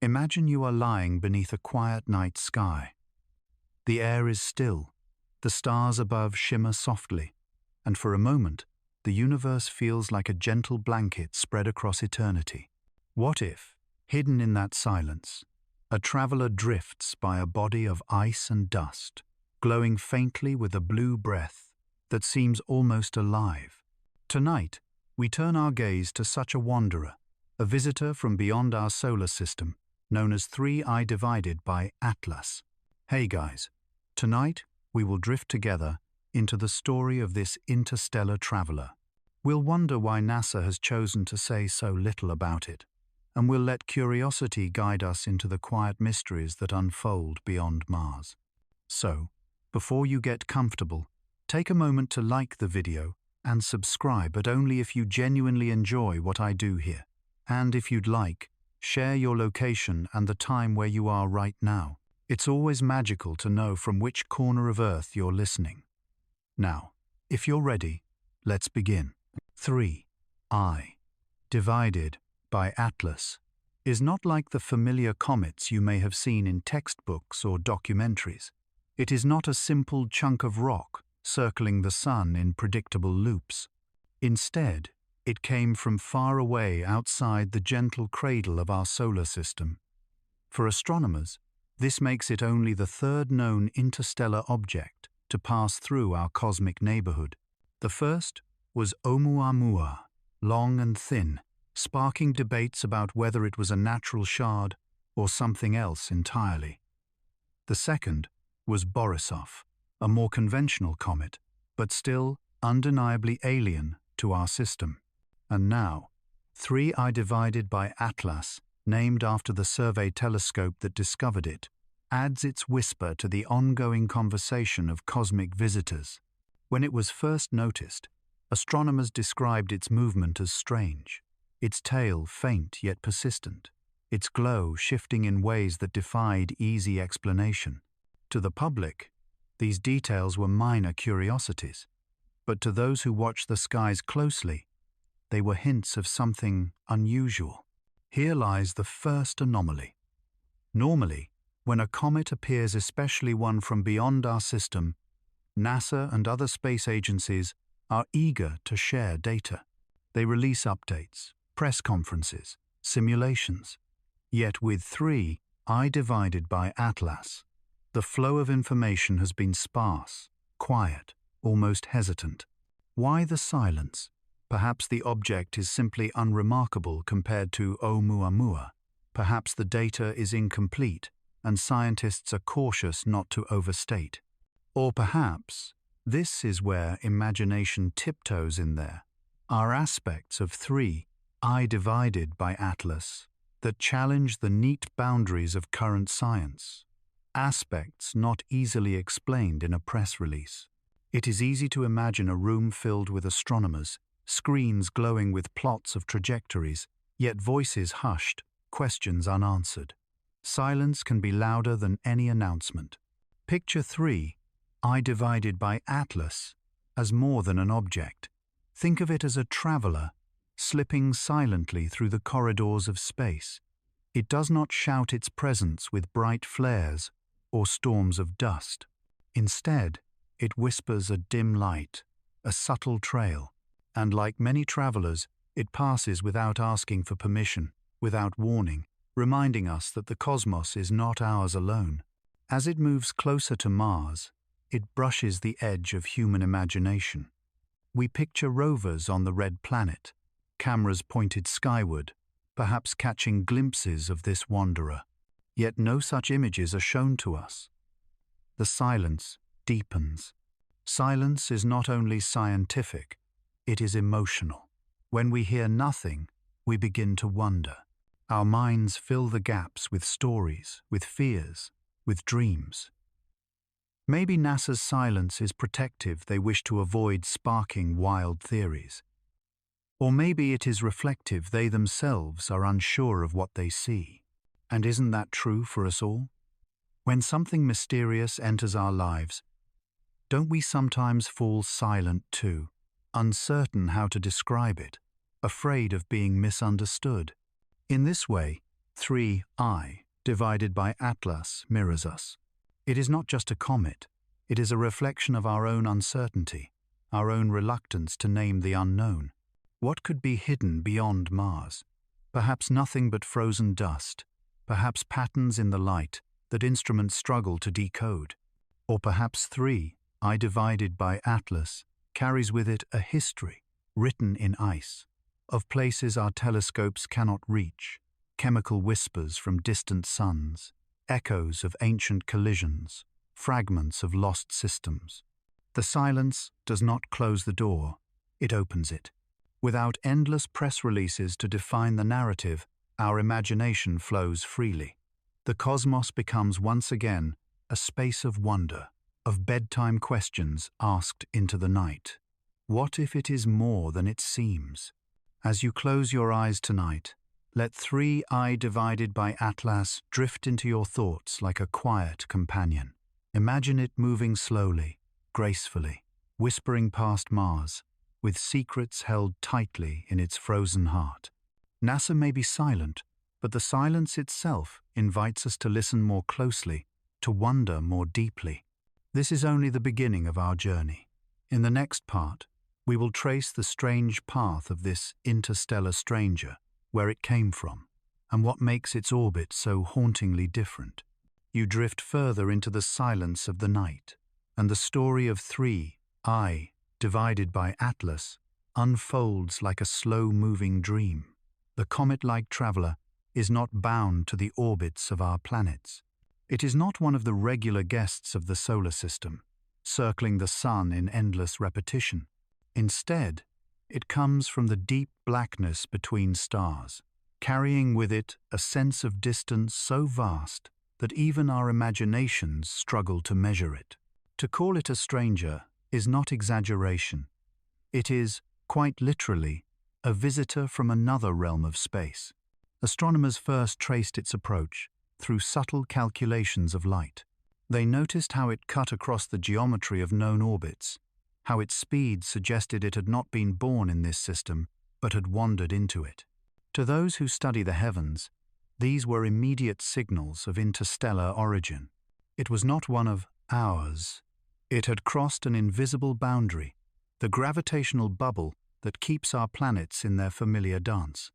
Imagine you are lying beneath a quiet night sky. The air is still, the stars above shimmer softly, and for a moment, the universe feels like a gentle blanket spread across eternity. What if, hidden in that silence, a traveler drifts by a body of ice and dust, glowing faintly with a blue breath that seems almost alive? Tonight, we turn our gaze to such a wanderer, a visitor from beyond our solar system, known as 3I divided by Atlas. Hey guys, tonight we will drift together into the story of this interstellar traveler. We'll wonder why NASA has chosen to say so little about it, and we'll let curiosity guide us into the quiet mysteries that unfold beyond Mars. So, before you get comfortable, take a moment to like the video and subscribe, but only if you genuinely enjoy what I do here. And if you'd like, share your location and the time where you are right now. It's always magical to know from which corner of Earth you're listening. Now, if you're ready, let's begin. 3I divided by Atlas is not like the familiar comets you may have seen in textbooks or documentaries. It is not a simple chunk of rock circling the sun in predictable loops. Instead, it came from far away outside the gentle cradle of our solar system. For astronomers, this makes it only the third known interstellar object to pass through our cosmic neighborhood. The first was Oumuamua, long and thin, sparking debates about whether it was a natural shard or something else entirely. The second was Borisov, a more conventional comet, but still undeniably alien to our system. And now, 3I divided by Atlas, named after the survey telescope that discovered it, adds its whisper to the ongoing conversation of cosmic visitors. When it was first noticed, astronomers described its movement as strange, its tail faint yet persistent, its glow shifting in ways that defied easy explanation. To the public, these details were minor curiosities, but to those who watched the skies closely, they were hints of something unusual. Here lies the first anomaly. Normally, when a comet appears, especially one from beyond our system, NASA and other space agencies are eager to share data. They release updates, press conferences, simulations. Yet with 3I divided by Atlas, the flow of information has been sparse, quiet, almost hesitant. Why the silence? Perhaps the object is simply unremarkable compared to Oumuamua. Perhaps the data is incomplete, and scientists are cautious not to overstate. Or perhaps this is where imagination tiptoes in there, are aspects of 3I divided by Atlas that challenge the neat boundaries of current science, aspects not easily explained in a press release. It is easy to imagine a room filled with astronomers, screens glowing with plots of trajectories, yet voices hushed, questions unanswered. Silence can be louder than any announcement. Picture 3I divided by Atlas as more than an object. Think of it as a traveler, slipping silently through the corridors of space. It does not shout its presence with bright flares or storms of dust. Instead, it whispers a dim light, a subtle trail, and like many travelers, it passes without asking for permission, without warning, reminding us that the cosmos is not ours alone. As it moves closer to Mars, it brushes the edge of human imagination. We picture rovers on the red planet, cameras pointed skyward, perhaps catching glimpses of this wanderer. Yet no such images are shown to us. The silence deepens. Silence is not only scientific, it is emotional. When we hear nothing, we begin to wonder. Our minds fill the gaps with stories, with fears, with dreams. Maybe NASA's silence is protective, they wish to avoid sparking wild theories. Or maybe it is reflective, they themselves are unsure of what they see. And isn't that true for us all? When something mysterious enters our lives, don't we sometimes fall silent too, uncertain how to describe it, afraid of being misunderstood? In this way, 3I, divided by Atlas, mirrors us. It is not just a comet, it is a reflection of our own uncertainty, our own reluctance to name the unknown. What could be hidden beyond Mars? Perhaps nothing but frozen dust, perhaps patterns in the light that instruments struggle to decode. Or perhaps 3I divided by Atlas carries with it a history, written in ice, of places our telescopes cannot reach, chemical whispers from distant suns, echoes of ancient collisions, fragments of lost systems. The silence does not close the door, it opens it. Without endless press releases to define the narrative, our imagination flows freely. The cosmos becomes once again a space of wonder, of bedtime questions asked into the night. What if it is more than it seems? As you close your eyes tonight, let 3I divided by Atlas drift into your thoughts like a quiet companion. Imagine it moving slowly, gracefully, whispering past Mars, with secrets held tightly in its frozen heart. NASA may be silent, but the silence itself invites us to listen more closely, to wonder more deeply. This is only the beginning of our journey. In the next part, we will trace the strange path of this interstellar stranger, where it came from, and what makes its orbit so hauntingly different. You drift further into the silence of the night, and the story of 3I divided by Atlas unfolds like a slow-moving dream. The comet-like traveler is not bound to the orbits of our planets. It is not one of the regular guests of the solar system, circling the sun in endless repetition. Instead, it comes from the deep blackness between stars, carrying with it a sense of distance so vast that even our imaginations struggle to measure it. To call it a stranger is not exaggeration. It is, quite literally, a visitor from another realm of space. Astronomers first traced its approach through subtle calculations of light. They noticed how it cut across the geometry of known orbits, how its speed suggested it had not been born in this system, but had wandered into it. To those who study the heavens, these were immediate signals of interstellar origin. It was not one of ours. It had crossed an invisible boundary, the gravitational bubble that keeps our planets in their familiar dance.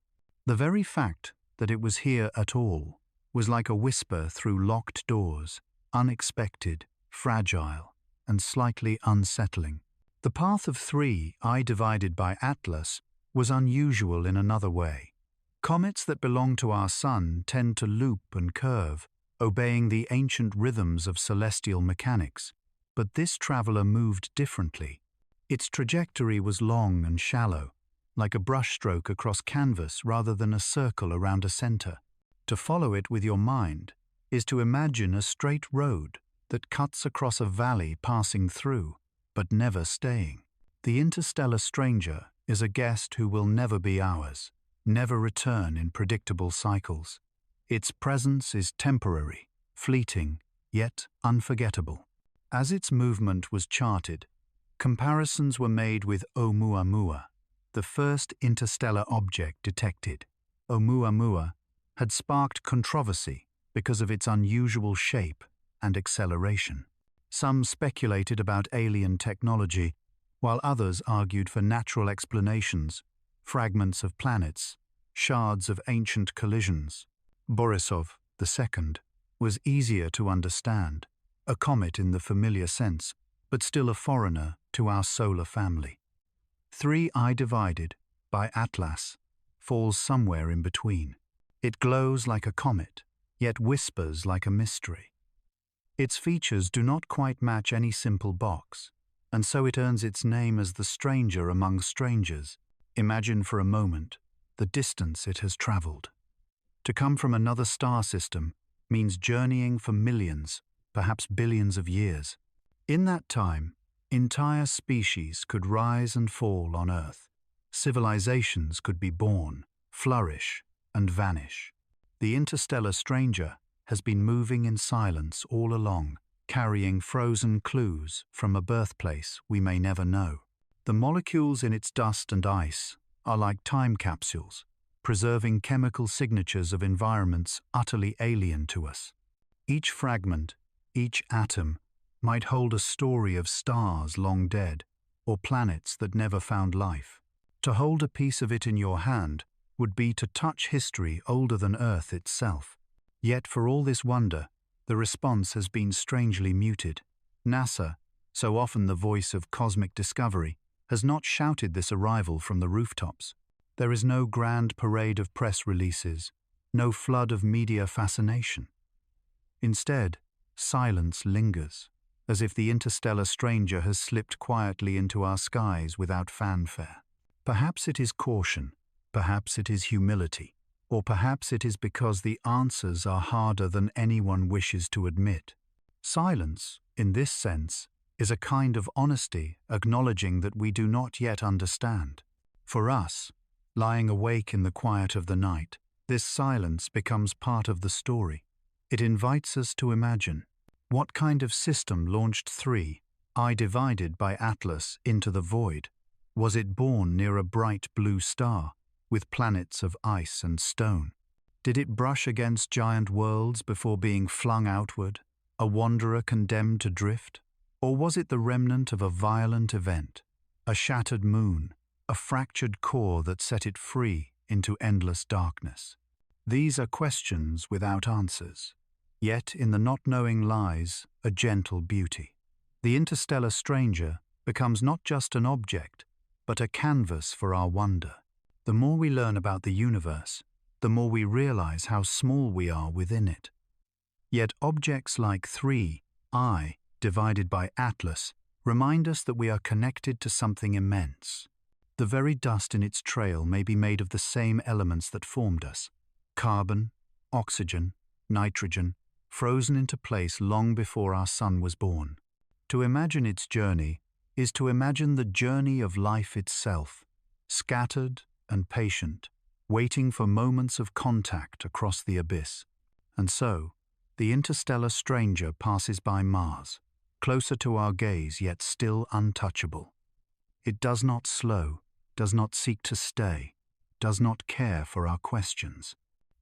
The very fact that it was here at all was like a whisper through locked doors, unexpected, fragile, and slightly unsettling. The path of 3I divided by Atlas was unusual in another way. Comets that belong to our Sun tend to loop and curve, obeying the ancient rhythms of celestial mechanics. But this traveler moved differently. Its trajectory was long and shallow, like a brushstroke across canvas rather than a circle around a center. To follow it with your mind is to imagine a straight road that cuts across a valley passing through, but never staying. The interstellar stranger is a guest who will never be ours, never return in predictable cycles. Its presence is temporary, fleeting, yet unforgettable. As its movement was charted, comparisons were made with Oumuamua, the first interstellar object detected. Oumuamua had sparked controversy because of its unusual shape and acceleration. Some speculated about alien technology, while others argued for natural explanations, fragments of planets, shards of ancient collisions. Borisov II was easier to understand, a comet in the familiar sense, but still a foreigner to our solar family. 3I divided by Atlas falls somewhere in between. It glows like a comet, yet whispers like a mystery. Its features do not quite match any simple box, and so it earns its name as the stranger among strangers. Imagine for a moment the distance it has traveled. To come from another star system means journeying for millions, perhaps billions of years. In that time, entire species could rise and fall on Earth. Civilizations could be born, flourish, and vanish. The interstellar stranger has been moving in silence all along, carrying frozen clues from a birthplace we may never know. The molecules in its dust and ice are like time capsules, preserving chemical signatures of environments utterly alien to us. Each fragment, each atom, might hold a story of stars long dead, or planets that never found life. To hold a piece of it in your hand would be to touch history older than Earth itself. Yet for all this wonder, the response has been strangely muted. NASA, so often the voice of cosmic discovery, has not shouted this arrival from the rooftops. There is no grand parade of press releases, no flood of media fascination. Instead, silence lingers, as if the interstellar stranger has slipped quietly into our skies without fanfare. Perhaps it is caution, perhaps it is humility, or perhaps it is because the answers are harder than anyone wishes to admit. Silence, in this sense, is a kind of honesty acknowledging that we do not yet understand. For us, lying awake in the quiet of the night, this silence becomes part of the story. It invites us to imagine. What kind of system launched 3, I divided by Atlas, into the void? Was it born near a bright blue star, with planets of ice and stone? Did it brush against giant worlds before being flung outward, a wanderer condemned to drift? Or was it the remnant of a violent event, a shattered moon, a fractured core that set it free into endless darkness? These are questions without answers. Yet in the not knowing lies a gentle beauty. The interstellar stranger becomes not just an object, but a canvas for our wonder. The more we learn about the universe, the more we realize how small we are within it. Yet objects like 3, I, divided by Atlas, remind us that we are connected to something immense. The very dust in its trail may be made of the same elements that formed us: carbon, oxygen, nitrogen, frozen into place long before our sun was born. To imagine its journey is to imagine the journey of life itself, scattered and patient, waiting for moments of contact across the abyss. And so, the interstellar stranger passes by Mars, closer to our gaze yet still untouchable. It does not slow, does not seek to stay, does not care for our questions.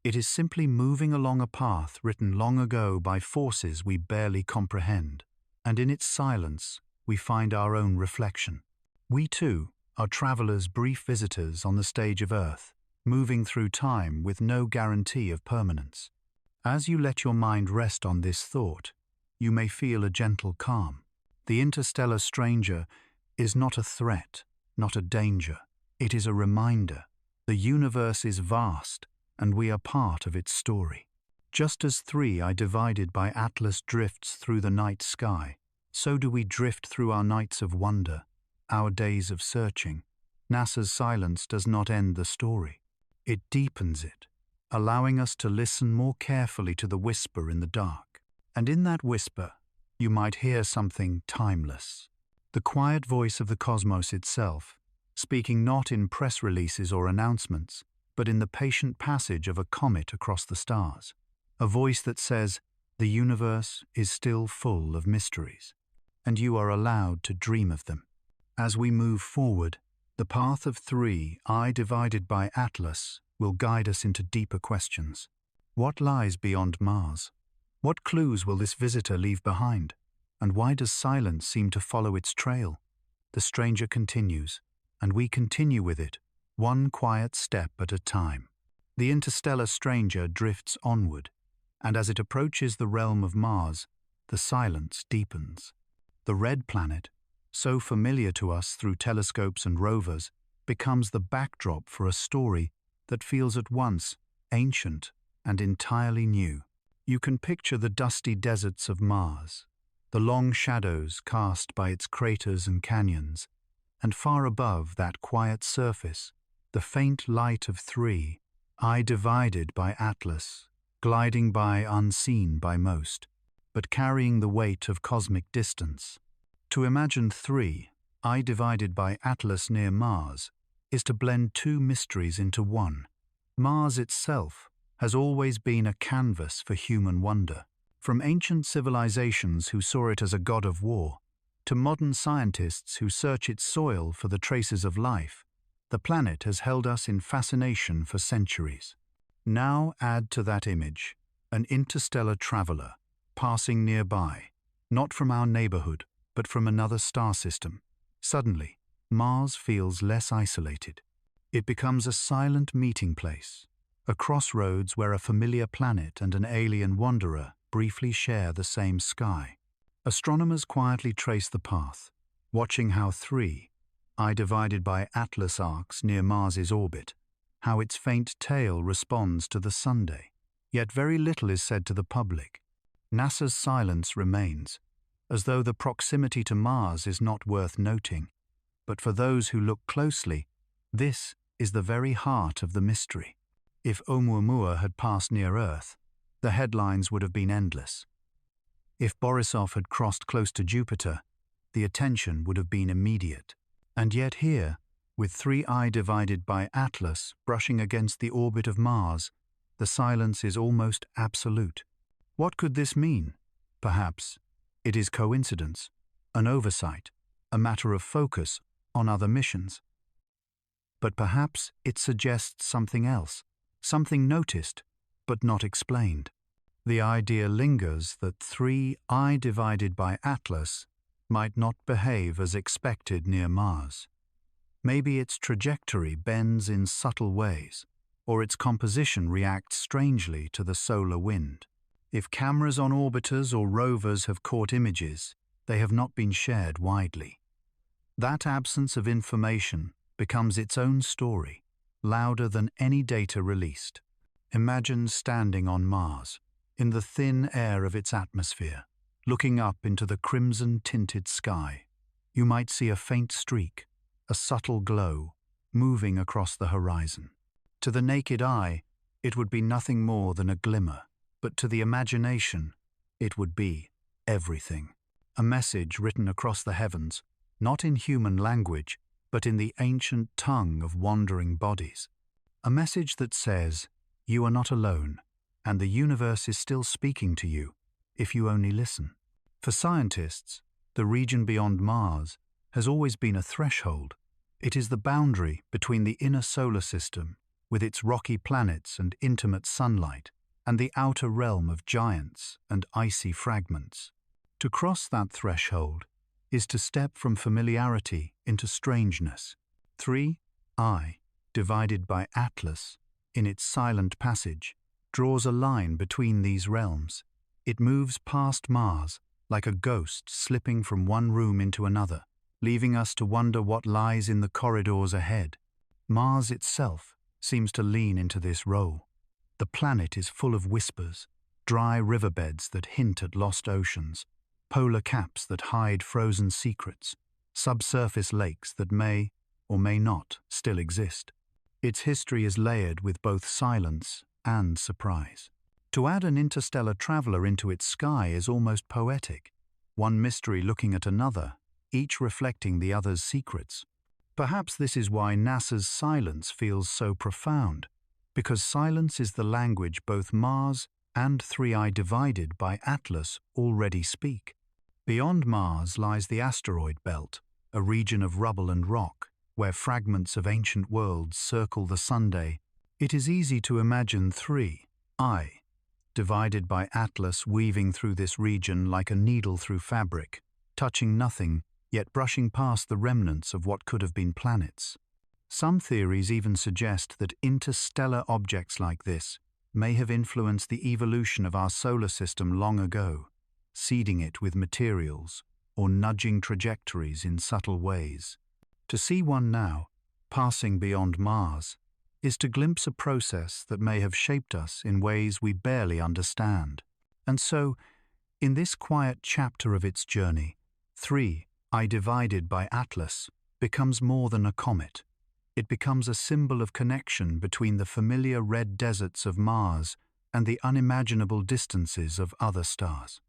It is simply moving along a path written long ago by forces we barely comprehend, and in its silence we find our own reflection. We too are travelers, brief visitors on the stage of Earth, moving through time with no guarantee of permanence. As you let your mind rest on this thought, you may feel a gentle calm. The interstellar stranger is not a threat, not a danger. It is a reminder. The universe is vast, and we are part of its story. Just as 3 I divided by Atlas drifts through the night sky, so do we drift through our nights of wonder, our days of searching. NASA's silence does not end the story. It deepens it, allowing us to listen more carefully to the whisper in the dark. And in that whisper, you might hear something timeless. The quiet voice of the cosmos itself, speaking not in press releases or announcements, but in the patient passage of a comet across the stars. A voice that says, the universe is still full of mysteries, and you are allowed to dream of them. As we move forward, the path of 3, I divided by Atlas, will guide us into deeper questions. What lies beyond Mars? What clues will this visitor leave behind? And why does silence seem to follow its trail? The stranger continues, and we continue with it, one quiet step at a time. The interstellar stranger drifts onward, and as it approaches the realm of Mars, the silence deepens. The red planet, so familiar to us through telescopes and rovers, becomes the backdrop for a story that feels at once ancient and entirely new. You can picture the dusty deserts of Mars, the long shadows cast by its craters and canyons, and far above that quiet surface, the faint light of 3, I divided by Atlas, gliding by unseen by most, but carrying the weight of cosmic distance. To imagine 3, I divided by Atlas near Mars, is to blend 2 mysteries into one. Mars itself has always been a canvas for human wonder. From ancient civilizations who saw it as a god of war, to modern scientists who search its soil for the traces of life, The planet has held us in fascination for centuries. Now add to that image an interstellar traveler passing nearby, not from our neighborhood, but from another star system. Suddenly, Mars feels less isolated. It becomes a silent meeting place, a crossroads where a familiar planet and an alien wanderer briefly share the same sky. Astronomers quietly trace the path, watching how three, I divided by Atlas arcs near Mars's orbit, how its faint tail responds to the Sunday. Yet very little is said to the public. NASA's silence remains, as though the proximity to Mars is not worth noting. But for those who look closely, this is the very heart of the mystery. If Oumuamua had passed near Earth, the headlines would have been endless. If Borisov had crossed close to Jupiter, the attention would have been immediate. And yet here, with 3I divided by Atlas brushing against the orbit of Mars, the silence is almost absolute. What could this mean? Perhaps it is coincidence, an oversight, a matter of focus on other missions. But perhaps it suggests something else, something noticed but not explained. The idea lingers that 3I divided by Atlas might not behave as expected near Mars. Maybe its trajectory bends in subtle ways, or its composition reacts strangely to the solar wind. If cameras on orbiters or rovers have caught images, they have not been shared widely. That absence of information becomes its own story, louder than any data released. Imagine standing on Mars, in the thin air of its atmosphere, looking up into the crimson-tinted sky. You might see a faint streak, a subtle glow, moving across the horizon. To the naked eye, it would be nothing more than a glimmer, but to the imagination, it would be everything. A message written across the heavens, not in human language, but in the ancient tongue of wandering bodies. A message that says, you are not alone, and the universe is still speaking to you, if you only listen. For scientists, the region beyond Mars has always been a threshold. It is the boundary between the inner solar system, with its rocky planets and intimate sunlight, and the outer realm of giants and icy fragments. To cross that threshold is to step from familiarity into strangeness. 3I, divided by Atlas, in its silent passage, draws a line between these realms. It moves past Mars like a ghost slipping from one room into another, leaving us to wonder what lies in the corridors ahead. Mars itself seems to lean into this role. The planet is full of whispers, dry riverbeds that hint at lost oceans, polar caps that hide frozen secrets, subsurface lakes that may or may not still exist. Its history is layered with both silence and surprise. To add an interstellar traveler into its sky is almost poetic, one mystery looking at another, each reflecting the other's secrets. Perhaps this is why NASA's silence feels so profound, because silence is the language both Mars and 3I divided by Atlas already speak. Beyond Mars lies the asteroid belt, a region of rubble and rock, where fragments of ancient worlds circle the Sunday. It is easy to imagine 3I, divided by Atlas, weaving through this region like a needle through fabric, touching nothing, yet brushing past the remnants of what could have been planets. Some theories even suggest that interstellar objects like this may have influenced the evolution of our solar system long ago, seeding it with materials or nudging trajectories in subtle ways. To see one now, passing beyond Mars, is to glimpse a process that may have shaped us in ways we barely understand. And so, in this quiet chapter of its journey, 3I divided by Atlas becomes more than a comet. It becomes a symbol of connection between the familiar red deserts of Mars and the unimaginable distances of other stars.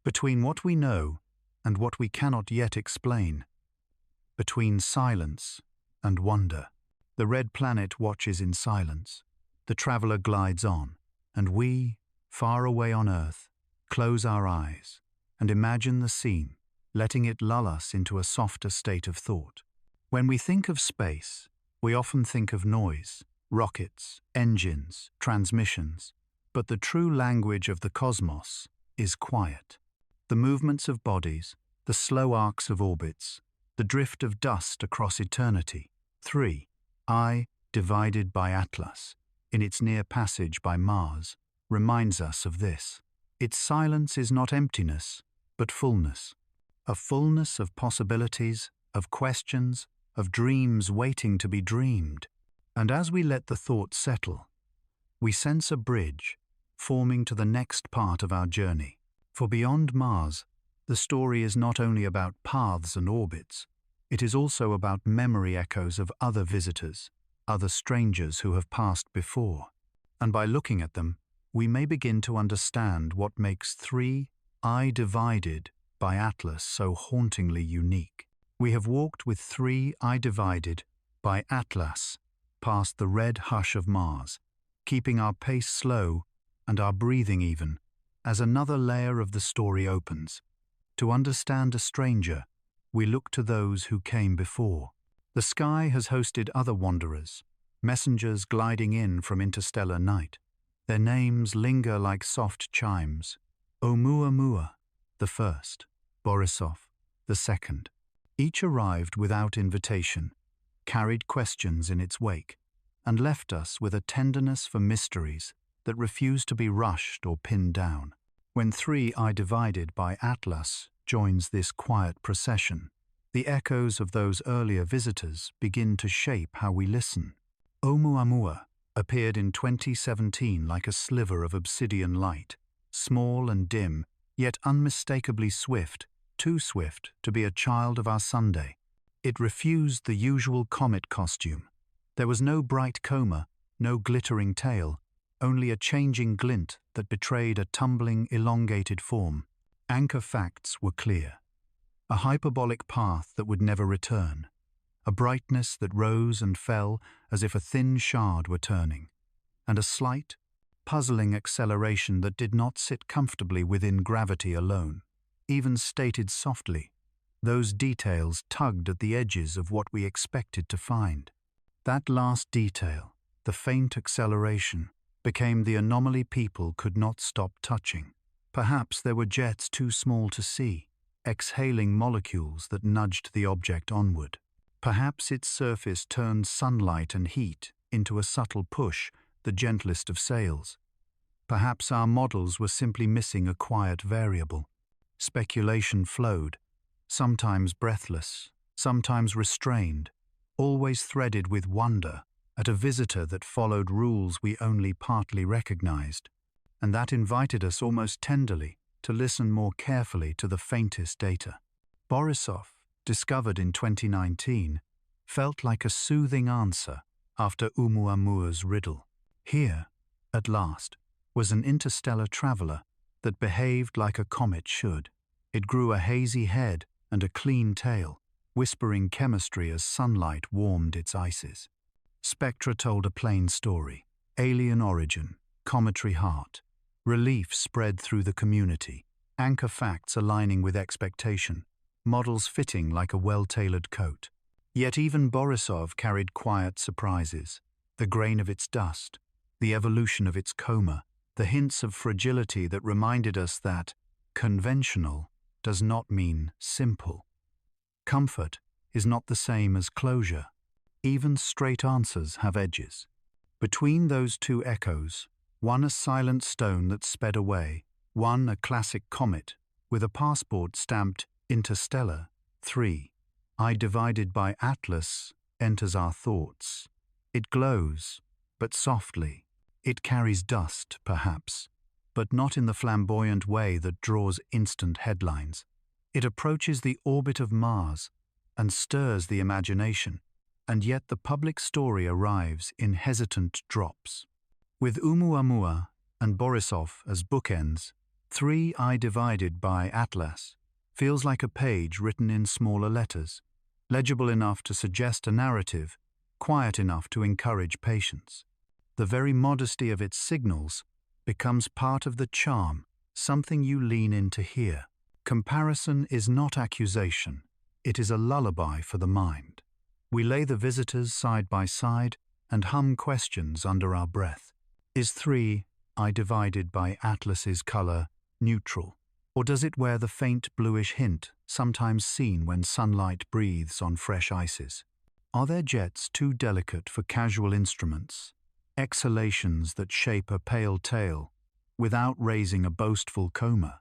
Between what we know and what we cannot yet explain. Between silence and wonder. The red planet watches in silence. The traveler glides on, and we, far away on Earth, close our eyes and imagine the scene, letting it lull us into a softer state of thought. When we think of space, We often think of noise, rockets, engines, transmissions, but the true language of the cosmos is quiet. The movements of bodies, the slow arcs of orbits, the drift of dust across eternity. 3. I, divided by Atlas, in its near passage by Mars, reminds us of this. Its silence is not emptiness, but fullness. A fullness of possibilities, of questions, of dreams waiting to be dreamed. And as we let the thought settle, we sense a bridge forming to the next part of our journey. For beyond Mars, the story is not only about paths and orbits, it is also about memory echoes of other visitors, other strangers who have passed before. And by looking at them, we may begin to understand what makes 3 I divided by Atlas so hauntingly unique. We have walked with 3 I divided by Atlas past the red hush of Mars, keeping our pace slow and our breathing even, as another layer of the story opens. To understand a stranger, we look to those who came before. The sky has hosted other wanderers, messengers gliding in from interstellar night. Their names linger like soft chimes. Oumuamua, the first; Borisov, the second. Each arrived without invitation, carried questions in its wake, and left us with a tenderness for mysteries that refuse to be rushed or pinned down. When 3 I divided by Atlas joins this quiet procession, the echoes of those earlier visitors begin to shape how we listen. Oumuamua appeared in 2017 like a sliver of obsidian light, small and dim, yet unmistakably swift, too swift to be a child of our Sunday. It refused the usual comet costume. There was no bright coma, no glittering tail, only a changing glint that betrayed a tumbling, elongated form. Anchor facts were clear. A hyperbolic path that would never return. A brightness that rose and fell as if a thin shard were turning. And a slight, puzzling acceleration that did not sit comfortably within gravity alone. Even stated softly, those details tugged at the edges of what we expected to find. That last detail, the faint acceleration, became the anomaly people could not stop touching. Perhaps there were jets too small to see, exhaling molecules that nudged the object onward. Perhaps its surface turned sunlight and heat into a subtle push, the gentlest of sails. Perhaps our models were simply missing a quiet variable. Speculation flowed, sometimes breathless, sometimes restrained, always threaded with wonder at a visitor that followed rules we only partly recognized, and that invited us almost tenderly to listen more carefully to the faintest data. Borisov, discovered in 2019, felt like a soothing answer after Oumuamua's riddle. Here, at last, was an interstellar traveler that behaved like a comet should. It grew a hazy head and a clean tail, whispering chemistry as sunlight warmed its ices. Spectra told a plain story: alien origin, cometary heart. Relief spread through the community, anchor facts aligning with expectation, models fitting like a well-tailored coat. Yet even Borisov carried quiet surprises: the grain of its dust, the evolution of its coma, the hints of fragility that reminded us that conventional does not mean simple. Comfort is not the same as closure. Even straight answers have edges. Between those two echoes, one a silent stone that sped away, one a classic comet with a passport stamped Interstellar. 3 I divided by Atlas enters our thoughts. It glows, but softly. It carries dust, perhaps, but not in the flamboyant way that draws instant headlines. It approaches the orbit of Mars and stirs the imagination, and yet the public story arrives in hesitant drops. With Oumuamua and Borisov as bookends, 3 I divided by Atlas feels like a page written in smaller letters, legible enough to suggest a narrative, quiet enough to encourage patience. The very modesty of its signals becomes part of the charm, something you lean in to hear. Comparison is not accusation, it is a lullaby for the mind. We lay the visitors side by side and hum questions under our breath. Is 3I divided by Atlas's color neutral, or does it wear the faint bluish hint sometimes seen when sunlight breathes on fresh ices? Are their jets too delicate for casual instruments, exhalations that shape a pale tail without raising a boastful coma?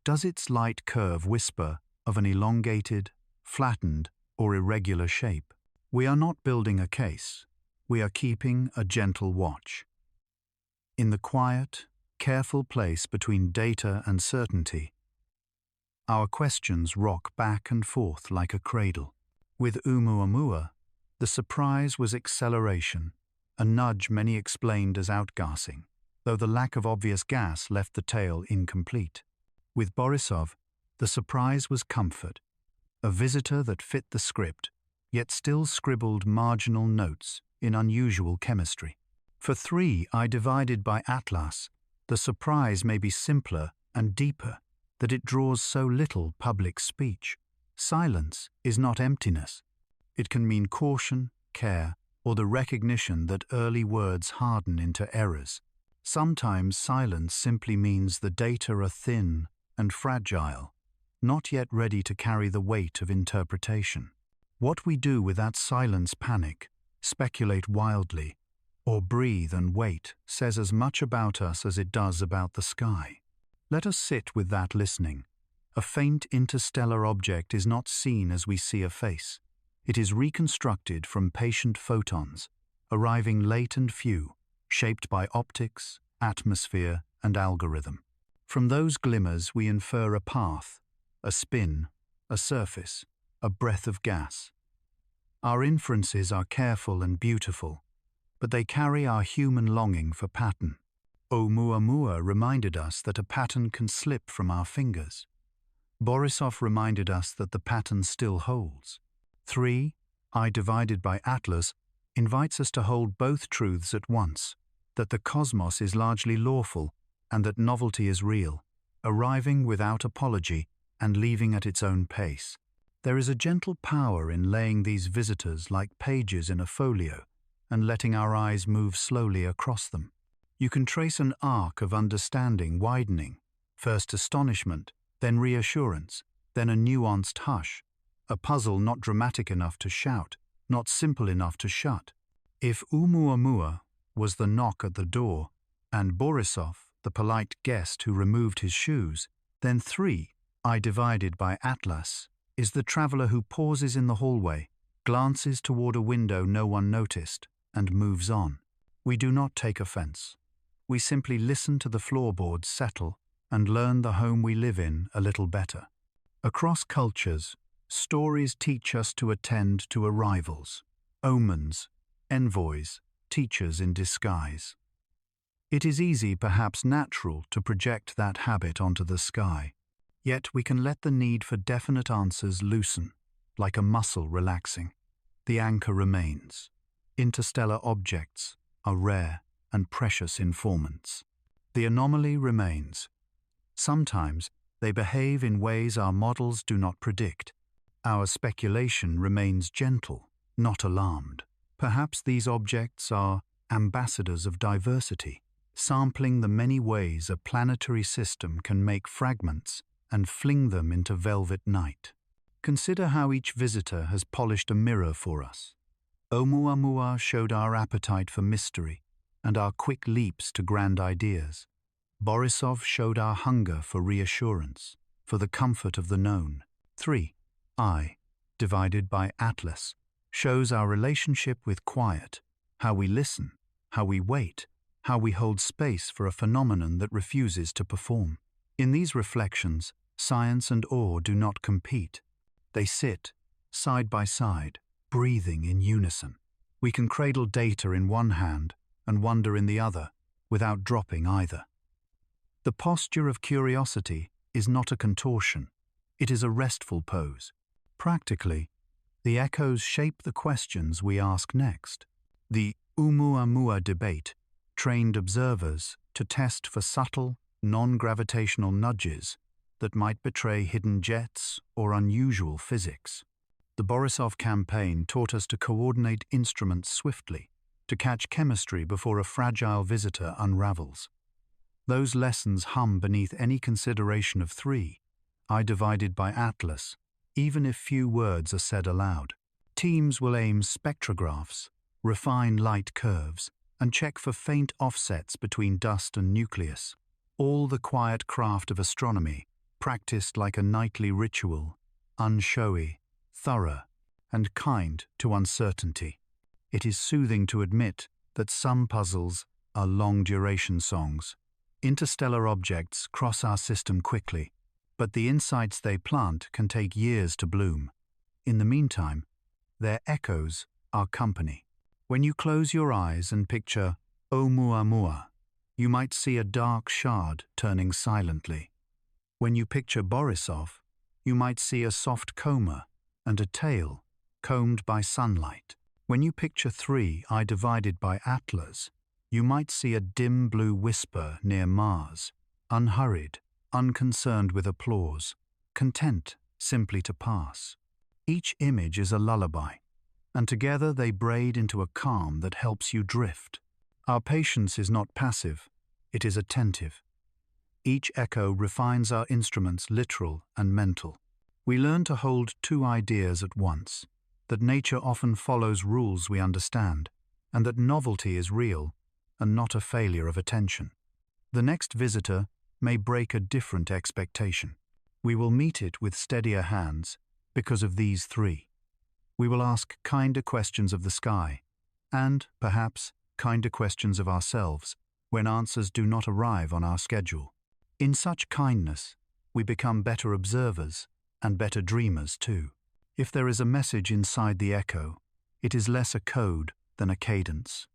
Does its light curve whisper of an elongated, flattened, or irregular shape? We are not building a case. We are keeping a gentle watch. In the quiet, careful place between data and certainty, our questions rock back and forth like a cradle. With Oumuamua, the surprise was acceleration, a nudge many explained as outgassing, though the lack of obvious gas left the tale incomplete. With Borisov, the surprise was comfort, a visitor that fit the script, yet still scribbled marginal notes in unusual chemistry. For 3I divided by Atlas, the surprise may be simpler and deeper, that it draws so little public speech. Silence is not emptiness. It can mean caution, care, or the recognition that early words harden into errors. Sometimes silence simply means the data are thin and fragile, not yet ready to carry the weight of interpretation. What we do with that silence panic, speculate wildly, or breathe and wait says as much about us as it does about the sky. Let us sit with that listening. A faint interstellar object is not seen as we see a face. It is reconstructed from patient photons, arriving late and few, shaped by optics, atmosphere, and algorithm. From those glimmers we infer a path, a spin, a surface, a breath of gas. Our inferences are careful and beautiful, but they carry our human longing for pattern. Oumuamua reminded us that a pattern can slip from our fingers. Borisov reminded us that the pattern still holds. 3I divided by Atlas invites us to hold both truths at once, that the cosmos is largely lawful and that novelty is real, arriving without apology and leaving at its own pace. There is a gentle power in laying these visitors like pages in a folio and letting our eyes move slowly across them. You can trace an arc of understanding widening, first astonishment, then reassurance, then a nuanced hush, a puzzle not dramatic enough to shout, not simple enough to shut. If Oumuamua was the knock at the door, and Borisov the polite guest who removed his shoes, then 3I divided by Atlas is the traveler who pauses in the hallway, glances toward a window no one noticed, and moves on. We do not take offense. We simply listen to the floorboards settle and learn the home we live in a little better. Across cultures, stories teach us to attend to arrivals, omens, envoys, teachers in disguise. It is easy, perhaps natural, to project that habit onto the sky, yet we can let the need for definite answers loosen, like a muscle relaxing. The anchor remains. Interstellar objects are rare and precious informants. The anomaly remains. Sometimes they behave in ways our models do not predict. Our speculation remains gentle, not alarmed. Perhaps these objects are ambassadors of diversity, sampling the many ways a planetary system can make fragments and fling them into velvet night. Consider how each visitor has polished a mirror for us. Oumuamua showed our appetite for mystery and our quick leaps to grand ideas. Borisov showed our hunger for reassurance, for the comfort of the known. 3I, divided by Atlas, shows our relationship with quiet, how we listen, how we wait, how we hold space for a phenomenon that refuses to perform. In these reflections, science and awe do not compete. They sit, side by side, breathing in unison. We can cradle data in one hand and wonder in the other, without dropping either. The posture of curiosity is not a contortion. It is a restful pose. Practically, the echoes shape the questions we ask next. The Oumuamua debate trained observers to test for subtle, non-gravitational nudges that might betray hidden jets or unusual physics. The Borisov campaign taught us to coordinate instruments swiftly, to catch chemistry before a fragile visitor unravels. Those lessons hum beneath any consideration of three, I divided by Atlas, even if few words are said aloud. Teams will aim spectrographs, refine light curves, and check for faint offsets between dust and nucleus. All the quiet craft of astronomy, practiced like a nightly ritual, unshowy, thorough, and kind to uncertainty. It is soothing to admit that some puzzles are long-duration songs. Interstellar objects cross our system quickly, but the insights they plant can take years to bloom. In the meantime, their echoes are company. When you close your eyes and picture Oumuamua, you might see a dark shard turning silently. When you picture Borisov, you might see a soft coma and a tail combed by sunlight. When you picture three, I divided by Atlas, you might see a dim blue whisper near Mars, unhurried, unconcerned with applause, content simply to pass. Each image is a lullaby, and together they braid into a calm that helps you drift. Our patience is not passive, it is attentive. Each echo refines our instruments, literal and mental. We learn to hold two ideas at once, that nature often follows rules we understand, and that novelty is real and not a failure of attention. The next visitor may break a different expectation. We will meet it with steadier hands because of these three. We will ask kinder questions of the sky, and, perhaps, kinder questions of ourselves when answers do not arrive on our schedule. In such kindness, we become better observers and better dreamers too. If there is a message inside the echo, it is less a code than a cadence.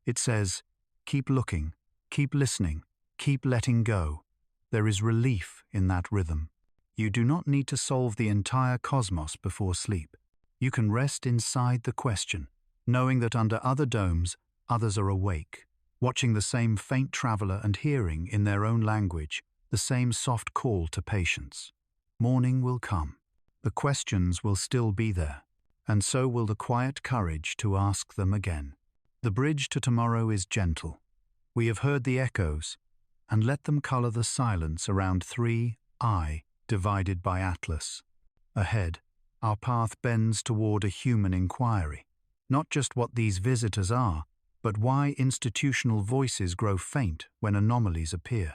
It says, keep looking, keep listening, keep letting go. There is relief in that rhythm. You do not need to solve the entire cosmos before sleep. You can rest inside the question, knowing that under other domes, others are awake, watching the same faint traveler and hearing, in their own language, the same soft call to patience. Morning will come. The questions will still be there, and so will the quiet courage to ask them again. The bridge to tomorrow is gentle. We have heard the echoes, and let them color the silence around three I divided by Atlas. Ahead, our path bends toward a human inquiry, not just what these visitors are, but why institutional voices grow faint when anomalies appear.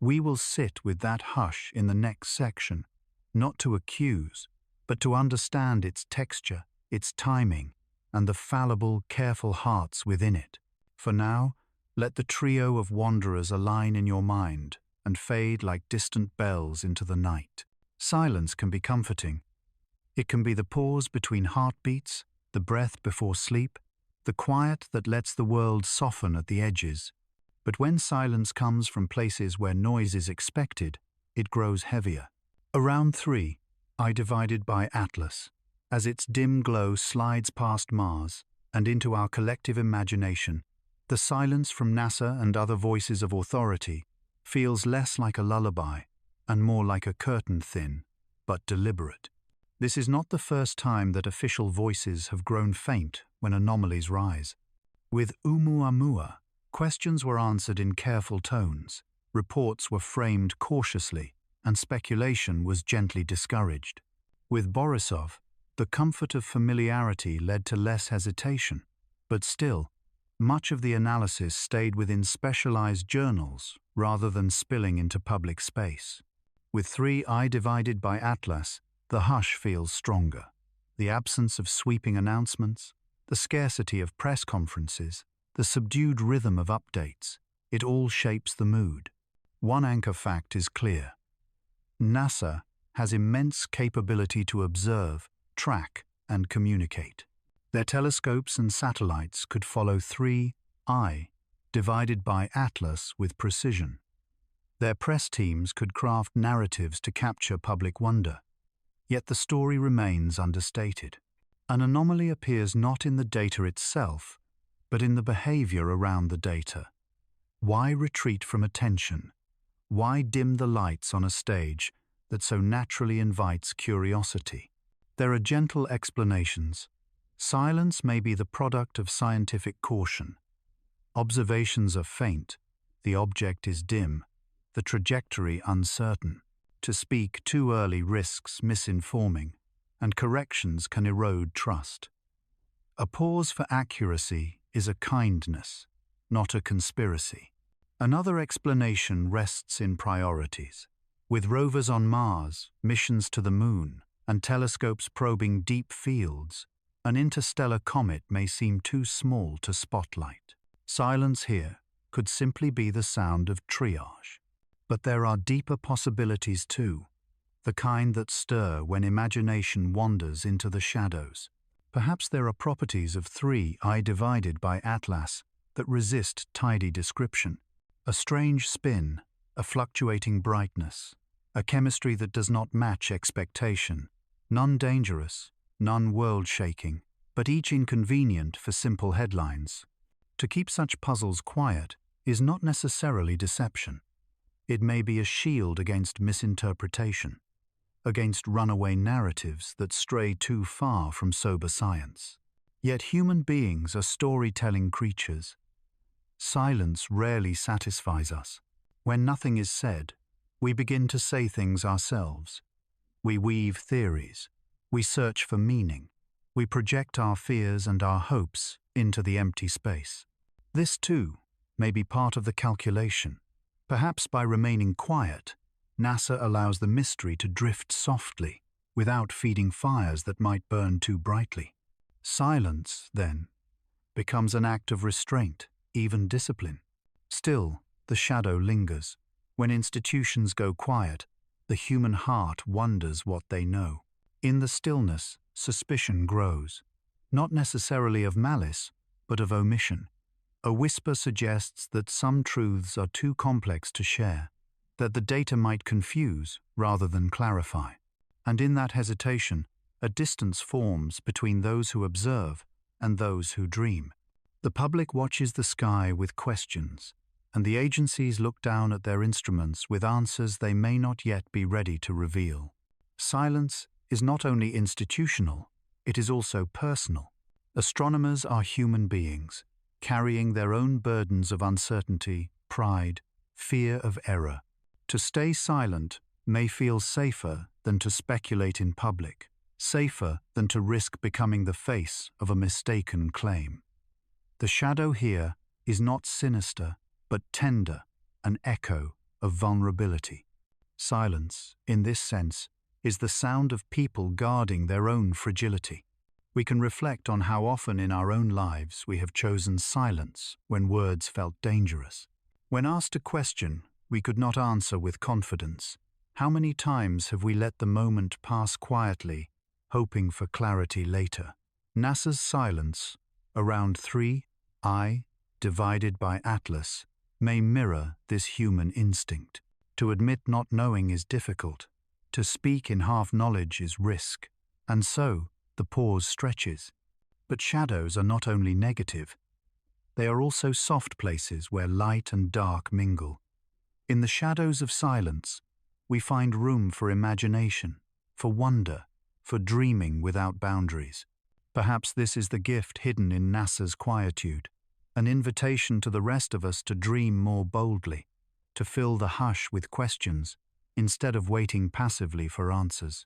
We will sit with that hush in the next section, not to accuse, but to understand its texture, its timing, and the fallible, careful hearts within it. For now, let the trio of wanderers align in your mind and fade like distant bells into the night. Silence can be comforting. It can be the pause between heartbeats, the breath before sleep, the quiet that lets the world soften at the edges. But when silence comes from places where noise is expected, it grows heavier. Around 3, I divided by Atlas, as its dim glow slides past Mars and into our collective imagination, the silence from NASA and other voices of authority feels less like a lullaby and more like a curtain thin, but deliberate. This is not the first time that official voices have grown faint when anomalies rise. With Oumuamua, questions were answered in careful tones, reports were framed cautiously, and speculation was gently discouraged. With Borisov, the comfort of familiarity led to less hesitation, but still, much of the analysis stayed within specialized journals rather than spilling into public space. With 3 I divided by Atlas, the hush feels stronger. The absence of sweeping announcements, the scarcity of press conferences, the subdued rhythm of updates, it all shapes the mood. One anchor fact is clear. NASA has immense capability to observe, track, and communicate. Their telescopes and satellites could follow 3 I divided by Atlas with precision. Their press teams could craft narratives to capture public wonder. Yet the story remains understated. An anomaly appears not in the data itself, but in the behavior around the data. Why retreat from attention? Why dim the lights on a stage that so naturally invites curiosity? There are gentle explanations. Silence may be the product of scientific caution. Observations are faint, the object is dim, the trajectory uncertain. To speak too early risks misinforming, and corrections can erode trust. A pause for accuracy is a kindness, not a conspiracy. Another explanation rests in priorities. With rovers on Mars, missions to the Moon, and telescopes probing deep fields, an interstellar comet may seem too small to spotlight. Silence here could simply be the sound of triage. But there are deeper possibilities too, the kind that stir when imagination wanders into the shadows. Perhaps there are properties of 3I divided by Atlas that resist tidy description. A strange spin, a fluctuating brightness, a chemistry that does not match expectation. None dangerous, none world-shaking, but each inconvenient for simple headlines. To keep such puzzles quiet is not necessarily deception. It may be a shield against misinterpretation, against runaway narratives that stray too far from sober science. Yet human beings are storytelling creatures. Silence rarely satisfies us. When nothing is said, we begin to say things ourselves. We weave theories. We search for meaning. We project our fears and our hopes into the empty space. This, too, may be part of the calculation. Perhaps by remaining quiet, NASA allows the mystery to drift softly, without feeding fires that might burn too brightly. Silence, then, becomes an act of restraint, even discipline. Still, the shadow lingers. When institutions go quiet, the human heart wonders what they know. In the stillness, suspicion grows, not necessarily of malice, but of omission. A whisper suggests that some truths are too complex to share, that the data might confuse rather than clarify. And in that hesitation, a distance forms between those who observe and those who dream. The public watches the sky with questions, and the agencies look down at their instruments with answers they may not yet be ready to reveal. Silence is not only institutional, it is also personal. Astronomers are human beings, carrying their own burdens of uncertainty, pride, fear of error. To stay silent may feel safer than to speculate in public, safer than to risk becoming the face of a mistaken claim. The shadow here is not sinister, but tender, an echo of vulnerability. Silence, in this sense, is the sound of people guarding their own fragility. We can reflect on how often in our own lives we have chosen silence when words felt dangerous. When asked a question we could not answer with confidence, how many times have we let the moment pass quietly, hoping for clarity later? NASA's silence, around 3I divided by Atlas, may mirror this human instinct. To admit not knowing is difficult. To speak in half-knowledge is risk. And so, the pause stretches. But shadows are not only negative. They are also soft places where light and dark mingle. In the shadows of silence, we find room for imagination, for wonder, for dreaming without boundaries. Perhaps this is the gift hidden in NASA's quietude, an invitation to the rest of us to dream more boldly, to fill the hush with questions, instead of waiting passively for answers.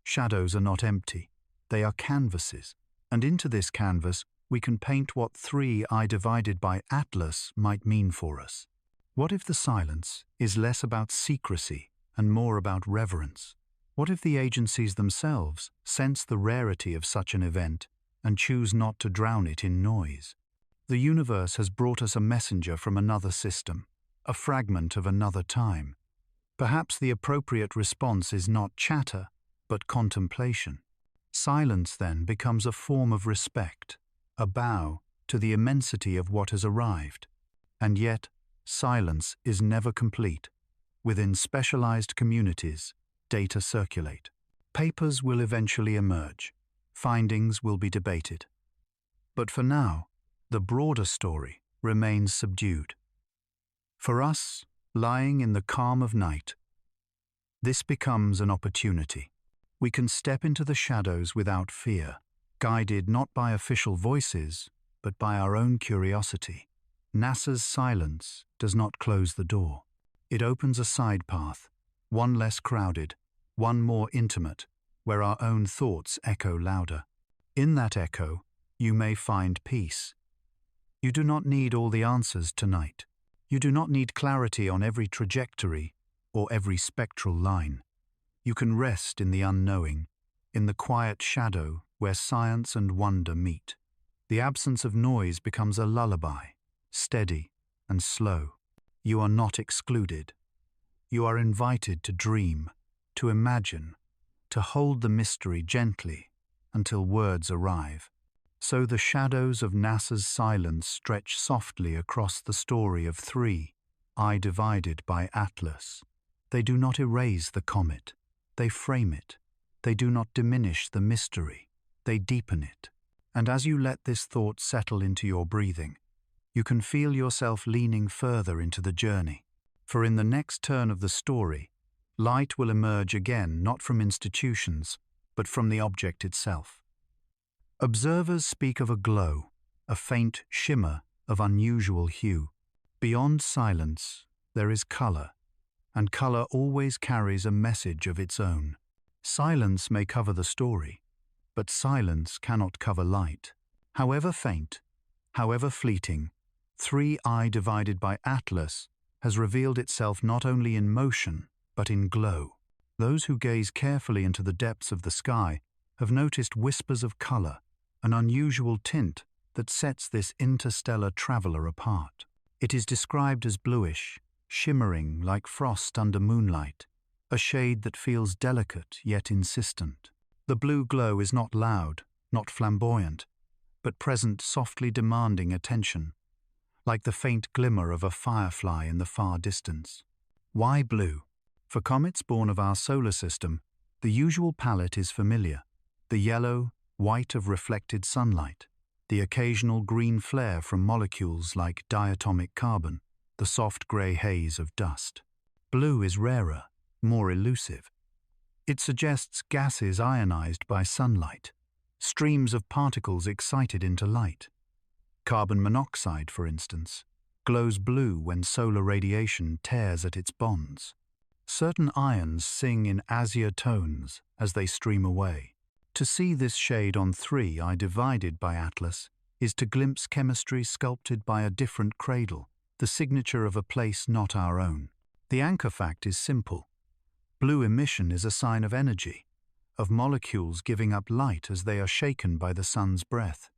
Shadows are not empty. They are canvases, and into this canvas we can paint what 3I divided by Atlas might mean for us. What if the silence is less about secrecy and more about reverence? What if the agencies themselves sense the rarity of such an event and choose not to drown it in noise? The universe has brought us a messenger from another system, a fragment of another time. Perhaps the appropriate response is not chatter, but contemplation. Silence then becomes a form of respect, a bow to the immensity of what has arrived. And yet, silence is never complete. Within specialized communities, data circulate. Papers will eventually emerge. Findings will be debated. But for now, the broader story remains subdued. For us, lying in the calm of night, this becomes an opportunity. We can step into the shadows without fear, guided not by official voices, but by our own curiosity. NASA's silence does not close the door. It opens a side path, one less crowded, one more intimate, where our own thoughts echo louder. In that echo, you may find peace. You do not need all the answers tonight. You do not need clarity on every trajectory or every spectral line. You can rest in the unknowing, in the quiet shadow where science and wonder meet. The absence of noise becomes a lullaby, steady and slow. You are not excluded. You are invited to dream, to imagine, to hold the mystery gently until words arrive. So the shadows of NASA's silence stretch softly across the story of 3I divided by Atlas. They do not erase the comet. They frame it. They do not diminish the mystery. They deepen it. And as you let this thought settle into your breathing, you can feel yourself leaning further into the journey. For in the next turn of the story, light will emerge again not from institutions, but from the object itself. Observers speak of a glow, a faint shimmer of unusual hue. Beyond silence, there is color, and color always carries a message of its own. Silence may cover the story, but silence cannot cover light. However faint, however fleeting, 3I divided by Atlas has revealed itself not only in motion, but in glow. Those who gaze carefully into the depths of the sky have noticed whispers of color, an unusual tint that sets this interstellar traveler apart. It is described as bluish, shimmering like frost under moonlight, a shade that feels delicate yet insistent. The blue glow is not loud, not flamboyant, but present softly demanding attention, like the faint glimmer of a firefly in the far distance. Why blue? For comets born of our solar system, the usual palette is familiar: the yellow, white of reflected sunlight, the occasional green flare from molecules like diatomic carbon, the soft grey haze of dust. Blue is rarer, more elusive. It suggests gases ionized by sunlight, streams of particles excited into light. Carbon monoxide, for instance, glows blue when solar radiation tears at its bonds. Certain ions sing in azure tones as they stream away. To see this shade on 3I divided by Atlas is to glimpse chemistry sculpted by a different cradle, the signature of a place not our own. The anchor fact is simple. Blue emission is a sign of energy, of molecules giving up light as they are shaken by the sun's breath.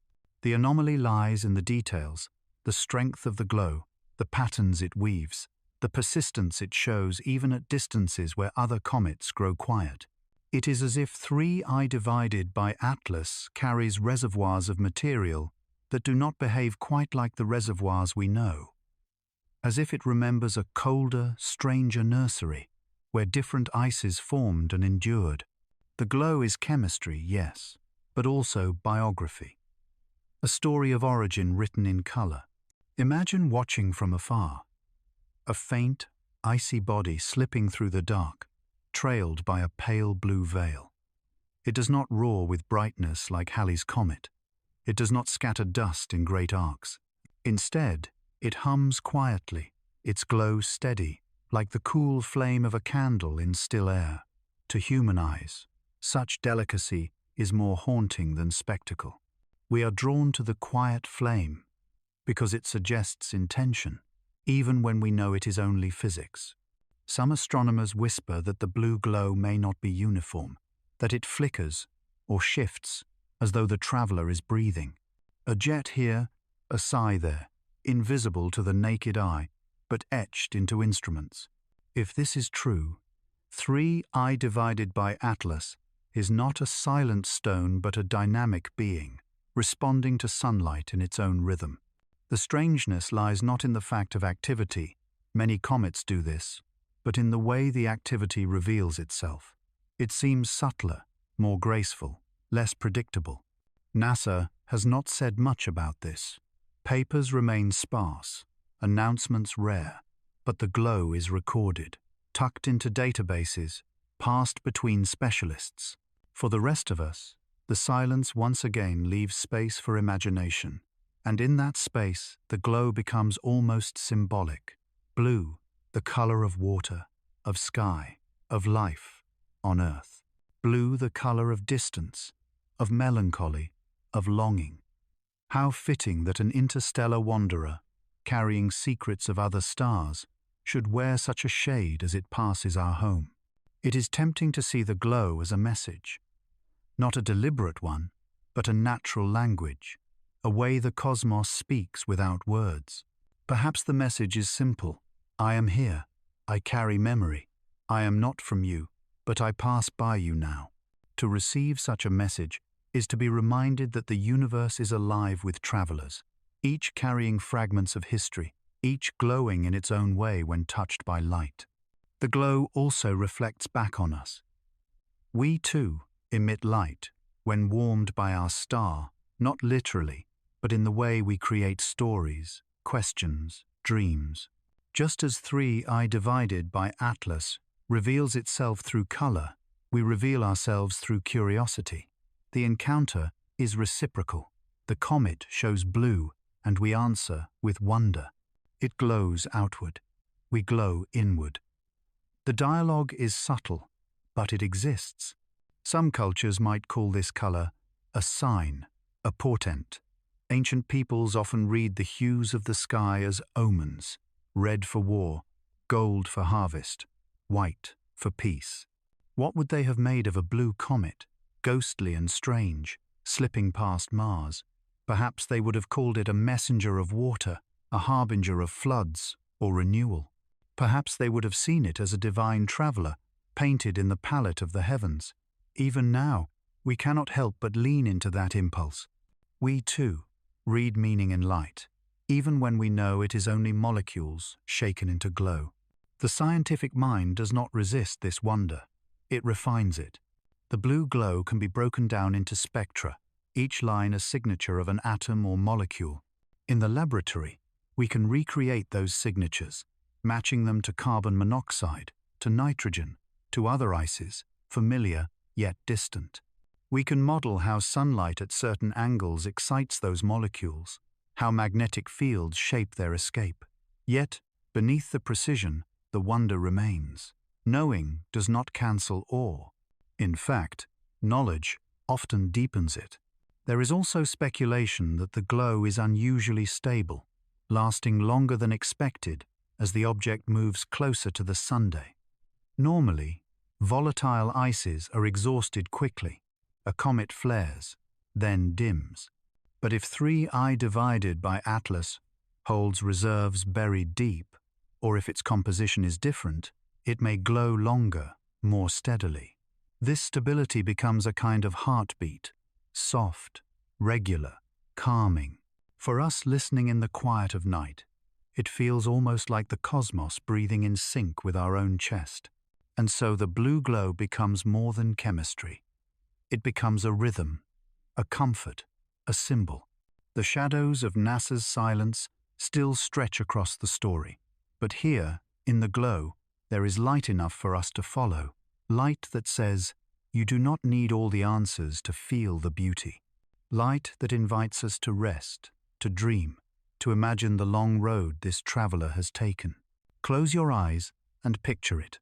The anomaly lies in the details, the strength of the glow, the patterns it weaves, the persistence it shows even at distances where other comets grow quiet. It is as if 3I divided by Atlas carries reservoirs of material that do not behave quite like the reservoirs we know. As if it remembers a colder, stranger nursery, where different ices formed and endured. The glow is chemistry, yes, but also biography. A story of origin written in color. Imagine watching from afar. A faint, icy body slipping through the dark, trailed by a pale blue veil. It does not roar with brightness like Halley's comet. It does not scatter dust in great arcs. Instead, it hums quietly, its glow steady, like the cool flame of a candle in still air. To human eyes, such delicacy is more haunting than spectacle. We are drawn to the quiet flame because it suggests intention, even when we know it is only physics. Some astronomers whisper that the blue glow may not be uniform, that it flickers or shifts as though the traveler is breathing. A jet here, a sigh there, invisible to the naked eye, but etched into instruments. If this is true, 3I divided by Atlas is not a silent stone but a dynamic being, responding to sunlight in its own rhythm. The strangeness lies not in the fact of activity, many comets do this, but in the way the activity reveals itself. It seems subtler, more graceful, less predictable. NASA has not said much about this. Papers remain sparse, announcements rare, but the glow is recorded, tucked into databases, passed between specialists. For the rest of us, the silence once again leaves space for imagination, and in that space the glow becomes almost symbolic. Blue, the color of water, of sky, of life on earth. Blue, the color of distance, of melancholy, of longing. How fitting that an interstellar wanderer, carrying secrets of other stars, should wear such a shade as it passes our home. It is tempting to see the glow as a message, not a deliberate one, but a natural language, a way the cosmos speaks without words. Perhaps the message is simple. I am here. I carry memory. I am not from you, but I pass by you now. To receive such a message is to be reminded that the universe is alive with travelers, each carrying fragments of history, each glowing in its own way when touched by light. The glow also reflects back on us. We, too, emit light when warmed by our star, not literally, but in the way we create stories, questions, dreams. Just as 3I divided by Atlas reveals itself through color, we reveal ourselves through curiosity. The encounter is reciprocal. The comet shows blue, and we answer with wonder. It glows outward. We glow inward. The dialogue is subtle, but it exists. Some cultures might call this color a sign, a portent. Ancient peoples often read the hues of the sky as omens: red for war, gold for harvest, white for peace. What would they have made of a blue comet, ghostly and strange, slipping past Mars? Perhaps they would have called it a messenger of water, a harbinger of floods or renewal. Perhaps they would have seen it as a divine traveler, painted in the palette of the heavens. Even now, we cannot help but lean into that impulse. We, too, read meaning in light, even when we know it is only molecules shaken into glow. The scientific mind does not resist this wonder. It refines it. The blue glow can be broken down into spectra, each line a signature of an atom or molecule. In the laboratory, we can recreate those signatures, matching them to carbon monoxide, to nitrogen, to other ices, familiar yet distant. We can model how sunlight at certain angles excites those molecules, how magnetic fields shape their escape. Yet, beneath the precision, the wonder remains. Knowing does not cancel awe. In fact, knowledge often deepens it. There is also speculation that the glow is unusually stable, lasting longer than expected as the object moves closer to the sunday. Normally, volatile ices are exhausted quickly. A comet flares, then dims. But if 3I divided by Atlas holds reserves buried deep, or if its composition is different, it may glow longer, more steadily. This stability becomes a kind of heartbeat, soft, regular, calming. For us listening in the quiet of night, it feels almost like the cosmos breathing in sync with our own chest. And so the blue glow becomes more than chemistry. It becomes a rhythm, a comfort, a symbol. The shadows of NASA's silence still stretch across the story. But here, in the glow, there is light enough for us to follow. Light that says, you do not need all the answers to feel the beauty. Light that invites us to rest, to dream, to imagine the long road this traveler has taken. Close your eyes and picture it.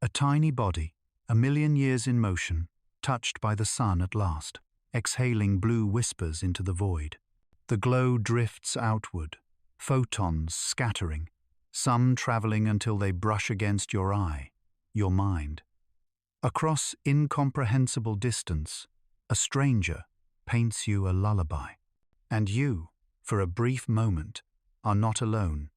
A tiny body, 1,000,000 years in motion, touched by the sun at last, exhaling blue whispers into the void. The glow drifts outward, photons scattering, some traveling until they brush against your eye, your mind. Across incomprehensible distance, a stranger paints you a lullaby. And you, for a brief moment, are not alone.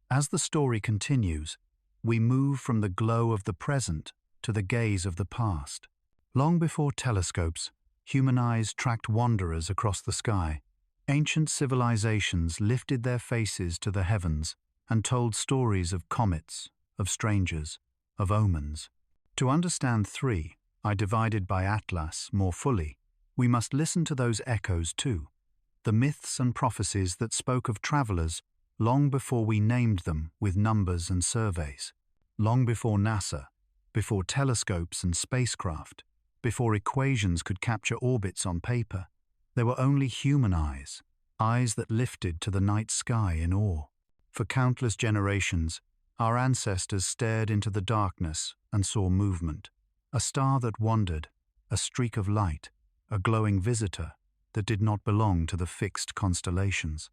As the story continues, we move from the glow of the present to the gaze of the past. Long before telescopes, human eyes tracked wanderers across the sky. Ancient civilizations lifted their faces to the heavens and told stories of comets, of strangers, of omens. To understand 3I divided by Atlas more fully, we must listen to those echoes too, the myths and prophecies that spoke of travelers long before we named them with numbers and surveys, long before NASA, before telescopes and spacecraft. before equations could capture orbits on paper, there were only human eyes, eyes that lifted to the night sky in awe. For countless generations, our ancestors stared into the darkness and saw movement, a star that wandered, a streak of light, a glowing visitor that did not belong to the fixed constellations.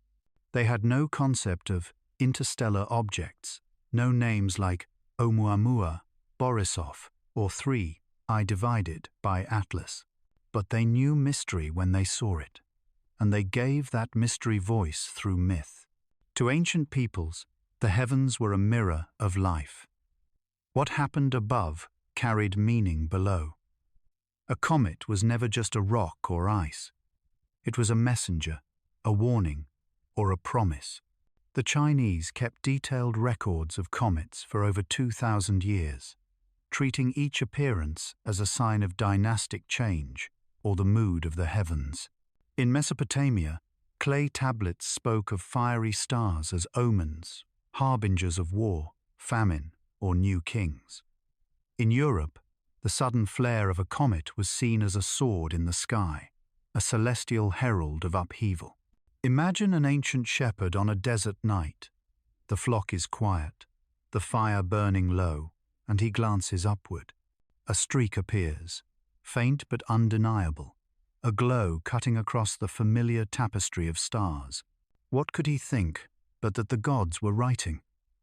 They had no concept of interstellar objects, no names like Oumuamua, Borisov, or 3I divided by Atlas. But they knew mystery when they saw it, and they gave that mystery voice through myth. To ancient peoples, the heavens were a mirror of life. What happened above carried meaning below. A comet was never just a rock or ice. It was a messenger, a warning, or a promise. The Chinese kept detailed records of comets for over 2,000 years, treating each appearance as a sign of dynastic change or the mood of the heavens. In Mesopotamia, clay tablets spoke of fiery stars as omens, harbingers of war, famine, or new kings. In Europe, the sudden flare of a comet was seen as a sword in the sky, a celestial herald of upheaval. Imagine an ancient shepherd on a desert night. The flock is quiet, the fire burning low, and he glances upward. A streak appears, faint but undeniable, a glow cutting across the familiar tapestry of stars. What could he think but that the gods were writing?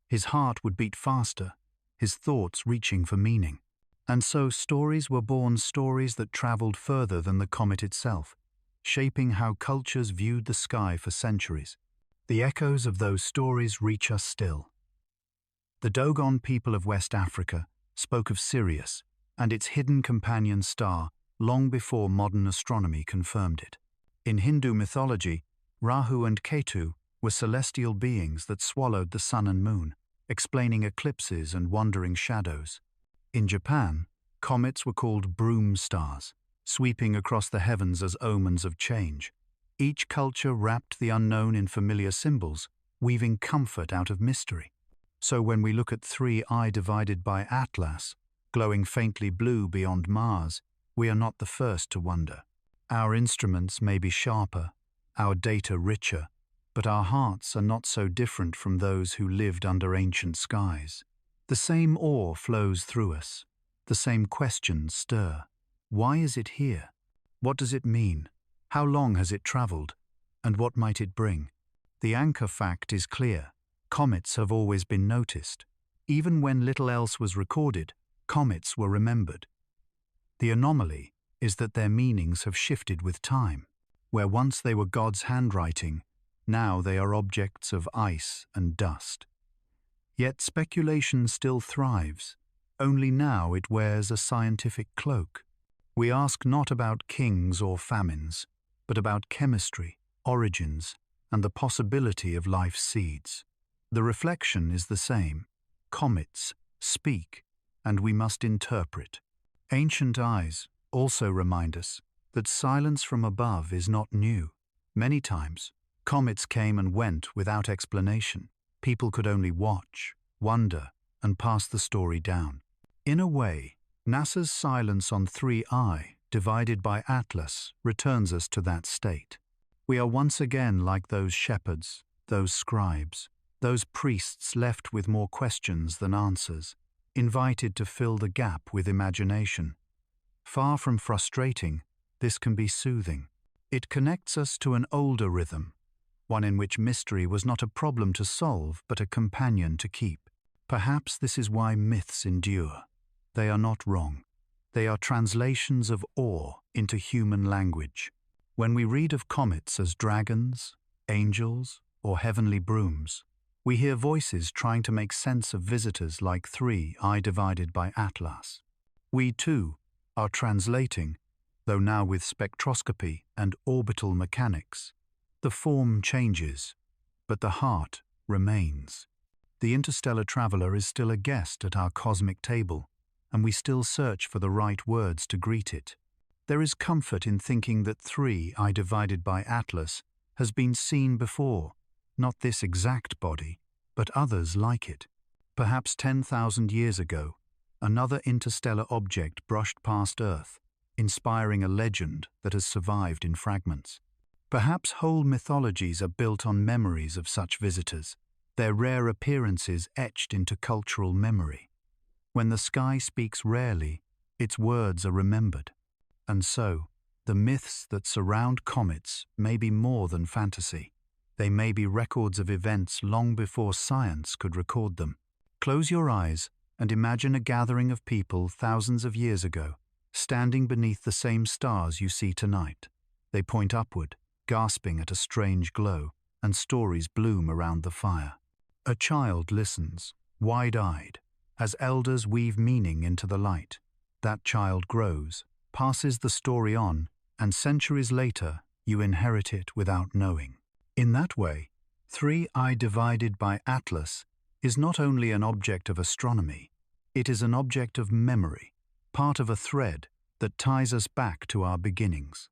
His heart would beat faster, his thoughts reaching for meaning. And so stories were born, stories that traveled further than the comet itself, shaping how cultures viewed the sky for centuries. The echoes of those stories reach us still. The Dogon people of West Africa spoke of Sirius and its hidden companion star long before modern astronomy confirmed it. In Hindu mythology, Rahu and Ketu were celestial beings that swallowed the sun and moon, explaining eclipses and wandering shadows. In Japan, comets were called broom stars, sweeping across the heavens as omens of change. Each culture wrapped the unknown in familiar symbols, weaving comfort out of mystery. So when we look at 3I divided by Atlas, glowing faintly blue beyond Mars, we are not the first to wonder. Our instruments may be sharper, our data richer, but our hearts are not so different from those who lived under ancient skies. The same awe flows through us, the same questions stir. Why is it here? What does it mean? How long has it traveled? And what might it bring? The anchor fact is clear. Comets have always been noticed. Even when little else was recorded, comets were remembered. The anomaly is that their meanings have shifted with time. Where once they were God's handwriting, now they are objects of ice and dust. Yet speculation still thrives, only now it wears a scientific cloak. We ask not about kings or famines, but about chemistry, origins, and the possibility of life's seeds. The reflection is the same. Comets speak, and we must interpret. Ancient eyes also remind us that silence from above is not new. Many times, comets came and went without explanation. People could only watch, wonder, and pass the story down. In a way, NASA's silence on 3I divided by Atlas returns us to that state. We are once again like those shepherds, those scribes, those priests left with more questions than answers, invited to fill the gap with imagination. Far from frustrating, this can be soothing. It connects us to an older rhythm, one in which mystery was not a problem to solve but a companion to keep. Perhaps this is why myths endure. They are not wrong. They are translations of awe into human language. When we read of comets as dragons, angels, or heavenly brooms, we hear voices trying to make sense of visitors like 3I divided by Atlas. We, too, are translating, though now with spectroscopy and orbital mechanics. The form changes, but the heart remains. The interstellar traveler is still a guest at our cosmic table, and we still search for the right words to greet it. There is comfort in thinking that 3I divided by Atlas has been seen before, not this exact body, but others like it. Perhaps 10,000 years ago, another interstellar object brushed past Earth, inspiring a legend that has survived in fragments. Perhaps whole mythologies are built on memories of such visitors, their rare appearances etched into cultural memory. When the sky speaks rarely, its words are remembered. And so, the myths that surround comets may be more than fantasy. They may be records of events long before science could record them. Close your eyes and imagine a gathering of people thousands of years ago, standing beneath the same stars you see tonight. They point upward, gasping at a strange glow, and stories bloom around the fire. A child listens, wide-eyed, as elders weave meaning into the light. That child grows, passes the story on, and centuries later, you inherit it without knowing. In that way, 3I divided by Atlas is not only an object of astronomy, it is an object of memory, part of a thread that ties us back to our beginnings.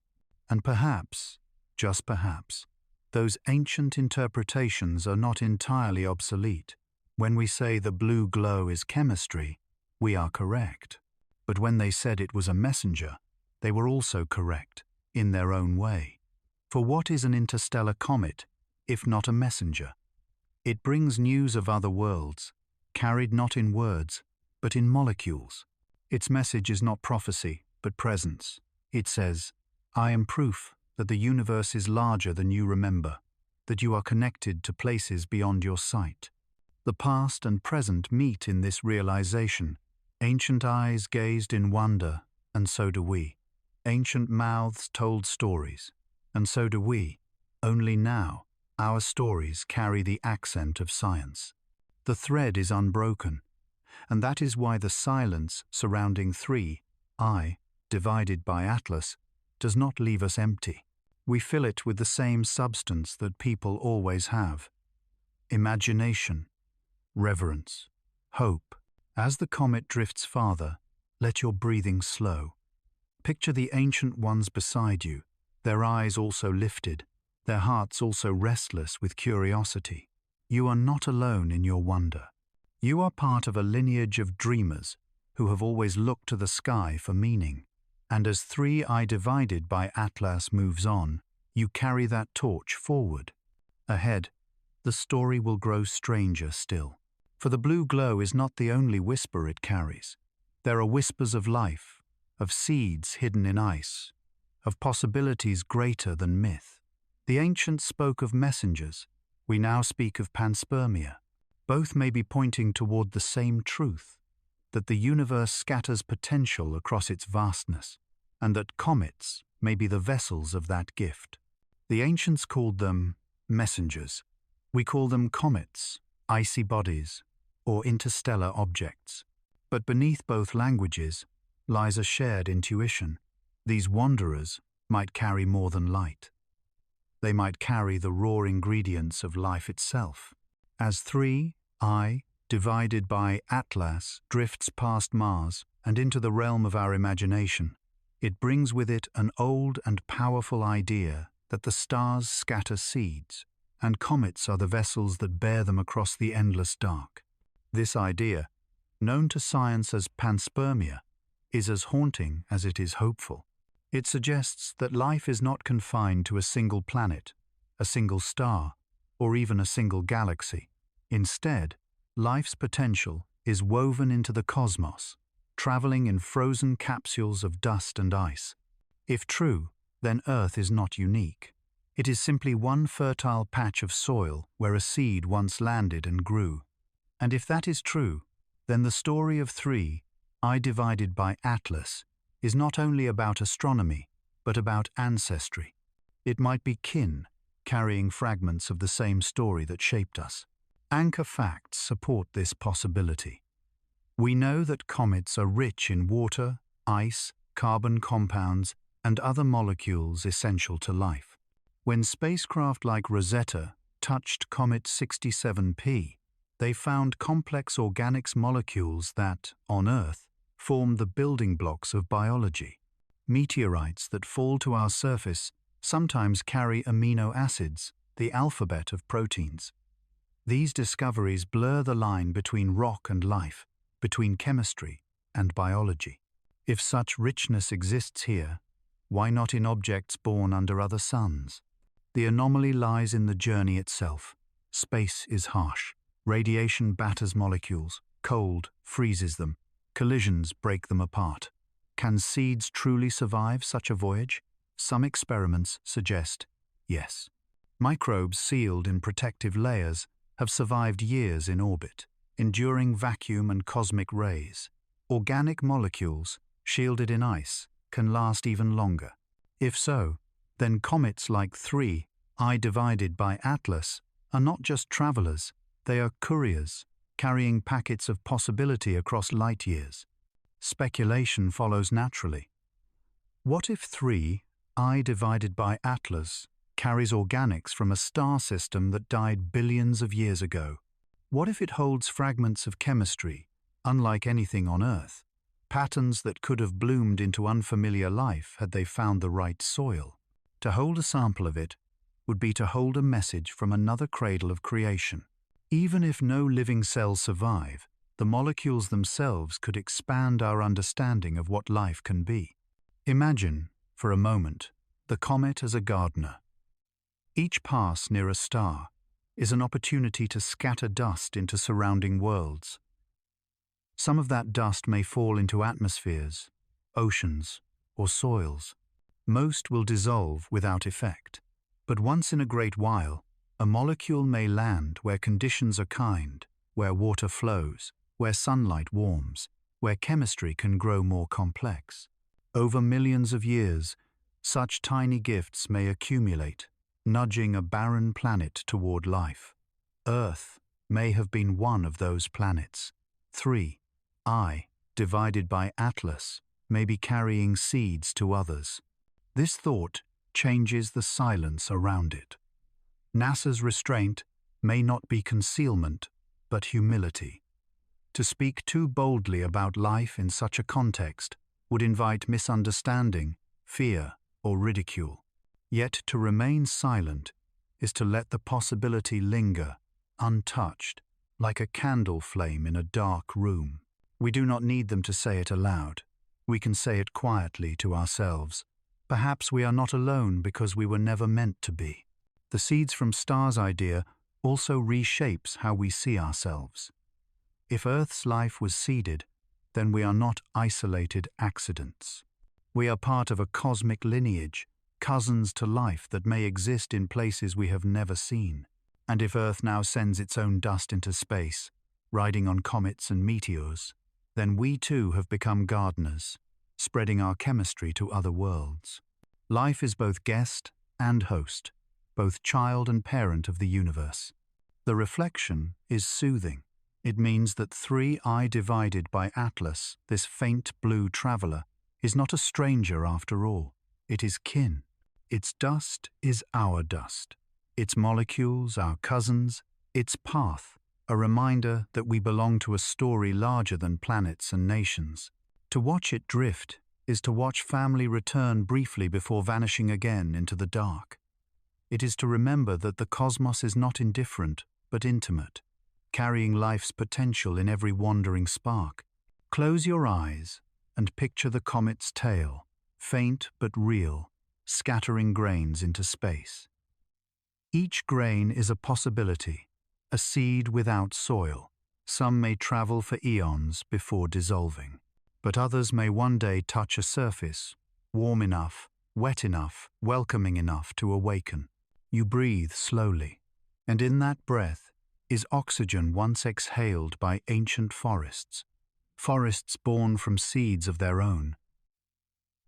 And perhaps, just perhaps, those ancient interpretations are not entirely obsolete. When we say the blue glow is chemistry, we are correct. But when they said it was a messenger, they were also correct, in their own way. For what is an interstellar comet, if not a messenger? It brings news of other worlds, carried not in words, but in molecules. Its message is not prophecy, but presence. It says, I am proof that the universe is larger than you remember, that you are connected to places beyond your sight. The past and present meet in this realization. Ancient eyes gazed in wonder, and so do we. Ancient mouths told stories, and so do we. Only now, our stories carry the accent of science. The thread is unbroken, and that is why the silence surrounding 3I, divided by Atlas, does not leave us empty. We fill it with the same substance that people always have: imagination, reverence, hope. As the comet drifts farther, let your breathing slow. Picture the ancient ones beside you, their eyes also lifted, their hearts also restless with curiosity. You are not alone in your wonder. You are part of a lineage of dreamers who have always looked to the sky for meaning. And as 3I divided by Atlas moves on, you carry that torch forward. Ahead, the story will grow stranger still. For the blue glow is not the only whisper it carries. There are whispers of life, of seeds hidden in ice, of possibilities greater than myth. The ancients spoke of messengers. We now speak of panspermia. Both may be pointing toward the same truth, that the universe scatters potential across its vastness, and that comets may be the vessels of that gift. The ancients called them messengers. We call them comets, icy bodies, or interstellar objects. But beneath both languages lies a shared intuition. These wanderers might carry more than light. They might carry the raw ingredients of life itself. As 3I, divided by Atlas, drifts past Mars and into the realm of our imagination, it brings with it an old and powerful idea that the stars scatter seeds, and comets are the vessels that bear them across the endless dark. This idea, known to science as panspermia, is as haunting as it is hopeful. It suggests that life is not confined to a single planet, a single star, or even a single galaxy. Instead, life's potential is woven into the cosmos, traveling in frozen capsules of dust and ice. If true, then Earth is not unique. It is simply one fertile patch of soil where a seed once landed and grew. And if that is true, then the story of 3I divided by Atlas is not only about astronomy, but about ancestry. It might be kin, carrying fragments of the same story that shaped us. Anchor facts support this possibility. We know that comets are rich in water, ice, carbon compounds, and other molecules essential to life. When spacecraft like Rosetta touched Comet 67P, they found complex organics molecules that, on Earth, form the building blocks of biology. Meteorites that fall to our surface sometimes carry amino acids, the alphabet of proteins. These discoveries blur the line between rock and life, between chemistry and biology. If such richness exists here, why not in objects born under other suns? The anomaly lies in the journey itself. Space is harsh. Radiation batters molecules. Cold freezes them. Collisions break them apart. Can seeds truly survive such a voyage? Some experiments suggest yes. Microbes sealed in protective layers have survived years in orbit, enduring vacuum and cosmic rays. Organic molecules, shielded in ice, can last even longer. If so, then comets like 3I divided by Atlas are not just travelers, they are couriers, carrying packets of possibility across light years. Speculation follows naturally. What if 3I divided by Atlas carries organics from a star system that died billions of years ago? What if it holds fragments of chemistry, unlike anything on Earth? Patterns that could have bloomed into unfamiliar life had they found the right soil. To hold a sample of it would be to hold a message from another cradle of creation. Even if no living cells survive, the molecules themselves could expand our understanding of what life can be. Imagine, for a moment, the comet as a gardener. Each pass near a star is an opportunity to scatter dust into surrounding worlds. Some of that dust may fall into atmospheres, oceans, or soils. Most will dissolve without effect. But once in a great while, a molecule may land where conditions are kind, where water flows, where sunlight warms, where chemistry can grow more complex. Over millions of years, such tiny gifts may accumulate, nudging a barren planet toward life. Earth may have been one of those planets. 3I divided by Atlas may be carrying seeds to others. This thought changes the silence around it. NASA's restraint may not be concealment, but humility. To speak too boldly about life in such a context would invite misunderstanding, fear, or ridicule. Yet to remain silent is to let the possibility linger, untouched, like a candle flame in a dark room. We do not need them to say it aloud. We can say it quietly to ourselves. Perhaps we are not alone because we were never meant to be. The seeds from stars idea also reshapes how we see ourselves. If Earth's life was seeded, then we are not isolated accidents. We are part of a cosmic lineage, cousins to life that may exist in places we have never seen. And if Earth now sends its own dust into space, riding on comets and meteors, then we too have become gardeners, spreading our chemistry to other worlds. Life is both guest and host, both child and parent of the universe. The reflection is soothing. It means that 3I divided by Atlas, this faint blue traveler, is not a stranger after all. It is kin. Its dust is our dust. Its molecules, our cousins, its path, a reminder that we belong to a story larger than planets and nations. To watch it drift is to watch family return briefly before vanishing again into the dark. It is to remember that the cosmos is not indifferent, but intimate, carrying life's potential in every wandering spark. Close your eyes and picture the comet's tail, faint but real, scattering grains into space. Each grain is a possibility, a seed without soil. Some may travel for eons before dissolving, but others may one day touch a surface, warm enough, wet enough, welcoming enough to awaken. You breathe slowly, and in that breath is oxygen once exhaled by ancient forests, forests born from seeds of their own.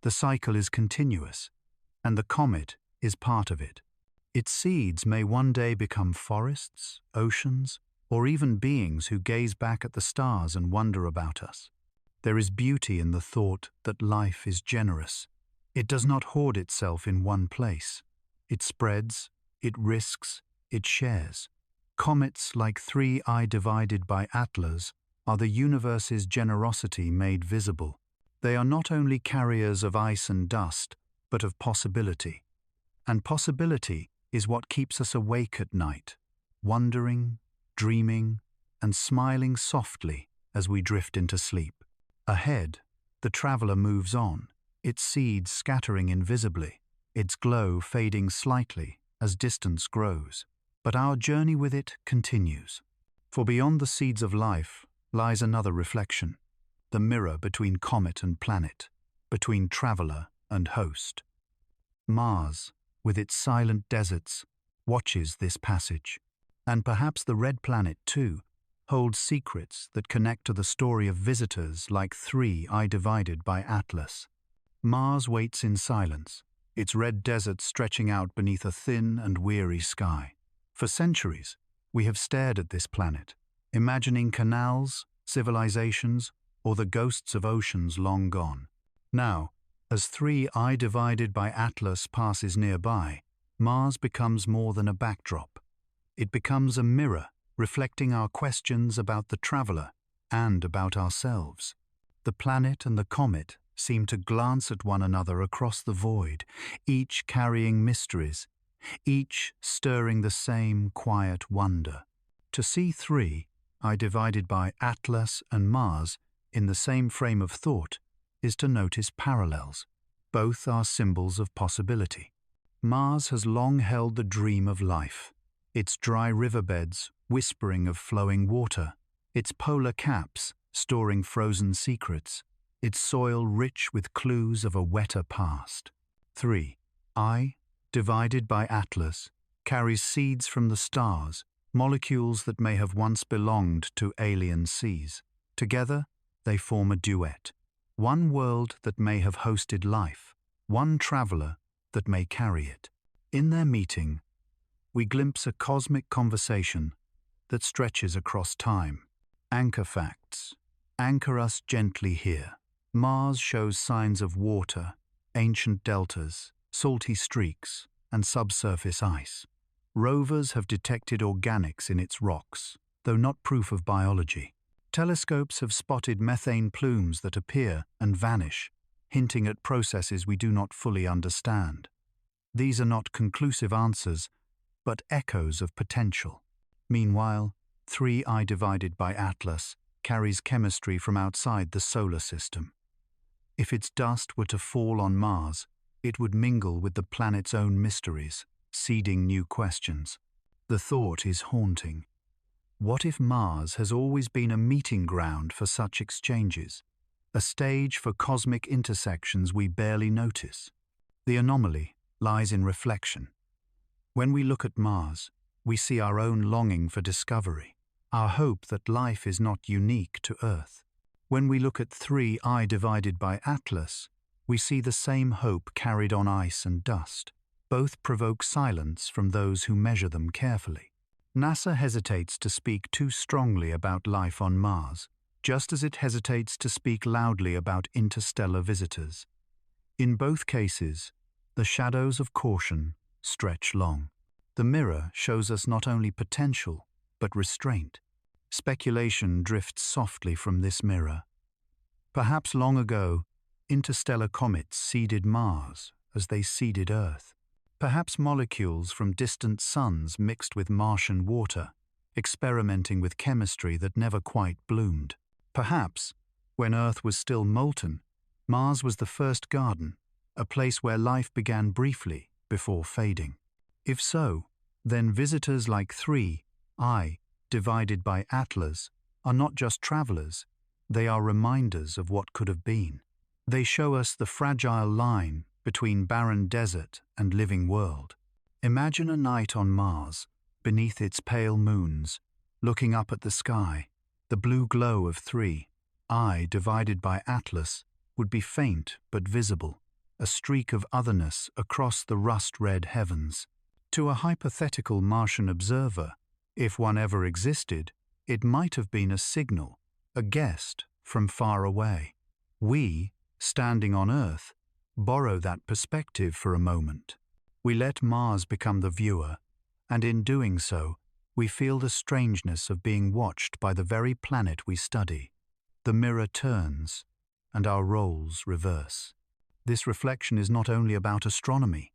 The cycle is continuous, and the comet is part of it. Its seeds may one day become forests, oceans, or even beings who gaze back at the stars and wonder about us. There is beauty in the thought that life is generous. It does not hoard itself in one place. It spreads, it risks, it shares. Comets like 3I divided by Atlas are the universe's generosity made visible. They are not only carriers of ice and dust, but of possibility. And possibility is what keeps us awake at night, wondering, dreaming, and smiling softly as we drift into sleep. Ahead, the The traveler moves on, its seeds scattering invisibly, its glow fading slightly as distance grows. But our journey with it continues. For beyond the seeds of life lies another reflection, the mirror between comet and planet, between traveler and host. Mars, with its silent deserts, watches this passage. And perhaps the red planet, too, holds secrets that connect to the story of visitors like 3I divided by Atlas. Mars waits in silence, its red desert stretching out beneath a thin and weary sky. For centuries, we have stared at this planet, imagining canals, civilizations, or the ghosts of oceans long gone. Now, as 3I divided by Atlas passes nearby, Mars becomes more than a backdrop. It becomes a mirror, reflecting our questions about the traveler and about ourselves. The planet and the comet seem to glance at one another across the void, each carrying mysteries, each stirring the same quiet wonder. To see 3I divided by Atlas and Mars in the same frame of thought is to notice parallels. Both are symbols of possibility. Mars has long held the dream of life, its dry riverbeds whispering of flowing water, its polar caps storing frozen secrets, its soil rich with clues of a wetter past. 3I, divided by Atlas, carries seeds from the stars, molecules that may have once belonged to alien seas. Together, they form a duet. One world that may have hosted life, one traveler that may carry it. In their meeting, we glimpse a cosmic conversation that stretches across time. Anchor facts. Anchor us gently here. Mars shows signs of water, ancient deltas, salty streaks, and subsurface ice. Rovers have detected organics in its rocks, though not proof of biology. Telescopes have spotted methane plumes that appear and vanish, hinting at processes we do not fully understand. These are not conclusive answers, but echoes of potential. Meanwhile, 3I divided by Atlas carries chemistry from outside the solar system. If its dust were to fall on Mars, it would mingle with the planet's own mysteries, seeding new questions. The thought is haunting. What if Mars has always been a meeting ground for such exchanges, a stage for cosmic intersections we barely notice? The anomaly lies in reflection. When we look at Mars, we see our own longing for discovery, our hope that life is not unique to Earth. When we look at 3I divided by Atlas, we see the same hope carried on ice and dust. Both provoke silence from those who measure them carefully. NASA hesitates to speak too strongly about life on Mars, just as it hesitates to speak loudly about interstellar visitors. In both cases, the shadows of caution stretch long. The mirror shows us not only potential, but restraint. Speculation drifts softly from this mirror. Perhaps long ago, interstellar comets seeded Mars as they seeded Earth. Perhaps molecules from distant suns mixed with Martian water, experimenting with chemistry that never quite bloomed. Perhaps, when Earth was still molten, Mars was the first garden, a place where life began briefly before fading. If so, then visitors like 3I, divided by Atlas, are not just travelers, they are reminders of what could have been. They show us the fragile line between barren desert and living world. Imagine a night on Mars, beneath its pale moons, looking up at the sky. The blue glow of 3I divided by Atlas would be faint but visible, a streak of otherness across the rust-red heavens. To a hypothetical Martian observer, if one ever existed, it might have been a signal, a guest from far away. We, standing on Earth, borrow that perspective for a moment. We let Mars become the viewer, and in doing so, we feel the strangeness of being watched by the very planet we study. The mirror turns, and our roles reverse. This reflection is not only about astronomy,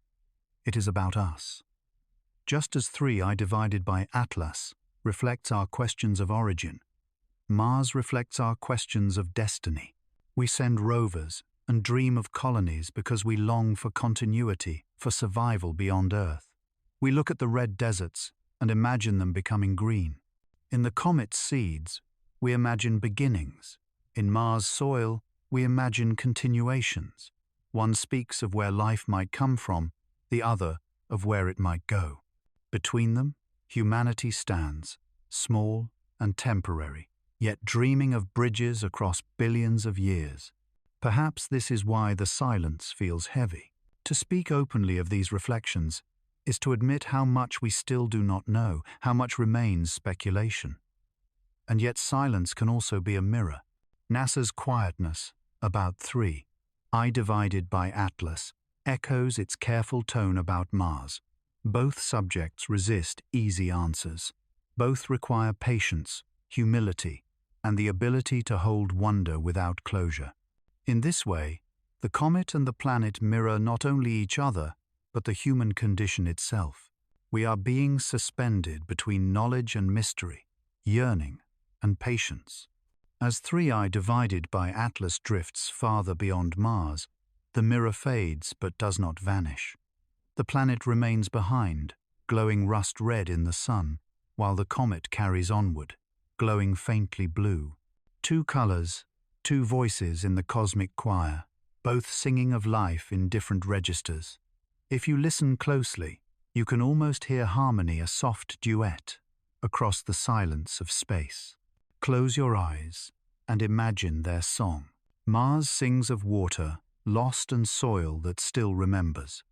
it is about us. Just as 3I divided by Atlas reflects our questions of origin, Mars reflects our questions of destiny. We send rovers and dream of colonies because we long for continuity, for survival beyond Earth. We look at the red deserts and imagine them becoming green. In the comet's seeds, we imagine beginnings. In Mars' soil, we imagine continuations. One speaks of where life might come from, the other of where it might go. Between them, humanity stands, small and temporary, yet dreaming of bridges across billions of years. Perhaps this is why the silence feels heavy. To speak openly of these reflections is to admit how much we still do not know, how much remains speculation. And yet silence can also be a mirror. NASA's quietness, about 3, I divided by Atlas, echoes its careful tone about Mars. Both subjects resist easy answers. Both require patience, humility, and the ability to hold wonder without closure. In this way, the comet and the planet mirror not only each other, but the human condition itself. We are beings suspended between knowledge and mystery, yearning and patience. As 3I divided by Atlas drifts farther beyond Mars, the mirror fades but does not vanish. The planet remains behind, glowing rust red in the sun, while the comet carries onward, glowing faintly blue. 2 colors, 2 voices in the cosmic choir, both singing of life in different registers. If you listen closely, you can almost hear harmony, a soft duet, across the silence of space. Close your eyes and imagine their song. Mars sings of water, lost, and soil that still remembers.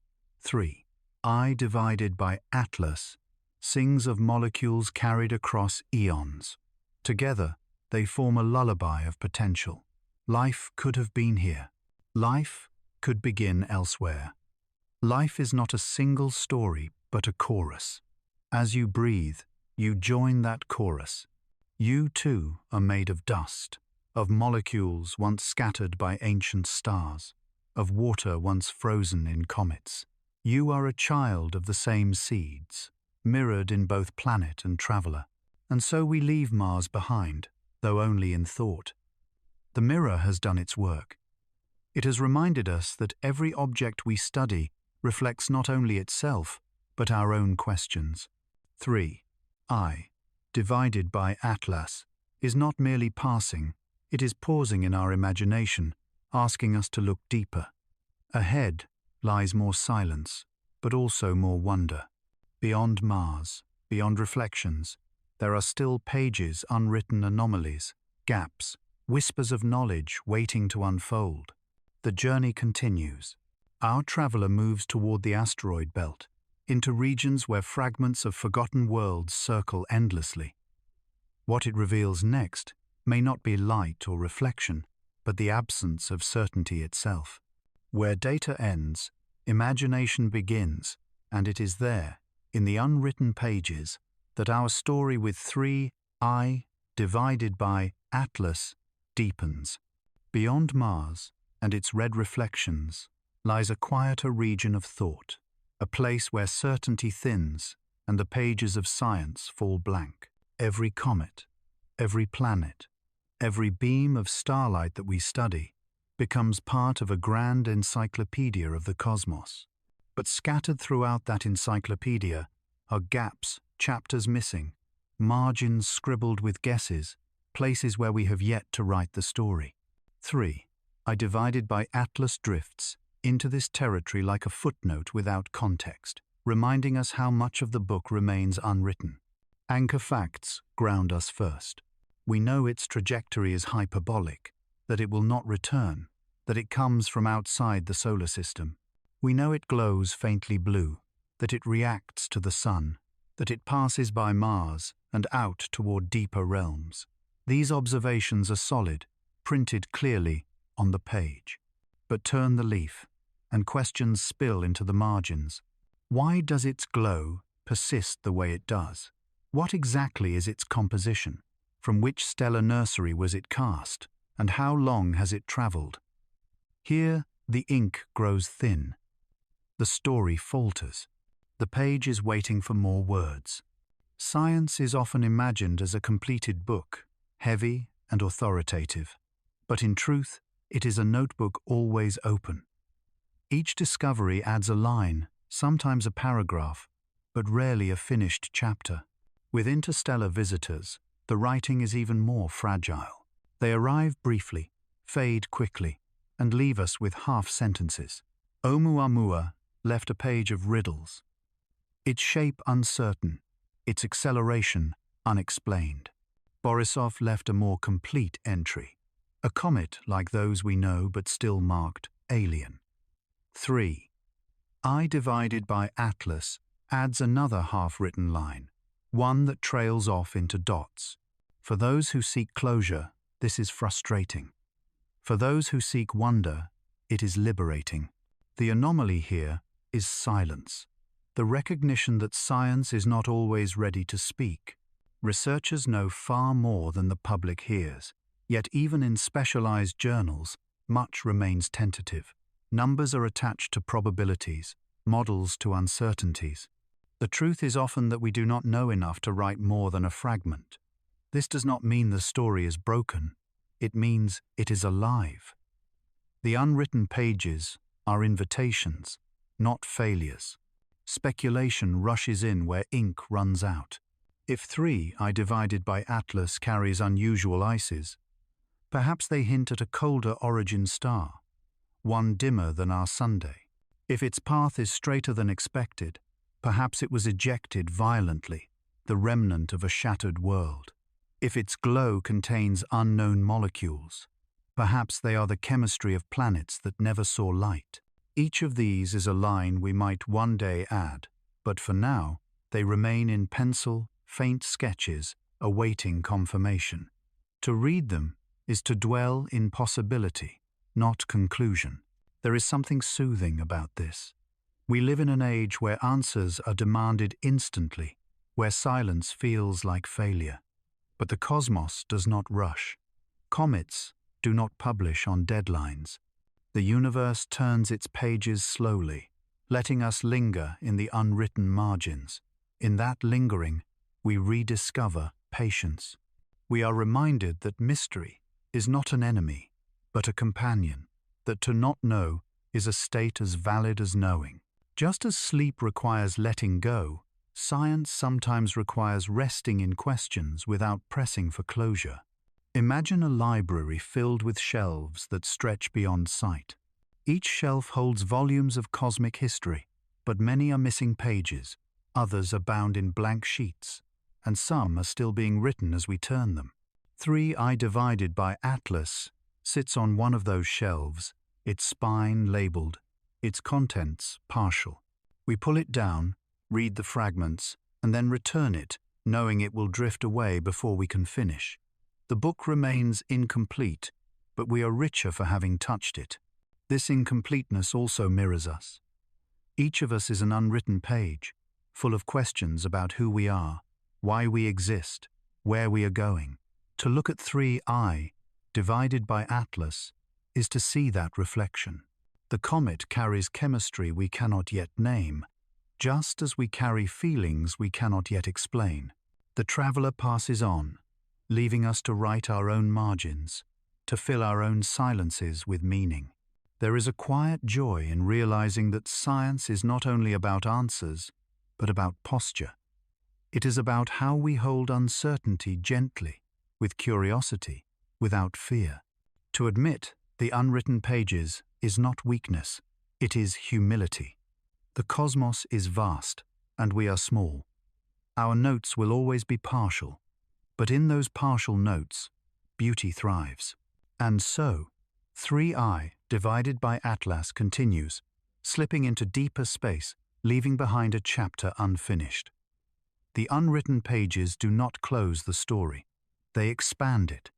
3. I divided by Atlas sings of molecules carried across eons. Together, they form a lullaby of potential. Life could have been here. Life could begin elsewhere. Life is not a single story, but a chorus. As you breathe, you join that chorus. You too are made of dust, of molecules once scattered by ancient stars, of water once frozen in comets. You are a child of the same seeds, mirrored in both planet and traveler. And so we leave Mars behind, though only in thought. The mirror has done its work. It has reminded us that every object we study reflects not only itself, but our own questions. 3. I, divided by Atlas, is not merely passing, it is pausing in our imagination, asking us to look deeper. Ahead lies more silence, but also more wonder. Beyond Mars, beyond reflections, there are still pages, unwritten anomalies, gaps, whispers of knowledge waiting to unfold. The journey continues. Our traveler moves toward the asteroid belt, into regions where fragments of forgotten worlds circle endlessly. What it reveals next may not be light or reflection, but the absence of certainty itself. Where data ends, imagination begins, and it is there, in the unwritten pages, that our story with 3I divided by Atlas deepens. Beyond Mars and its red reflections lies a quieter region of thought, a place where certainty thins and the pages of science fall blank. Every comet, every planet, every beam of starlight that we study becomes part of a grand encyclopedia of the cosmos. But scattered throughout that encyclopedia are gaps, chapters missing, margins scribbled with guesses, places where we have yet to write the story. 3. I divided by Atlas drifts into this territory like a footnote without context, reminding us how much of the book remains unwritten. Anchor facts ground us first. We know its trajectory is hyperbolic, that it will not return, that it comes from outside the solar system. We know it glows faintly blue, that it reacts to the sun, that it passes by Mars and out toward deeper realms. These observations are solid, printed clearly on the page. But turn the leaf, and questions spill into the margins. Why does its glow persist the way it does? What exactly is its composition? From which stellar nursery was it cast? And how long has it traveled? Here, the ink grows thin. The story falters. The page is waiting for more words. Science is often imagined as a completed book, heavy and authoritative. But in truth, It is a notebook always open. Each discovery adds a line, sometimes a paragraph, but rarely a finished chapter. With interstellar visitors, the writing is even more fragile. They arrive briefly, fade quickly, and leave us with half-sentences. Oumuamua left a page of riddles. Its shape uncertain, its acceleration unexplained. Borisov left a more complete entry. A comet like those we know but still marked alien. 3. I divided by Atlas adds another half-written line, one that trails off into dots. For those who seek closure, this is frustrating. For those who seek wonder, it is liberating. The anomaly here is silence, the recognition that science is not always ready to speak. Researchers know far more than the public hears, yet even in specialized journals, much remains tentative. Numbers are attached to probabilities, models to uncertainties. The truth is often that we do not know enough to write more than a fragment. This does not mean the story is broken. It means it is alive. The unwritten pages are invitations, not failures. Speculation rushes in where ink runs out. If 3I divided by Atlas carries unusual ices, perhaps they hint at a colder origin star, one dimmer than our Sunday. If its path is straighter than expected, perhaps it was ejected violently, the remnant of a shattered world. If its glow contains unknown molecules, perhaps they are the chemistry of planets that never saw light. Each of these is a line we might one day add, but for now, they remain in pencil, faint sketches, awaiting confirmation. To read them is to dwell in possibility, not conclusion. There is something soothing about this. We live in an age where answers are demanded instantly, where silence feels like failure. But the cosmos does not rush. Comets do not publish on deadlines. The universe turns its pages slowly, letting us linger in the unwritten margins. In that lingering, we rediscover patience. We are reminded that mystery is not an enemy, but a companion, that to not know is a state as valid as knowing. Just as sleep requires letting go, science sometimes requires resting in questions without pressing for closure. Imagine a library filled with shelves that stretch beyond sight. Each shelf holds volumes of cosmic history, but many are missing pages, others are bound in blank sheets, and some are still being written as we turn them. 3I divided by Atlas sits on one of those shelves, its spine labeled, its contents partial. We pull it down, read the fragments, and then return it, knowing it will drift away before we can finish. The book remains incomplete, but we are richer for having touched it. This incompleteness also mirrors us. Each of us is an unwritten page, full of questions about who we are, why we exist, where we are going. To look at 3I, divided by Atlas, is to see that reflection. The comet carries chemistry we cannot yet name, just as we carry feelings we cannot yet explain. The traveler passes on, leaving us to write our own margins, to fill our own silences with meaning. There is a quiet joy in realizing that science is not only about answers, but about posture. It is about how we hold uncertainty gently, with curiosity, without fear. To admit the unwritten pages is not weakness, it is humility. The cosmos is vast, and we are small. Our notes will always be partial, but in those partial notes, beauty thrives. And so, 3I, divided by Atlas, continues, slipping into deeper space, leaving behind a chapter unfinished. The unwritten pages do not close the story. They expand it.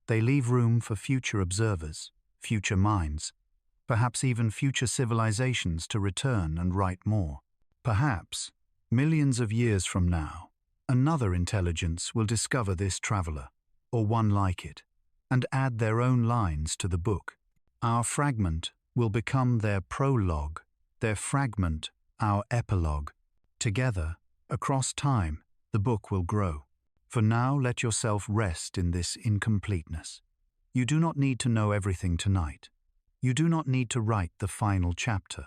They leave room for future observers, future minds, perhaps even future civilizations to return and write more. Perhaps, millions of years from now, another intelligence will discover this traveler, or one like it, and add their own lines to the book. Our fragment will become their prologue, their fragment our epilogue. Together, across time, the book will grow. For now, let yourself rest in this incompleteness. You do not need to know everything tonight. You do not need to write the final chapter.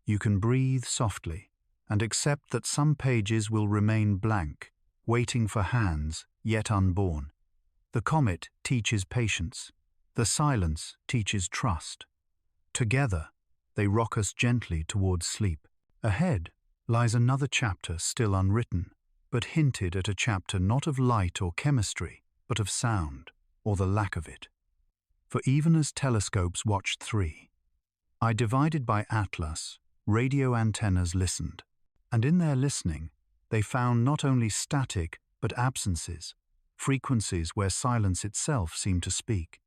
You can breathe softly and accept that some pages will remain blank, waiting for hands yet unborn. The comet teaches patience. The silence teaches trust. Together, they rock us gently towards sleep. Ahead lies another chapter still unwritten, but hinted at a chapter not of light or chemistry, but of sound, or the lack of it. For even as telescopes watched 3, divided by Atlas, radio antennas listened. And in their listening, they found not only static but absences, frequencies where silence itself seemed to speak.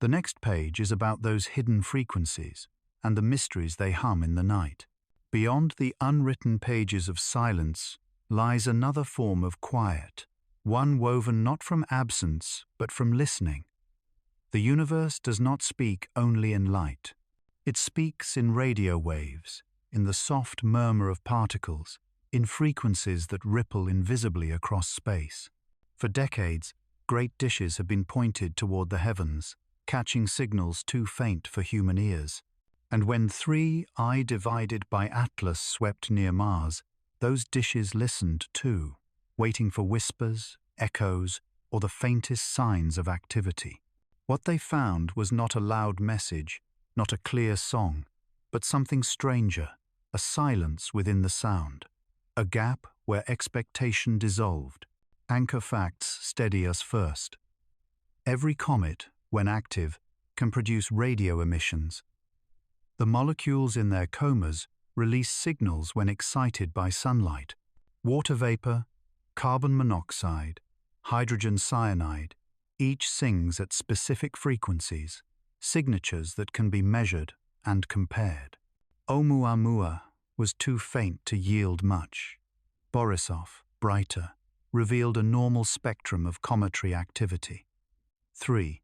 The next page is about those hidden frequencies and the mysteries they hum in the night. Beyond the unwritten pages of silence lies another form of quiet, one woven not from absence but from listening. The universe does not speak only in light. It speaks in radio waves, in the soft murmur of particles, in frequencies that ripple invisibly across space. For decades, great dishes have been pointed toward the heavens, catching signals too faint for human ears. And when 3 divided by Atlas swept near Mars, those dishes listened too, waiting for whispers, echoes, or the faintest signs of activity. What they found was not a loud message, not a clear song, but something stranger, a silence within the sound, a gap where expectation dissolved. Anchor facts steady us first. Every comet, when active, can produce radio emissions. The molecules in their comas release signals when excited by sunlight. Water vapor, carbon monoxide, hydrogen cyanide, each sings at specific frequencies, signatures that can be measured and compared. Oumuamua was too faint to yield much. Borisov, brighter, revealed a normal spectrum of cometary activity. 3.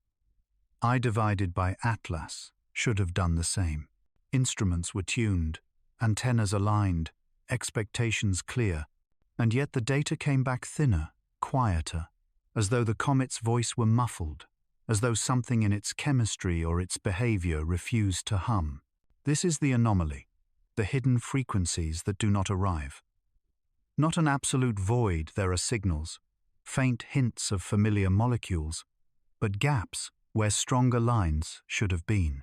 Divided by Atlas should have done the same. Instruments were tuned, antennas aligned, expectations clear, and yet the data came back thinner, quieter, as though the comet's voice were muffled, as though something in its chemistry or its behavior refused to hum. This is the anomaly, the hidden frequencies that do not arrive. Not an absolute void, there are signals, faint hints of familiar molecules, but gaps where stronger lines should have been.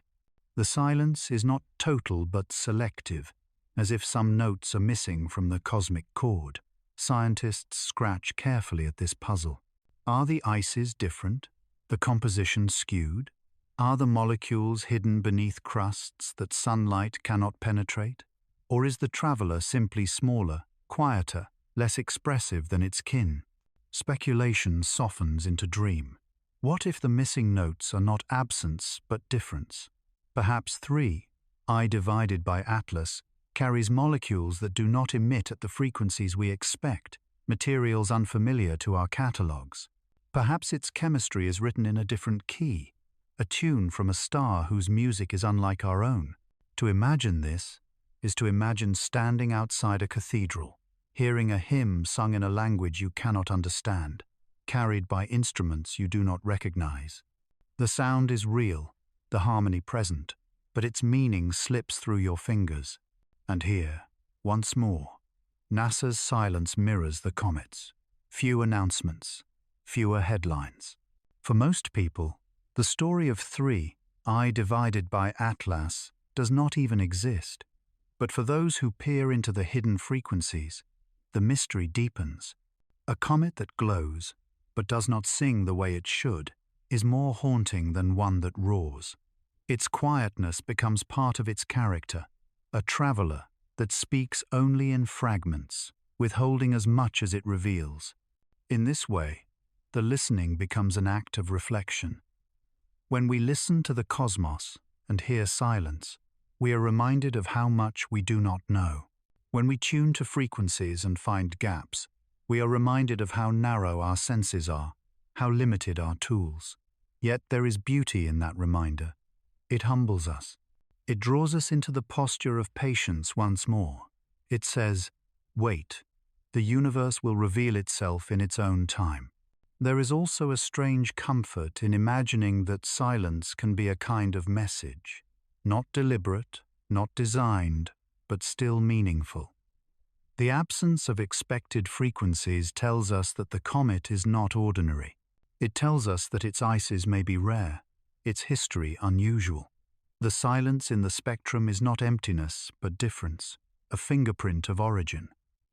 The silence is not total but selective, as if some notes are missing from the cosmic chord. Scientists scratch carefully at this puzzle. Are the ices different? The composition skewed? Are the molecules hidden beneath crusts that sunlight cannot penetrate? Or is the traveler simply smaller, quieter, less expressive than its kin? Speculation softens into dream. What if the missing notes are not absence but difference? Perhaps 3, divided by Atlas, carries molecules that do not emit at the frequencies we expect, materials unfamiliar to our catalogues. Perhaps its chemistry is written in a different key, a tune from a star whose music is unlike our own. To imagine this is to imagine standing outside a cathedral, hearing a hymn sung in a language you cannot understand, carried by instruments you do not recognize. The sound is real, the harmony present, but its meaning slips through your fingers. And here, once more, NASA's silence mirrors the comet's. Few announcements, fewer headlines. For most people, the story of 3, divided by Atlas, does not even exist. But for those who peer into the hidden frequencies, the mystery deepens. A comet that glows, but does not sing the way it should, is more haunting than one that roars. Its quietness becomes part of its character, a traveler that speaks only in fragments, withholding as much as it reveals. In this way, the listening becomes an act of reflection. When we listen to the cosmos and hear silence, we are reminded of how much we do not know. When we tune to frequencies and find gaps, we are reminded of how narrow our senses are, how limited our tools. Yet there is beauty in that reminder. It humbles us. It draws us into the posture of patience once more. It says, wait, the universe will reveal itself in its own time. There is also a strange comfort in imagining that silence can be a kind of message, not deliberate, not designed, but still meaningful. The absence of expected frequencies tells us that the comet is not ordinary. It tells us that its ices may be rare, its history unusual. The silence in the spectrum is not emptiness, but difference, a fingerprint of origin.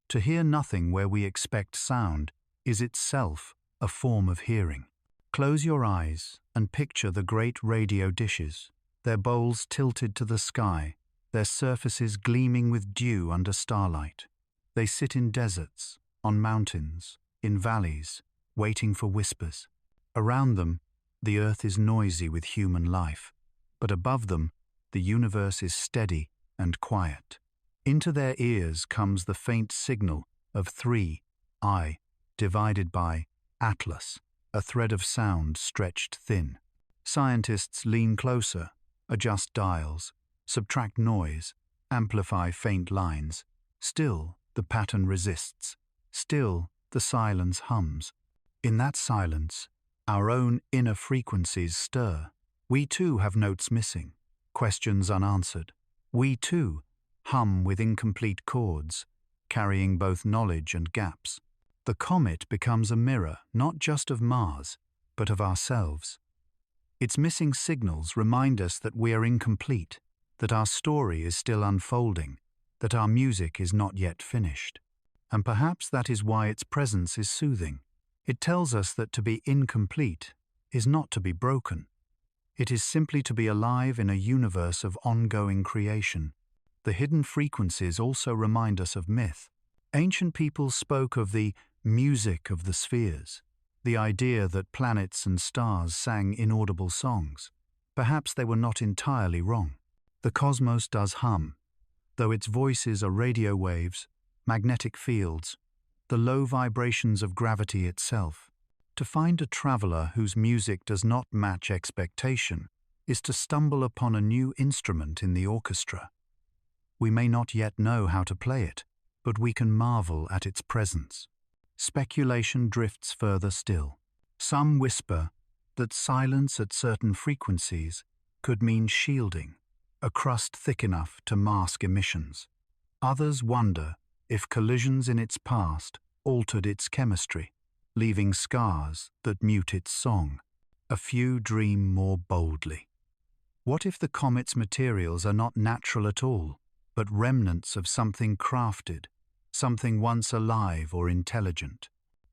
To hear nothing where we expect sound is itself a form of hearing. Close your eyes and picture the great radio dishes, their bowls tilted to the sky, their surfaces gleaming with dew under starlight. They sit in deserts, on mountains, in valleys, waiting for whispers. Around them, the earth is noisy with human life, but above them, the universe is steady and quiet. Into their ears comes the faint signal of 3I divided by Atlas, a thread of sound stretched thin. Scientists lean closer, adjust dials, subtract noise, amplify faint lines. Still, the pattern resists. Still, the silence hums. In that silence, our own inner frequencies stir. We too have notes missing, questions unanswered. We too hum with incomplete chords, carrying both knowledge and gaps. The comet becomes a mirror not just of Mars, but of ourselves. Its missing signals remind us that we are incomplete, that our story is still unfolding, that our music is not yet finished. And perhaps that is why its presence is soothing. It tells us that to be incomplete is not to be broken. It is simply to be alive in a universe of ongoing creation. The hidden frequencies also remind us of myth. Ancient peoples spoke of the music of the spheres, the idea that planets and stars sang inaudible songs. Perhaps they were not entirely wrong. The cosmos does hum, though its voices are radio waves, magnetic fields, the low vibrations of gravity itself. To find a traveler whose music does not match expectation is to stumble upon a new instrument in the orchestra. We may not yet know how to play it, but we can marvel at its presence. Speculation drifts further still. Some whisper that silence at certain frequencies could mean shielding, a crust thick enough to mask emissions. Others wonder if collisions in its past altered its chemistry, leaving scars that mute its song. A few dream more boldly. What if the comet's materials are not natural at all, but remnants of something crafted, something once alive or intelligent?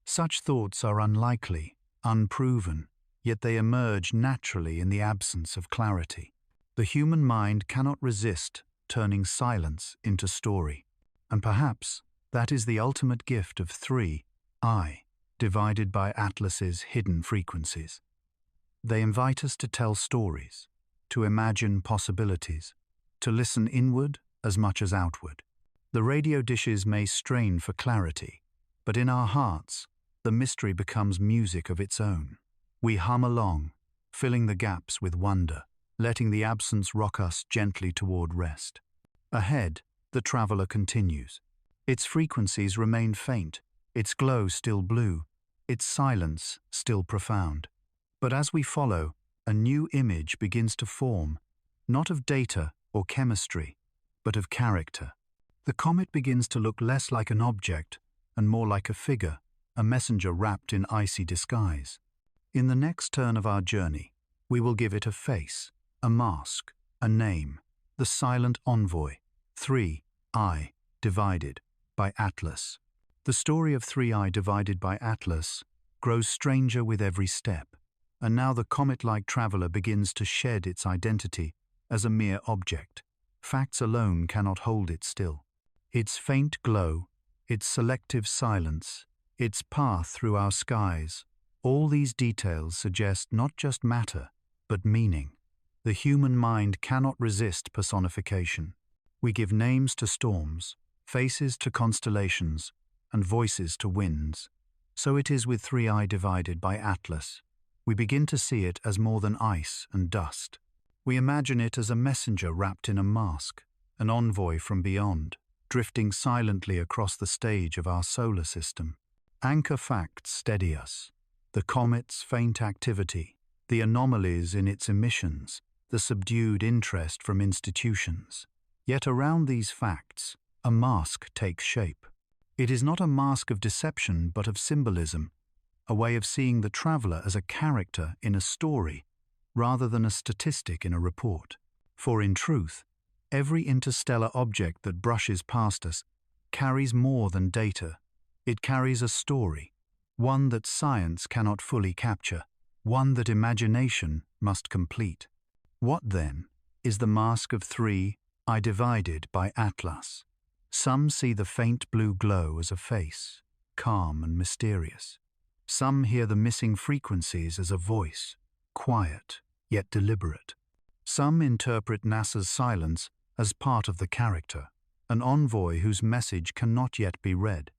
Such thoughts are unlikely, unproven, yet they emerge naturally in the absence of clarity. The human mind cannot resist turning silence into story. And perhaps that is the ultimate gift of 3I, divided by Atlas's hidden frequencies. They invite us to tell stories, to imagine possibilities, to listen inward as much as outward. The radio dishes may strain for clarity, but in our hearts, the mystery becomes music of its own. We hum along, filling the gaps with wonder, letting the absence rock us gently toward rest. Ahead, the traveler continues. Its frequencies remain faint, its glow still blue, its silence still profound. But as we follow, a new image begins to form, not of data or chemistry, but of character. The comet begins to look less like an object and more like a figure, a messenger wrapped in icy disguise. In the next turn of our journey, we will give it a face, a mask, a name, the silent envoy, 3I divided by Atlas. The story of 3I divided by Atlas grows stranger with every step, and now the comet-like traveler begins to shed its identity as a mere object. Facts alone cannot hold it still. Its faint glow, its selective silence, its path through our skies, all these details suggest not just matter, but meaning. The human mind cannot resist personification. We give names to storms, faces to constellations, and voices to winds. So it is with 3I divided by Atlas. We begin to see it as more than ice and dust. We imagine it as a messenger wrapped in a mask, an envoy from beyond, drifting silently across the stage of our solar system. Anchor facts steady us. the comet's faint activity, the anomalies in its emissions, the subdued interest from institutions. Yet around these facts, a mask takes shape. It is not a mask of deception but of symbolism, a way of seeing the traveler as a character in a story rather than a statistic in a report. For in truth, every interstellar object that brushes past us carries more than data. It carries a story, one that science cannot fully capture, one that imagination must complete. What, then, is the mask of 3 I divided by Atlas? Some see the faint blue glow as a face, calm and mysterious. Some hear the missing frequencies as a voice, quiet yet deliberate. Some interpret NASA's silence as part of the character, an envoy whose message cannot yet be read.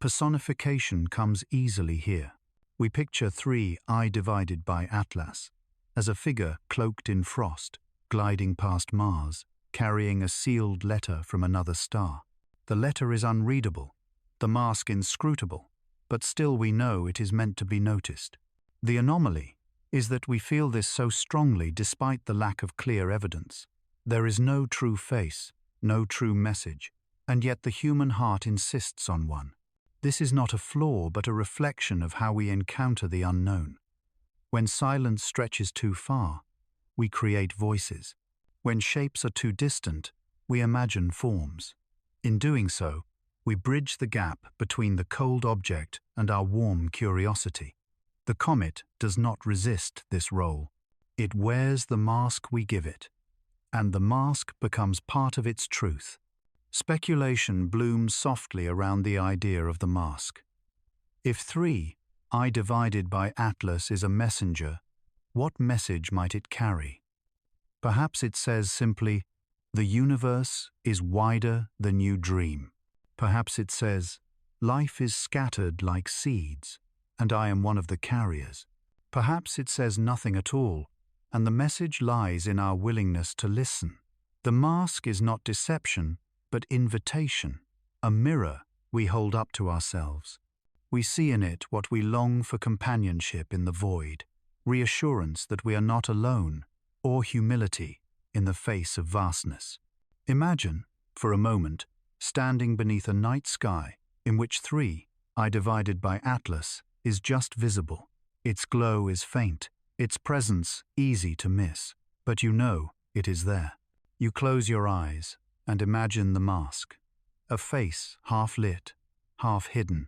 Personification comes easily here. We picture 3 I divided by Atlas as a figure cloaked in frost, gliding past Mars, carrying a sealed letter from another star. The letter is unreadable, the mask inscrutable, but still we know it is meant to be noticed. The anomaly is that we feel this so strongly despite the lack of clear evidence. There is no true face, no true message, and yet the human heart insists on one. This is not a flaw but a reflection of how we encounter the unknown. When silence stretches too far, we create voices. When shapes are too distant, we imagine forms. In doing so, we bridge the gap between the cold object and our warm curiosity. The comet does not resist this role. It wears the mask we give it, and the mask becomes part of its truth. Speculation blooms softly around the idea of the mask. If 3 I divided by Atlas is a messenger, what message might it carry? Perhaps it says simply, the universe is wider than you dream. Perhaps it says, life is scattered like seeds, and I am one of the carriers. Perhaps it says nothing at all, and the message lies in our willingness to listen. The mask is not deception, but invitation, a mirror we hold up to ourselves. We see in it what we long for: companionship in the void, reassurance that we are not alone, or humility in the face of vastness. Imagine, for a moment, standing beneath a night sky in which 3 I divided by Atlas is just visible. Its glow is faint, its presence easy to miss, but you know it is there. You close your eyes and imagine the mask, a face half lit, half hidden,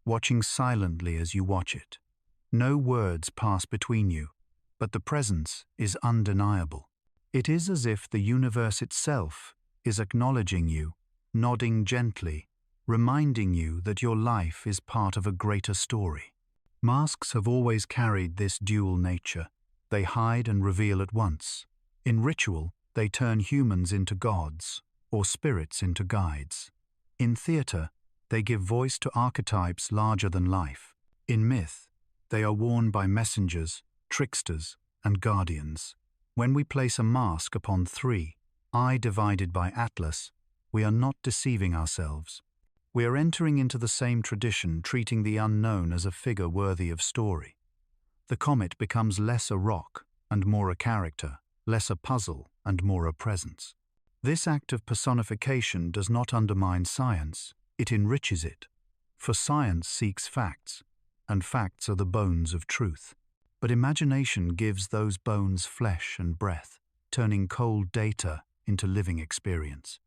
watching silently as you watch it. No words pass between you, but the presence is undeniable. It is as if the universe itself is acknowledging you, nodding gently, reminding you that your life is part of a greater story. Masks have always carried this dual nature. They hide and reveal at once. In ritual, they turn humans into gods, or spirits into guides. In theatre, they give voice to archetypes larger than life. In myth, they are worn by messengers, tricksters, and guardians. When we place a mask upon 3 I divided by Atlas, we are not deceiving ourselves. We are entering into the same tradition, treating the unknown as a figure worthy of story. The comet becomes less a rock and more a character, less a puzzle and more a presence. This act of personification does not undermine science, it enriches it. For science seeks facts, and facts are the bones of truth. But imagination gives those bones flesh and breath, turning cold data into living experience.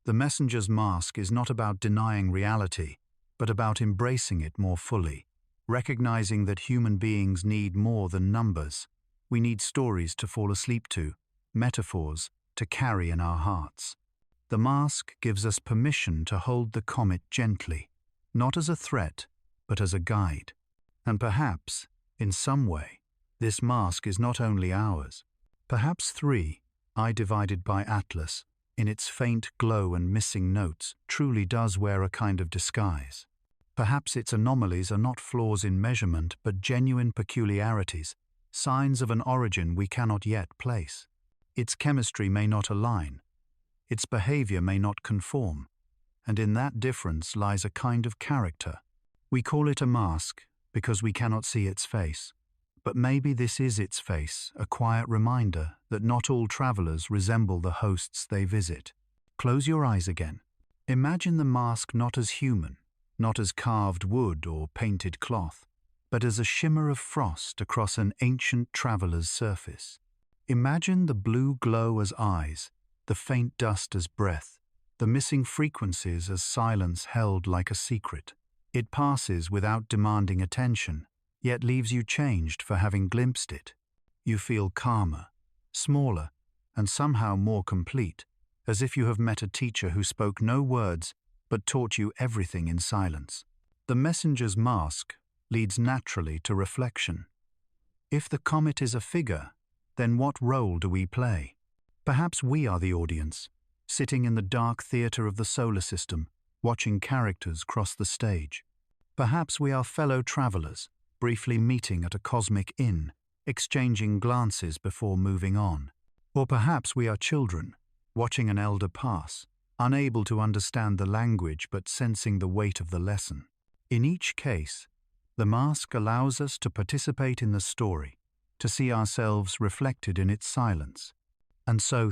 The messenger's mask is not about denying reality, but about embracing it more fully, recognizing that human beings need more than numbers. We need stories to fall asleep to, metaphors to carry in our hearts. The mask gives us permission to hold the comet gently, not as a threat, but as a guide. And perhaps, in some way, this mask is not only ours. Perhaps 3 I divided by Atlas, in its faint glow and missing notes, truly does wear a kind of disguise. Perhaps its anomalies are not flaws in measurement, but genuine peculiarities, signs of an origin we cannot yet place. Its chemistry may not align, its behavior may not conform, and in that difference lies a kind of character. We call it a mask because we cannot see its face. But maybe this is its face, a quiet reminder that not all travelers resemble the hosts they visit. Close your eyes again. Imagine the mask not as human, not as carved wood or painted cloth, but as a shimmer of frost across an ancient traveler's surface. Imagine the blue glow as eyes, the faint dust as breath, the missing frequencies as silence held like a secret. It passes without demanding attention, yet leaves you changed for having glimpsed it. You feel calmer, smaller, and somehow more complete, as if you have met a teacher who spoke no words but taught you everything in silence. The messenger's mask leads naturally to reflection. If the comet is a figure, then what role do we play? Perhaps we are the audience, sitting in the dark theater of the solar system, watching characters cross the stage. Perhaps we are fellow travelers, briefly meeting at a cosmic inn, exchanging glances before moving on. Or perhaps we are children, watching an elder pass, unable to understand the language but sensing the weight of the lesson. In each case, the mask allows us to participate in the story, to see ourselves reflected in its silence. And so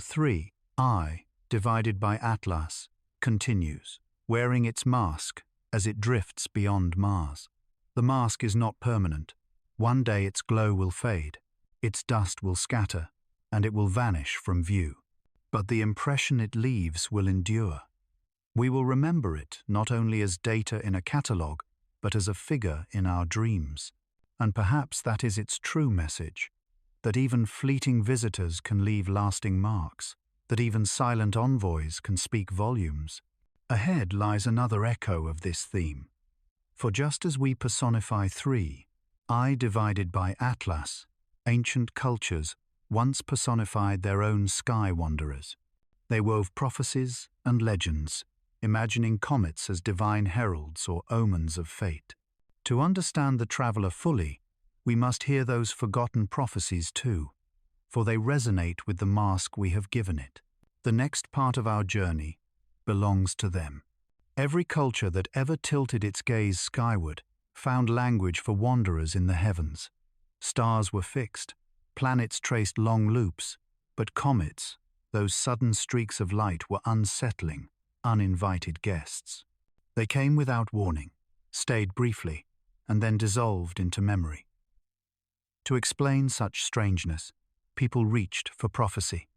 I, divided by Atlas, continues, wearing its mask as it drifts beyond Mars. The mask is not permanent. One day its glow will fade, its dust will scatter, and it will vanish from view. But the impression it leaves will endure. We will remember it not only as data in a catalogue, but as a figure in our dreams. And perhaps that is its true message, that even fleeting visitors can leave lasting marks, that even silent envoys can speak volumes. Ahead lies another echo of this theme. For just as we personify I divided by Atlas, ancient cultures once personified their own sky wanderers. They wove prophecies and legends, imagining comets as divine heralds or omens of fate. To understand the traveler fully, we must hear those forgotten prophecies too, for they resonate with the mask we have given it. The next part of our journey belongs to them. Every culture that ever tilted its gaze skyward found language for wanderers in the heavens. Stars were fixed, planets traced long loops, but comets, those sudden streaks of light, were unsettling, uninvited guests. They came without warning, stayed briefly, and then dissolved into memory. To explain such strangeness, people reached for prophecy.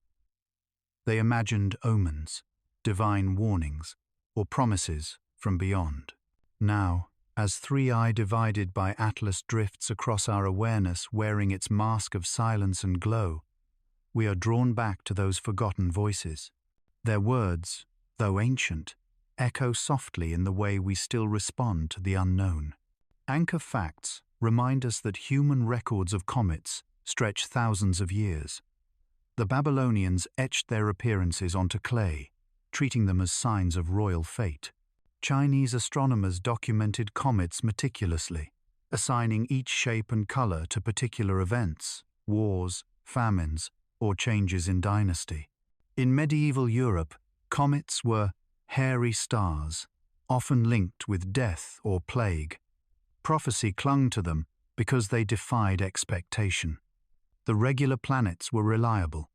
They imagined omens, divine warnings, or promises from beyond. Now, as I divided by Atlas drifts across our awareness wearing its mask of silence and glow, we are drawn back to those forgotten voices. Their words, though ancient, echo softly in the way we still respond to the unknown. Anchor facts remind us that human records of comets stretch thousands of years. The Babylonians etched their appearances onto clay, treating them as signs of royal fate. Chinese astronomers documented comets meticulously, assigning each shape and color to particular events, wars, famines, or changes in dynasty. In medieval Europe, comets were hairy stars, often linked with death or plague. Prophecy clung to them because they defied expectation. The regular planets were reliable.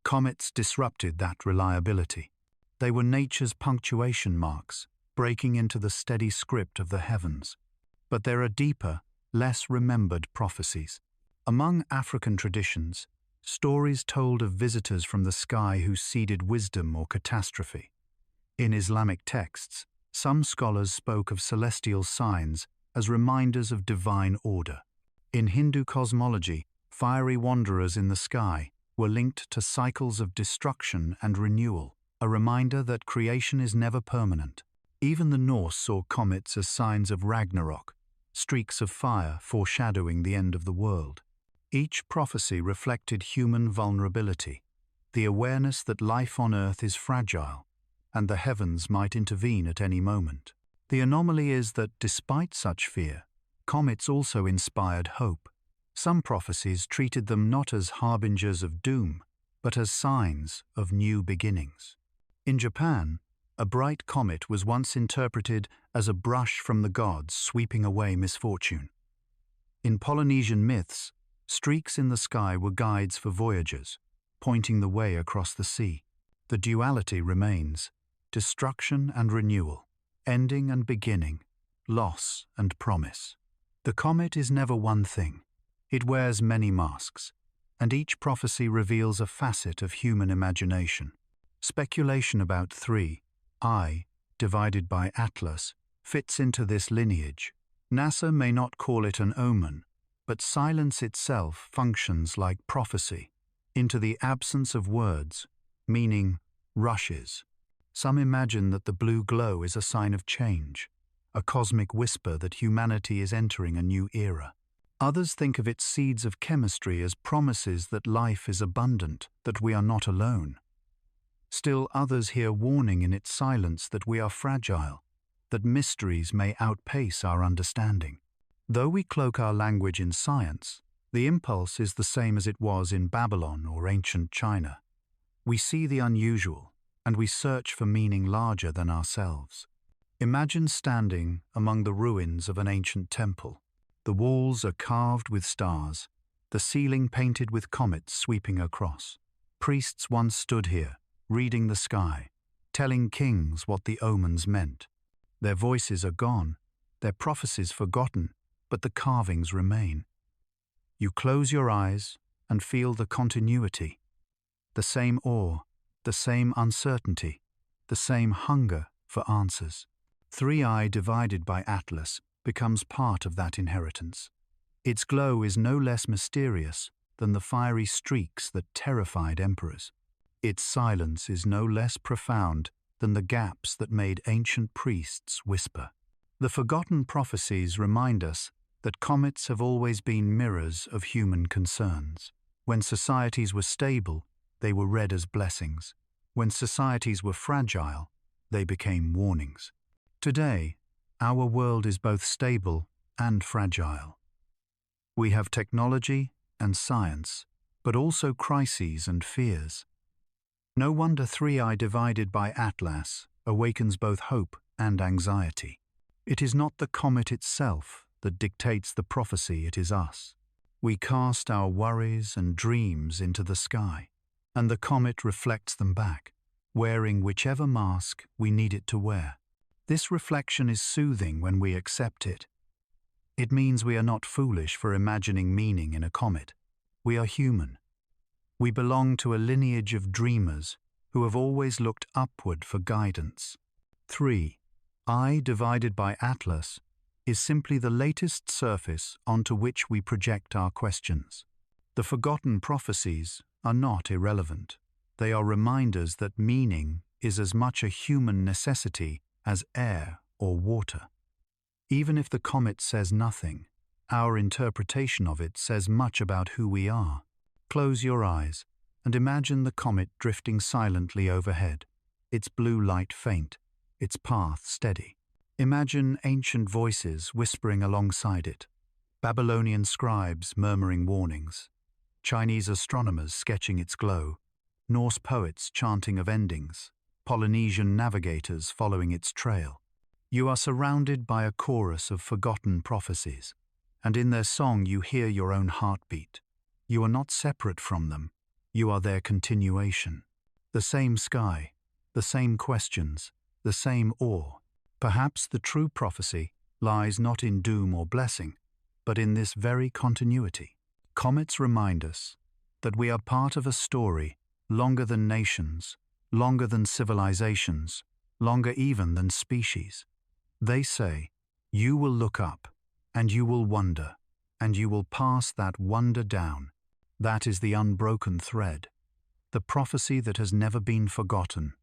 Comets disrupted that reliability. They were nature's punctuation marks, breaking into the steady script of the heavens. But there are deeper, less remembered prophecies. Among African traditions, stories told of visitors from the sky who seeded wisdom or catastrophe. In Islamic texts, some scholars spoke of celestial signs as reminders of divine order. In Hindu cosmology, fiery wanderers in the sky were linked to cycles of destruction and renewal, a reminder that creation is never permanent. Even the Norse saw comets as signs of Ragnarok, streaks of fire foreshadowing the end of the world. Each prophecy reflected human vulnerability, the awareness that life on Earth is fragile, and the heavens might intervene at any moment. The anomaly is that despite such fear, comets also inspired hope. Some prophecies treated them not as harbingers of doom, but as signs of new beginnings. In Japan, a bright comet was once interpreted as a brush from the gods sweeping away misfortune. In Polynesian myths, streaks in the sky were guides for voyagers, pointing the way across the sea. The duality remains: destruction and renewal, ending and beginning, loss and promise. The comet is never one thing. It wears many masks, and each prophecy reveals a facet of human imagination. Speculation about 3I, divided by Atlas, fits into this lineage. NASA may not call it an omen, but silence itself functions like prophecy. Into the absence of words, meaning rushes. Some imagine that the blue glow is a sign of change, a cosmic whisper that humanity is entering a new era. Others think of its seeds of chemistry as promises that life is abundant, that we are not alone. Still others hear warning in its silence that we are fragile, that mysteries may outpace our understanding. Though we cloak our language in science, the impulse is the same as it was in Babylon or ancient China. We see the unusual, and we search for meaning larger than ourselves. Imagine standing among the ruins of an ancient temple. The walls are carved with stars, the ceiling painted with comets sweeping across. Priests once stood here, reading the sky, telling kings what the omens meant. Their voices are gone, their prophecies forgotten, but the carvings remain. You close your eyes and feel the continuity, the same awe, the same uncertainty, the same hunger for answers. 3I divided by Atlas becomes part of that inheritance. Its glow is no less mysterious than the fiery streaks that terrified emperors. Its silence is no less profound than the gaps that made ancient priests whisper. The forgotten prophecies remind us that comets have always been mirrors of human concerns. When societies were stable, they were read as blessings. When societies were fragile, they became warnings. Today, our world is both stable and fragile. We have technology and science, but also crises and fears. No wonder 3I divided by Atlas awakens both hope and anxiety. It is not the comet itself that dictates the prophecy, it is us. We cast our worries and dreams into the sky, and the comet reflects them back, wearing whichever mask we need it to wear. This reflection is soothing when we accept it. It means we are not foolish for imagining meaning in a comet. We are human. We belong to a lineage of dreamers who have always looked upward for guidance. 3I divided by Atlas is simply the latest surface onto which we project our questions. The forgotten prophecies are not irrelevant. They are reminders that meaning is as much a human necessity as air or water. Even if the comet says nothing, our interpretation of it says much about who we are. Close your eyes and imagine the comet drifting silently overhead, its blue light faint, its path steady. Imagine ancient voices whispering alongside it, Babylonian scribes murmuring warnings, Chinese astronomers sketching its glow, Norse poets chanting of endings, Polynesian navigators following its trail. You are surrounded by a chorus of forgotten prophecies, and in their song you hear your own heartbeat. You are not separate from them, you are their continuation. The same sky, the same questions, the same awe. Perhaps the true prophecy lies not in doom or blessing, but in this very continuity. Comets remind us that we are part of a story longer than nations, longer than civilizations, longer even than species. They say, you will look up, and you will wonder, and you will pass that wonder down. That is the unbroken thread, the prophecy that has never been forgotten.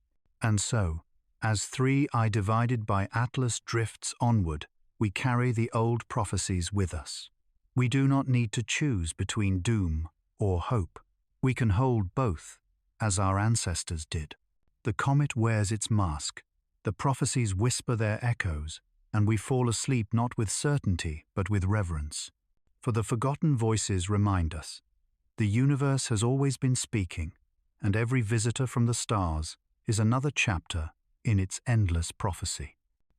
And so, as 3I divided by Atlas drifts onward, we carry the old prophecies with us. We do not need to choose between doom or hope. We can hold both, as our ancestors did. The comet wears its mask, the prophecies whisper their echoes, and we fall asleep not with certainty but with reverence. For the forgotten voices remind us. The universe has always been speaking, and every visitor from the stars is another chapter in its endless prophecy.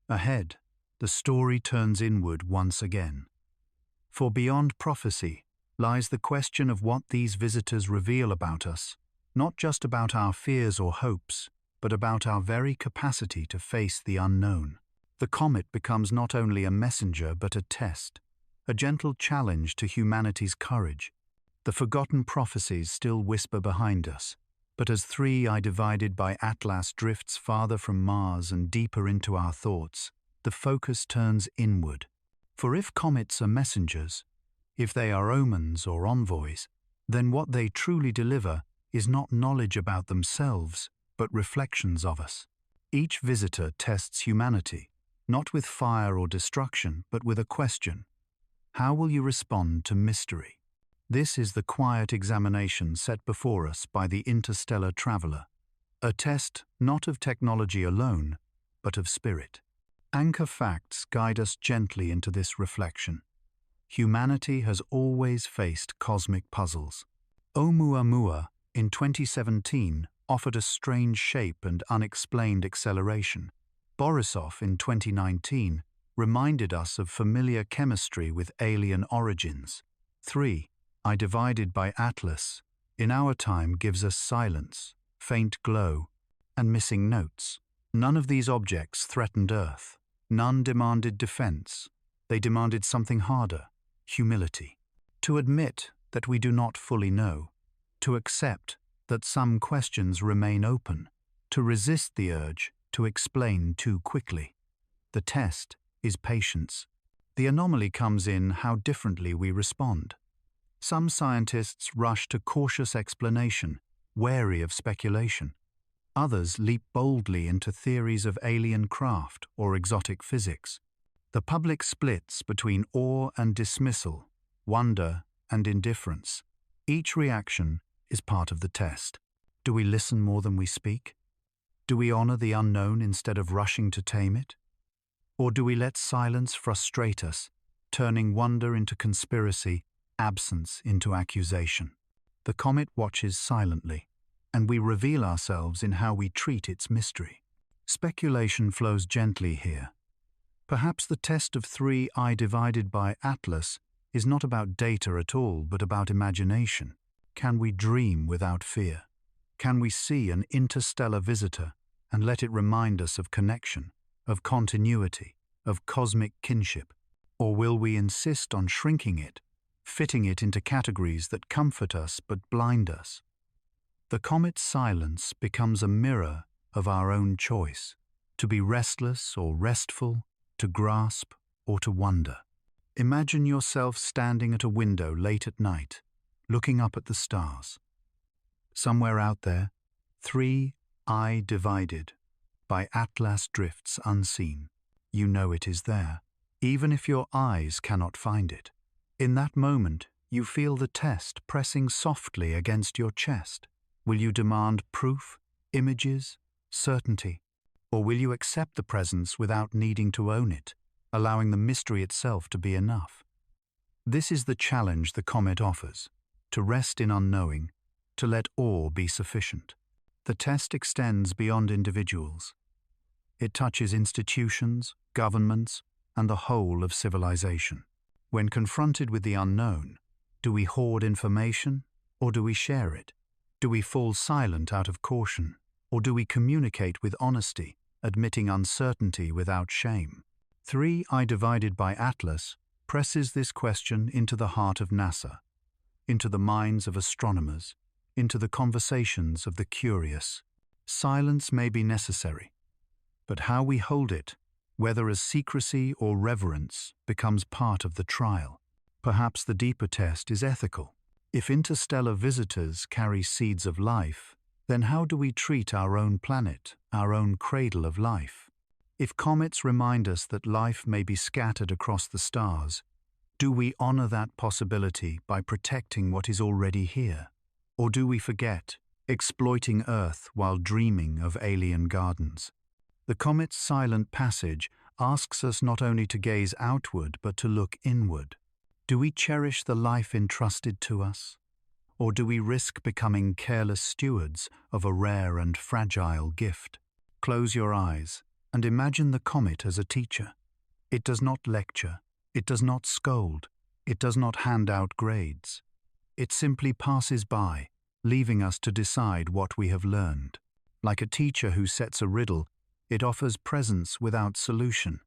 Ahead, the story turns inward once again. For beyond prophecy lies the question of what these visitors reveal about us, not just about our fears or hopes, but about our very capacity to face the unknown. The comet becomes not only a messenger but a test, a gentle challenge to humanity's courage. The forgotten prophecies still whisper behind us, but as 3I divided by Atlas drifts farther from Mars and deeper into our thoughts, the focus turns inward. For if comets are messengers, if they are omens or envoys, then what they truly deliver is not knowledge about themselves, but reflections of us. Each visitor tests humanity, not with fire or destruction, but with a question. How will you respond to mystery? This is the quiet examination set before us by the interstellar traveler, a test not of technology alone, but of spirit. Anchor facts guide us gently into this reflection. Humanity has always faced cosmic puzzles. Oumuamua in 2017 offered a strange shape and unexplained acceleration. Borisov in 2019 reminded us of familiar chemistry with alien origins. 3I divided by Atlas in our time gives us silence, faint glow, and missing notes. None of these objects threatened Earth. None demanded defense. They demanded something harder: humility. To admit that we do not fully know, to accept that some questions remain open, to resist the urge to explain too quickly. The test is patience. The anomaly comes in how differently we respond. Some scientists rush to cautious explanation, wary of speculation. Others leap boldly into theories of alien craft or exotic physics. The public splits between awe and dismissal, wonder and indifference. Each reaction is part of the test. Do we listen more than we speak? Do we honor the unknown instead of rushing to tame it? Or do we let silence frustrate us, turning wonder into conspiracy, absence into accusation? The comet watches silently, and we reveal ourselves in how we treat its mystery. Speculation flows gently here. Perhaps the test of 3I divided by Atlas is not about data at all, but about imagination. Can we dream without fear? Can we see an interstellar visitor and let it remind us of connection, of continuity, of cosmic kinship? Or will we insist on shrinking it, fitting it into categories that comfort us but blind us? The comet's silence becomes a mirror of our own choice, to be restless or restful, to grasp or to wonder. Imagine yourself standing at a window late at night, looking up at the stars. Somewhere out there, 3I divided by Atlas drifts unseen. You know it is there, even if your eyes cannot find it. In that moment, you feel the test pressing softly against your chest. Will you demand proof, images, certainty? Or will you accept the presence without needing to own it, allowing the mystery itself to be enough? This is the challenge the comet offers: to rest in unknowing, to let awe be sufficient. The test extends beyond individuals. It touches institutions, governments, and the whole of civilization. When confronted with the unknown, do we hoard information or do we share it? Do we fall silent out of caution, or do we communicate with honesty, admitting uncertainty without shame? 3I divided by Atlas presses this question into the heart of NASA, into the minds of astronomers, into the conversations of the curious. Silence may be necessary, but how we hold it, whether as secrecy or reverence, becomes part of the trial. Perhaps the deeper test is ethical. If interstellar visitors carry seeds of life, then how do we treat our own planet, our own cradle of life? If comets remind us that life may be scattered across the stars, do we honor that possibility by protecting what is already here? Or do we forget, exploiting Earth while dreaming of alien gardens? The comet's silent passage asks us not only to gaze outward but to look inward. Do we cherish the life entrusted to us? Or do we risk becoming careless stewards of a rare and fragile gift? Close your eyes and imagine the comet as a teacher. It does not lecture, it does not scold, It does not hand out grades. It simply passes by, leaving us to decide what we have learned. Like a teacher who sets a riddle, it offers presence without solution.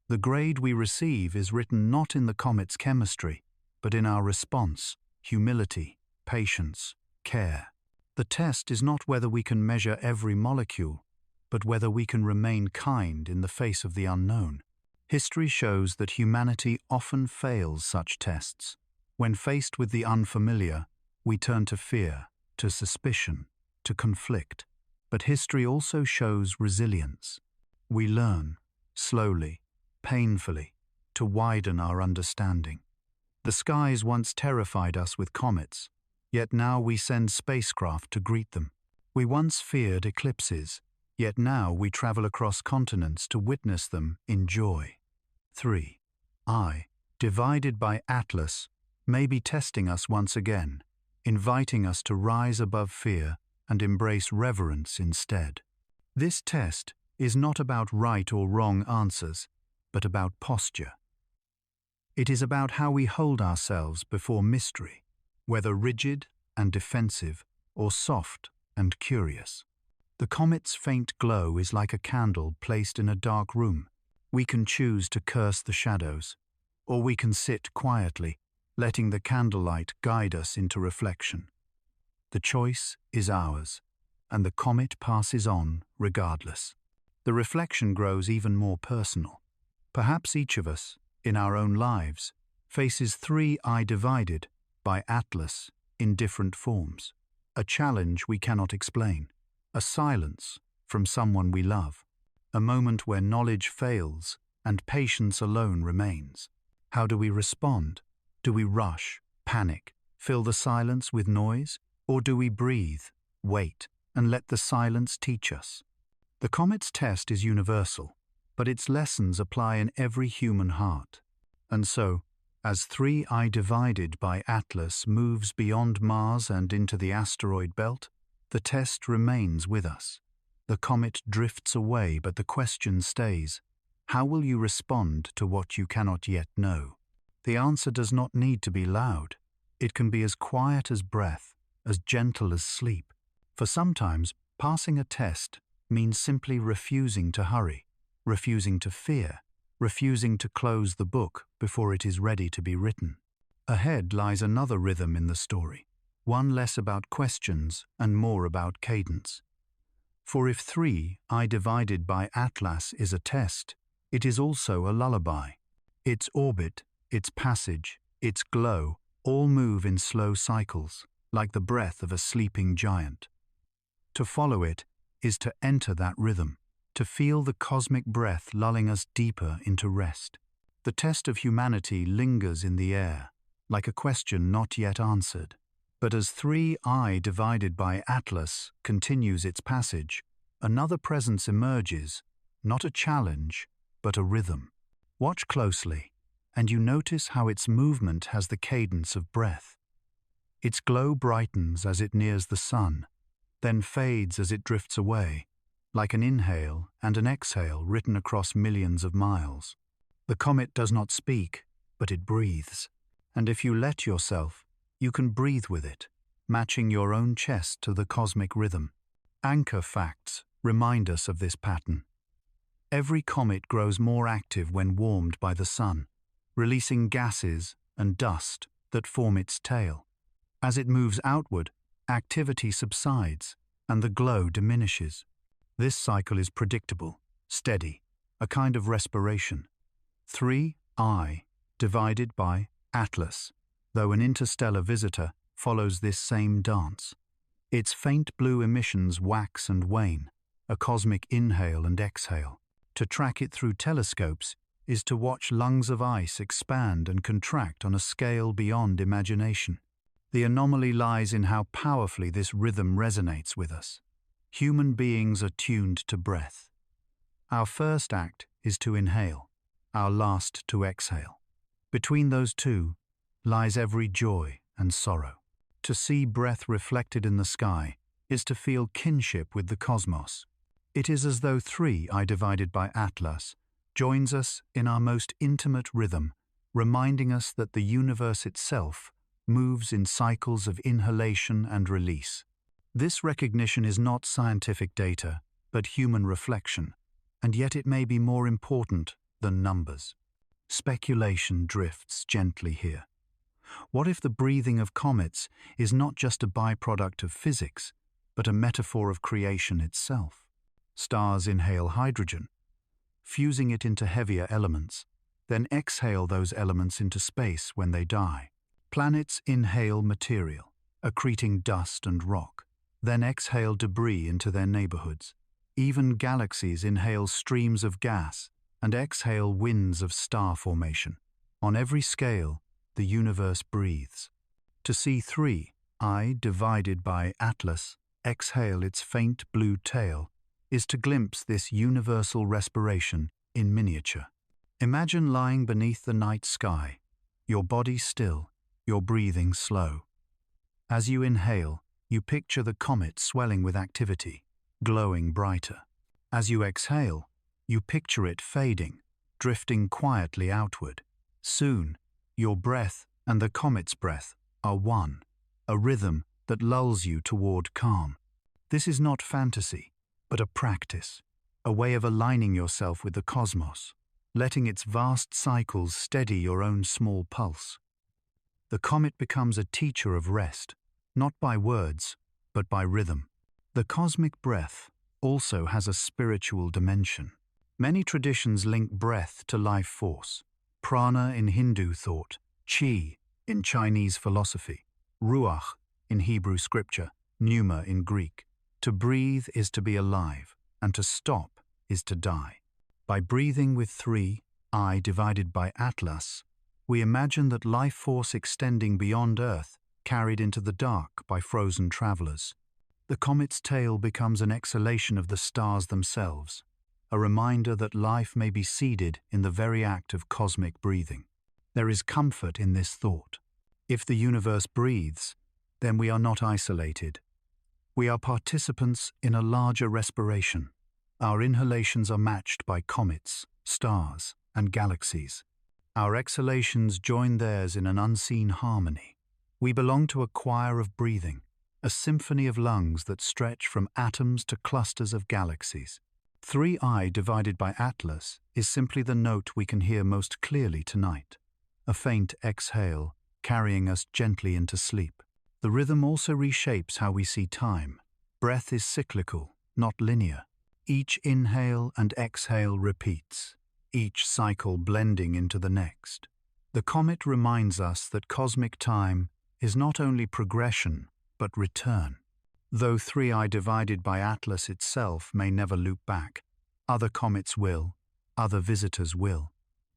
The grade we receive is written not in the comet's chemistry, but in our response, humility, patience, care. The test is not whether we can measure every molecule, but whether we can remain kind in the face of the unknown. History shows that humanity often fails such tests. When faced with the unfamiliar, we turn to fear, to suspicion, to conflict. But history also shows resilience. We learn, slowly, painfully, to widen our understanding. The skies once terrified us with comets, yet now we send spacecraft to greet them. We once feared eclipses, yet now we travel across continents to witness them in joy. 3. I, divided by Atlas, may be testing us once again, inviting us to rise above fear and embrace reverence instead. This test is not about right or wrong answers, but about posture. It is about how we hold ourselves before mystery, whether rigid and defensive or soft and curious. The comet's faint glow is like a candle placed in a dark room. We can choose to curse the shadows, or we can sit quietly, letting the candlelight guide us into reflection. The choice is ours, and the comet passes on regardless. The reflection grows even more personal. Perhaps each of us, in our own lives, faces 3 I divided by Atlas in different forms. A challenge we cannot explain, a silence from someone we love, a moment where knowledge fails and patience alone remains. How do we respond? Do we rush, panic, fill the silence with noise, or do we breathe, wait, and let the silence teach us? The comet's test is universal, but its lessons apply in every human heart. And so, as 3 I divided by Atlas moves beyond Mars and into the asteroid belt, the test remains with us. The comet drifts away, but the question stays: how will you respond to what you cannot yet know? The answer does not need to be loud. It can be as quiet as breath, as gentle as sleep. For sometimes, passing a test means simply refusing to hurry, refusing to fear, refusing to close the book before it is ready to be written. Ahead lies another rhythm in the story, one less about questions and more about cadence. For if 3 I divided by Atlas is a test, it is also a lullaby. Its orbit, its passage, its glow all move in slow cycles, like the breath of a sleeping giant. To follow it is to enter that rhythm, to feel the cosmic breath lulling us deeper into rest. The test of humanity lingers in the air, like a question not yet answered. But as 3 I divided by Atlas continues its passage, another presence emerges, not a challenge, but a rhythm. Watch closely, and you notice how its movement has the cadence of breath. Its glow brightens as it nears the sun, then fades as it drifts away, like an inhale and an exhale written across millions of miles. The comet does not speak, but it breathes, and if you let yourself, you can breathe with it, matching your own chest to the cosmic rhythm. Anchor facts remind us of this pattern. Every comet grows more active when warmed by the sun, releasing gases and dust that form its tail. As it moves outward, activity subsides and the glow diminishes. This cycle is predictable, steady, a kind of respiration. 3 I divided by Atlas, though an interstellar visitor, follows this same dance. Its faint blue emissions wax and wane, a cosmic inhale and exhale. To track it through telescopes is to watch lungs of ice expand and contract on a scale beyond imagination. The anomaly lies in how powerfully this rhythm resonates with us. Human beings are tuned to breath. Our first act is to inhale, our last to exhale. Between those two lies every joy and sorrow. To see breath reflected in the sky is to feel kinship with the cosmos. It is as though 3 I divided by Atlas joins us in our most intimate rhythm, reminding us that the universe itself moves in cycles of inhalation and release. This recognition is not scientific data, but human reflection, and yet it may be more important than numbers. Speculation drifts gently here. What if the breathing of comets is not just a byproduct of physics, but a metaphor of creation itself? Stars inhale hydrogen, fusing it into heavier elements, then exhale those elements into space when they die. Planets inhale material, accreting dust and rock, then exhale debris into their neighborhoods. Even galaxies inhale streams of gas and exhale winds of star formation. On every scale, the universe breathes. To see 3I divided by Atlas exhale its faint blue tail is to glimpse this universal respiration in miniature. Imagine lying beneath the night sky, your body still, your breathing slow. As you inhale, you picture the comet swelling with activity, glowing brighter. As you exhale, you picture it fading, drifting quietly outward. Soon, your breath and the comet's breath are one, a rhythm that lulls you toward calm. This is not fantasy, but a practice, a way of aligning yourself with the cosmos, letting its vast cycles steady your own small pulse. The comet becomes a teacher of rest, not by words, but by rhythm. The cosmic breath also has a spiritual dimension. Many traditions link breath to life force. Prana in Hindu thought, chi in Chinese philosophy, ruach in Hebrew scripture, pneuma in Greek. To breathe is to be alive, and to stop is to die. By breathing with 3I divided by Atlas, we imagine that life force extending beyond Earth, carried into the dark by frozen travelers. The comet's tail becomes an exhalation of the stars themselves, a reminder that life may be seeded in the very act of cosmic breathing. There is comfort in this thought. If the universe breathes, then we are not isolated. We are participants in a larger respiration. Our inhalations are matched by comets, stars, and galaxies. Our exhalations join theirs in an unseen harmony. We belong to a choir of breathing, a symphony of lungs that stretch from atoms to clusters of galaxies. 3I divided by Atlas is simply the note we can hear most clearly tonight, a faint exhale carrying us gently into sleep. The rhythm also reshapes how we see time. Breath is cyclical, not linear. Each inhale and exhale repeats, each cycle blending into the next. The comet reminds us that cosmic time is not only progression, but return. Though 3I divided by Atlas itself may never loop back, other comets will, other visitors will.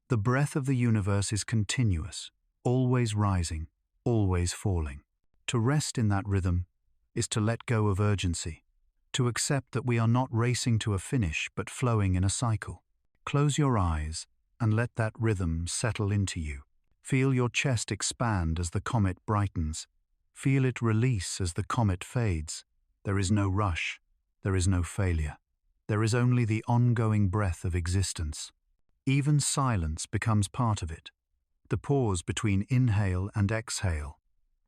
The breath of the universe is continuous, always rising, always falling. To rest in that rhythm is to let go of urgency, to accept that we are not racing to a finish but flowing in a cycle. Close your eyes and let that rhythm settle into you. Feel your chest expand as the comet brightens. Feel it release as the comet fades. There is no rush. There is no failure. There is only the ongoing breath of existence. Even silence becomes part of it. The pause between inhale and exhale.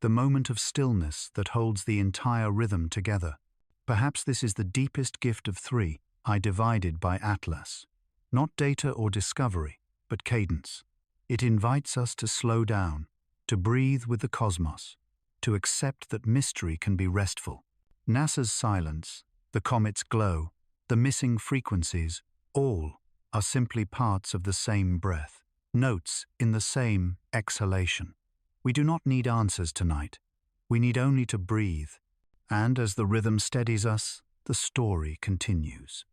The moment of stillness that holds the entire rhythm together. Perhaps this is the deepest gift of 3I divided by Atlas. Not data or discovery, but cadence. It invites us to slow down, to breathe with the cosmos, to accept that mystery can be restful. NASA's silence, the comet's glow, the missing frequencies, all are simply parts of the same breath, notes in the same exhalation. We do not need answers tonight. We need only to breathe. And as the rhythm steadies us, the story continues.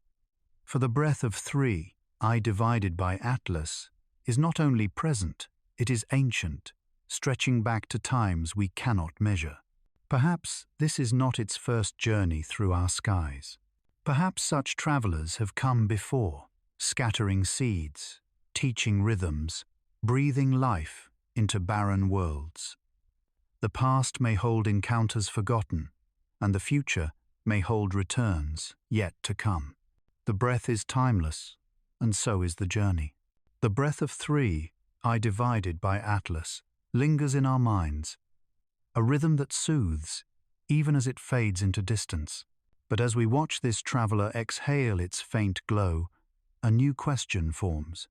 For the breath of 3I divided by Atlas is not only present, it is ancient, stretching back to times we cannot measure. Perhaps this is not its first journey through our skies. Perhaps such travelers have come before, scattering seeds, teaching rhythms, breathing life into barren worlds. The past may hold encounters forgotten, and the future may hold returns yet to come. The breath is timeless, and so is the journey. The breath of 3 I divided by Atlas, lingers in our minds, a rhythm that soothes, even as it fades into distance. But as we watch this traveler exhale its faint glow, a new question forms.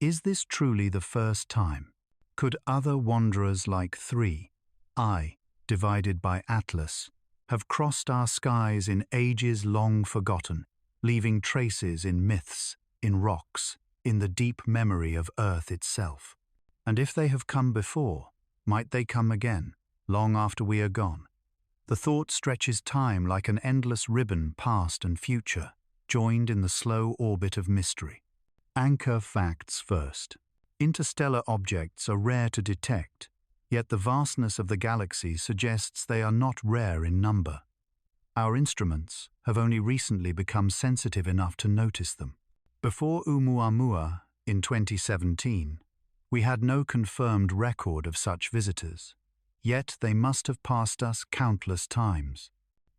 Is this truly the first time? Could other wanderers like 3I, divided by Atlas, have crossed our skies in ages long forgotten, leaving traces in myths, in rocks, in the deep memory of Earth itself? And if they have come before, might they come again, long after we are gone? The thought stretches time like an endless ribbon, past and future, joined in the slow orbit of mystery. Anchor facts first. Interstellar objects are rare to detect, yet the vastness of the galaxy suggests they are not rare in number. Our instruments have only recently become sensitive enough to notice them. Before Oumuamua in 2017, we had no confirmed record of such visitors, yet they must have passed us countless times.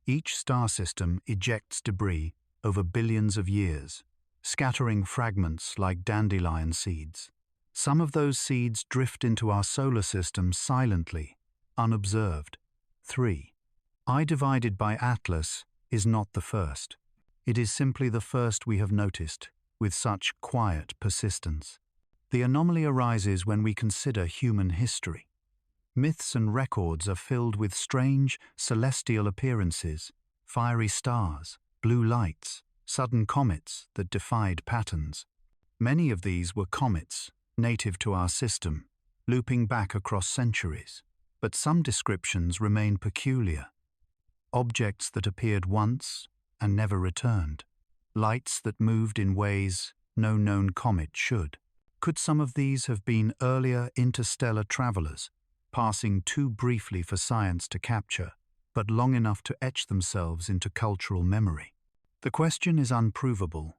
Each star system ejects debris over billions of years, scattering fragments like dandelion seeds. Some of those seeds drift into our solar system silently, unobserved. 3I divided by Atlas is not the first. It is simply the first we have noticed, with such quiet persistence. The anomaly arises when we consider human history. Myths and records are filled with strange, celestial appearances, fiery stars, blue lights, sudden comets that defied patterns. Many of these were comets, native to our system, looping back across centuries. But some descriptions remain peculiar. Objects that appeared once and never returned. Lights that moved in ways no known comet should. Could some of these have been earlier interstellar travelers, passing too briefly for science to capture, but long enough to etch themselves into cultural memory? The question is unprovable,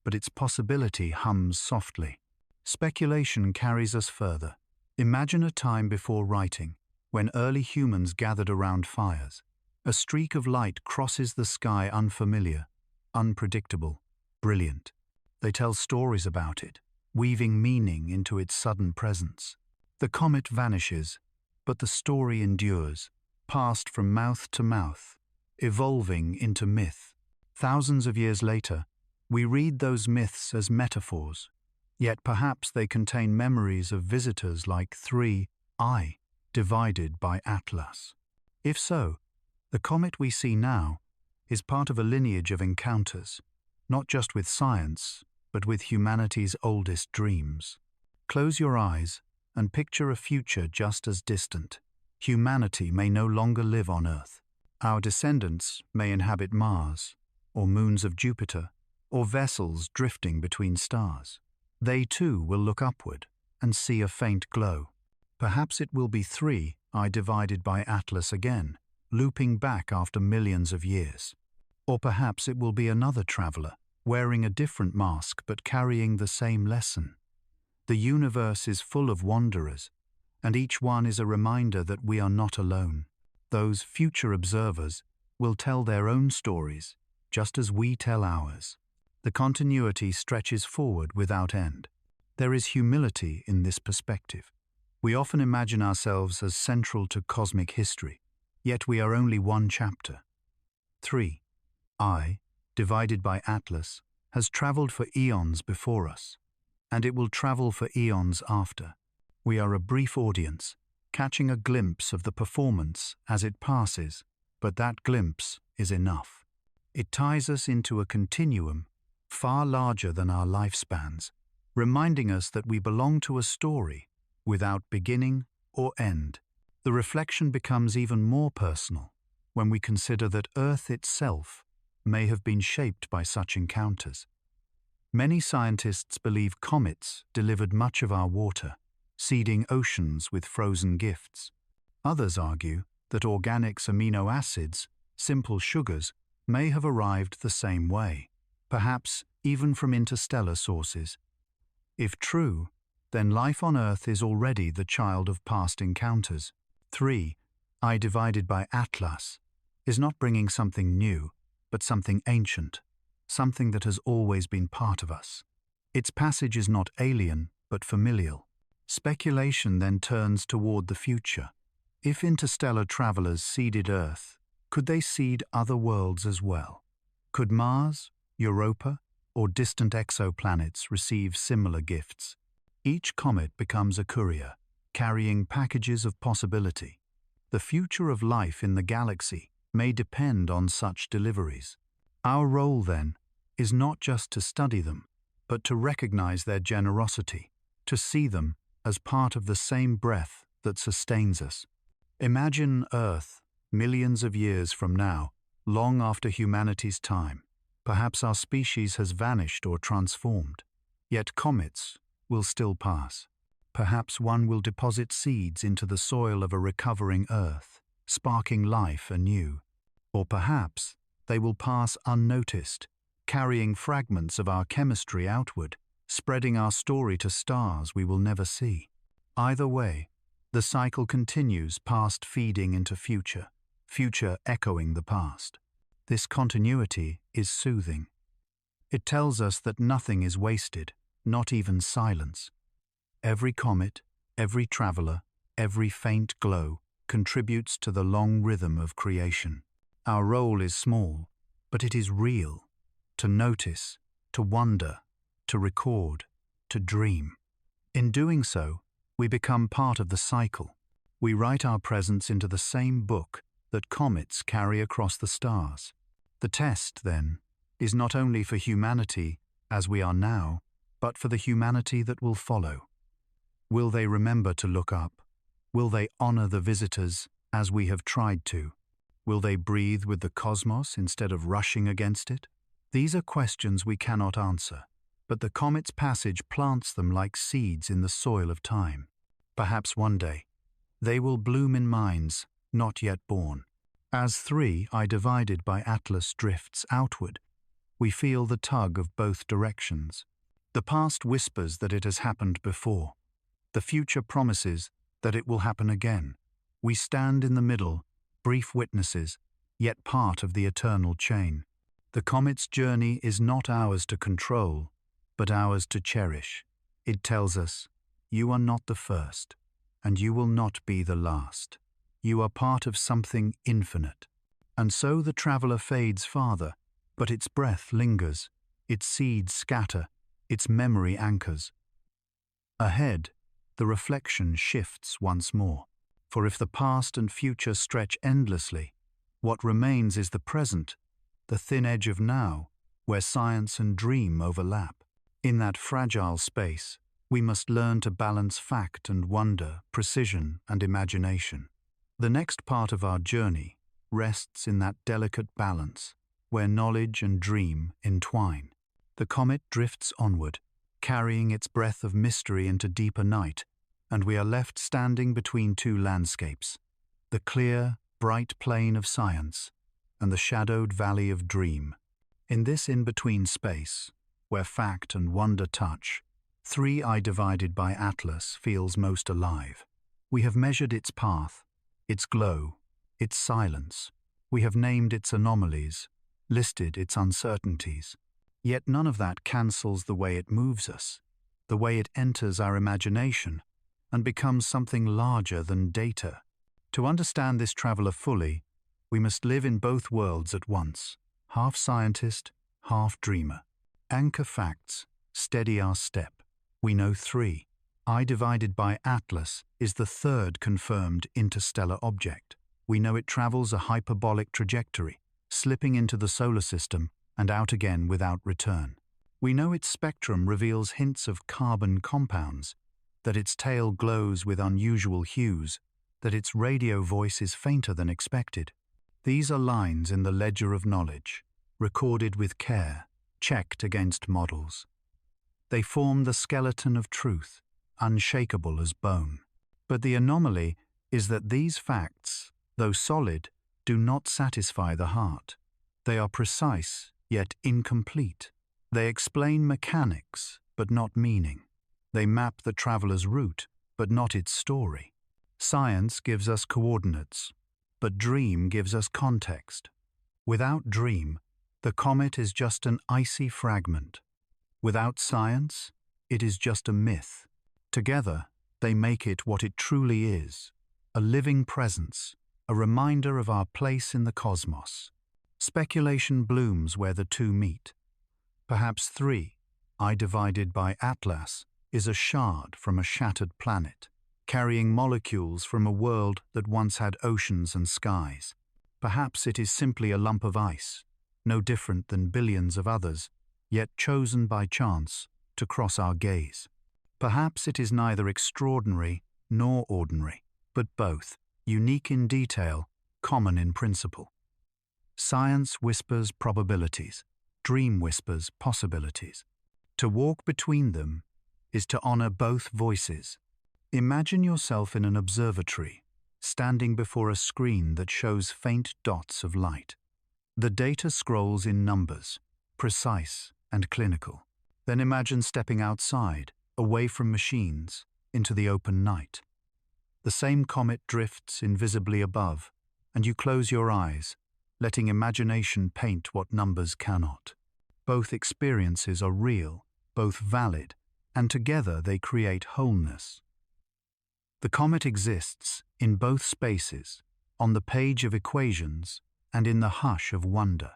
but its possibility hums softly. Speculation carries us further. Imagine a time before writing, when early humans gathered around fires. A streak of light crosses the sky, unfamiliar, unpredictable, brilliant. They tell stories about it, weaving meaning into its sudden presence. The comet vanishes, but the story endures, passed from mouth to mouth, evolving into myth. Thousands of years later, we read those myths as metaphors, yet perhaps they contain memories of visitors like 3I, divided by Atlas. If so, the comet we see now is part of a lineage of encounters, not just with science, but with humanity's oldest dreams. Close your eyes and picture a future just as distant. Humanity may no longer live on Earth. Our descendants may inhabit Mars, or moons of Jupiter, or vessels drifting between stars. They too will look upward and see a faint glow. Perhaps it will be 3I divided by Atlas again, looping back after millions of years. Or perhaps it will be another traveler, wearing a different mask but carrying the same lesson. The universe is full of wanderers, and each one is a reminder that we are not alone. Those future observers will tell their own stories, just as we tell ours. The continuity stretches forward without end. There is humility in this perspective. We often imagine ourselves as central to cosmic history, yet we are only one chapter. 3I, divided by Atlas, has traveled for eons before us, and it will travel for eons after. We are a brief audience, catching a glimpse of the performance as it passes, but that glimpse is enough. It ties us into a continuum far larger than our lifespans, reminding us that we belong to a story without beginning or end. The reflection becomes even more personal when we consider that Earth itself may have been shaped by such encounters. Many scientists believe comets delivered much of our water, seeding oceans with frozen gifts. Others argue that organics, amino acids, simple sugars, may have arrived the same way, perhaps even from interstellar sources. If true, then life on Earth is already the child of past encounters. 3I divided by Atlas is not bringing something new, but something ancient, something that has always been part of us. Its passage is not alien, but familial, Speculation then turns toward the future. If interstellar travelers seeded Earth, could they seed other worlds as well? Could Mars, Europa, or distant exoplanets receive similar gifts? Each comet becomes a courier, carrying packages of possibility. The future of life in the galaxy may depend on such deliveries. Our role, then, is not just to study them, but to recognize their generosity, to see them as part of the same breath that sustains us. Imagine Earth, millions of years from now, long after humanity's time. Perhaps our species has vanished or transformed. Yet comets will still pass. Perhaps one will deposit seeds into the soil of a recovering Earth, sparking life anew. Or perhaps they will pass unnoticed, carrying fragments of our chemistry outward, spreading our story to stars we will never see. Either way, the cycle continues, past feeding into future, future echoing the past. This continuity is soothing. It tells us that nothing is wasted, not even silence. Every comet, every traveler, every faint glow contributes to the long rhythm of creation. Our role is small, but it is real. To notice, to wonder, to record, to dream. In doing so, we become part of the cycle. We write our presence into the same book that comets carry across the stars. The test, then, is not only for humanity as we are now, but for the humanity that will follow. Will they remember to look up? Will they honor the visitors as we have tried to? Will they breathe with the cosmos instead of rushing against it? These are questions we cannot answer, but the comet's passage plants them like seeds in the soil of time. Perhaps one day, they will bloom in minds not yet born. As three eye divided by Atlas drifts outward, we feel the tug of both directions. The past whispers that it has happened before. The future promises that it will happen again. We stand in the middle, brief witnesses, yet part of the eternal chain. The comet's journey is not ours to control, but ours to cherish. It tells us, you are not the first, and you will not be the last. You are part of something infinite. And so the traveler fades farther, but its breath lingers, its seeds scatter, its memory anchors. Ahead, the reflection shifts once more. For if the past and future stretch endlessly, what remains is the present, the thin edge of now, where science and dream overlap. In that fragile space, we must learn to balance fact and wonder, precision and imagination. The next part of our journey rests in that delicate balance, where knowledge and dream entwine. The comet drifts onward, carrying its breath of mystery into deeper night, and we are left standing between two landscapes, the clear, bright plain of science and the shadowed valley of dream. In this in-between space, where fact and wonder touch, three eye divided by Atlas feels most alive. We have measured its path, its glow, its silence. We have named its anomalies, listed its uncertainties. Yet none of that cancels the way it moves us, the way it enters our imagination, and becomes something larger than data. To understand this traveler fully, we must live in both worlds at once, half scientist, half dreamer. Anchor facts, steady our step. We know three. Eye divided by Atlas is the third confirmed interstellar object. We know it travels a hyperbolic trajectory, slipping into the solar system and out again without return. We know its spectrum reveals hints of carbon compounds, that its tail glows with unusual hues, that its radio voice is fainter than expected. These are lines in the ledger of knowledge, recorded with care, checked against models. They form the skeleton of truth, unshakable as bone. But the anomaly is that these facts, though solid, do not satisfy the heart. They are precise, yet incomplete. They explain mechanics, but not meaning. They map the traveler's route, but not its story. Science gives us coordinates, but dream gives us context. Without dream, the comet is just an icy fragment. Without science, it is just a myth. Together, They make it what it truly is, a living presence, a reminder of our place in the cosmos. Speculation blooms where the two meet. Perhaps 3, I divided by Atlas, is a shard from a shattered planet, carrying molecules from a world that once had oceans and skies. Perhaps it is simply a lump of ice, no different than billions of others, yet chosen by chance to cross our gaze. Perhaps it is neither extraordinary nor ordinary, but both, unique in detail, common in principle. Science whispers probabilities, dream whispers possibilities. To walk between them is to honor both voices. Imagine yourself in an observatory, standing before a screen that shows faint dots of light. The data scrolls in numbers, precise and clinical. Then imagine stepping outside, away from machines, into the open night. The same comet drifts invisibly above, and you close your eyes, letting imagination paint what numbers cannot. Both experiences are real, both valid, and together they create wholeness. The comet exists in both spaces, on the page of equations and in the hush of wonder.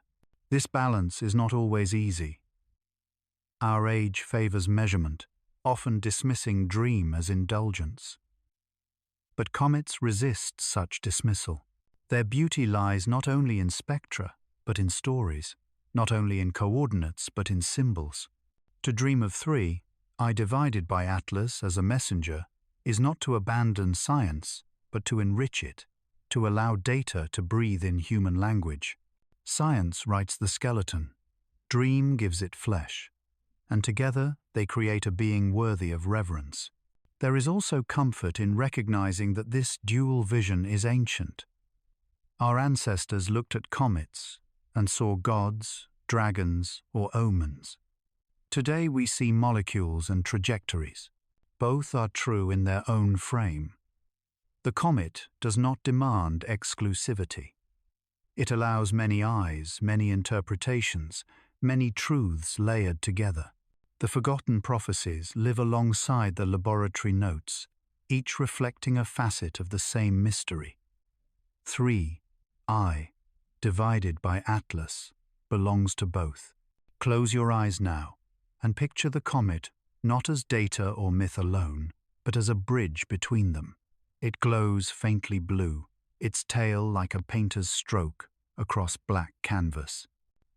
This balance is not always easy. Our age favors measurement, often dismissing dream as indulgence. But comets resist such dismissal. Their beauty lies not only in spectra, but in stories, not only in coordinates, but in symbols. To dream of 3, I divided by Atlas as a messenger, is not to abandon science, but to enrich it, to allow data to breathe in human language. Science writes the skeleton, dream gives it flesh, and together they create a being worthy of reverence. There is also comfort in recognizing that this dual vision is ancient. Our ancestors looked at comets and saw gods, dragons, or omens. Today we see molecules and trajectories. Both are true in their own frame. The comet does not demand exclusivity. It allows many eyes, many interpretations, many truths layered together. The forgotten prophecies live alongside the laboratory notes, each reflecting a facet of the same mystery. 3, I, divided by Atlas, belongs to both. Close your eyes now and picture the comet not as data or myth alone, but as a bridge between them. It glows faintly blue, its tail like a painter's stroke across black canvas.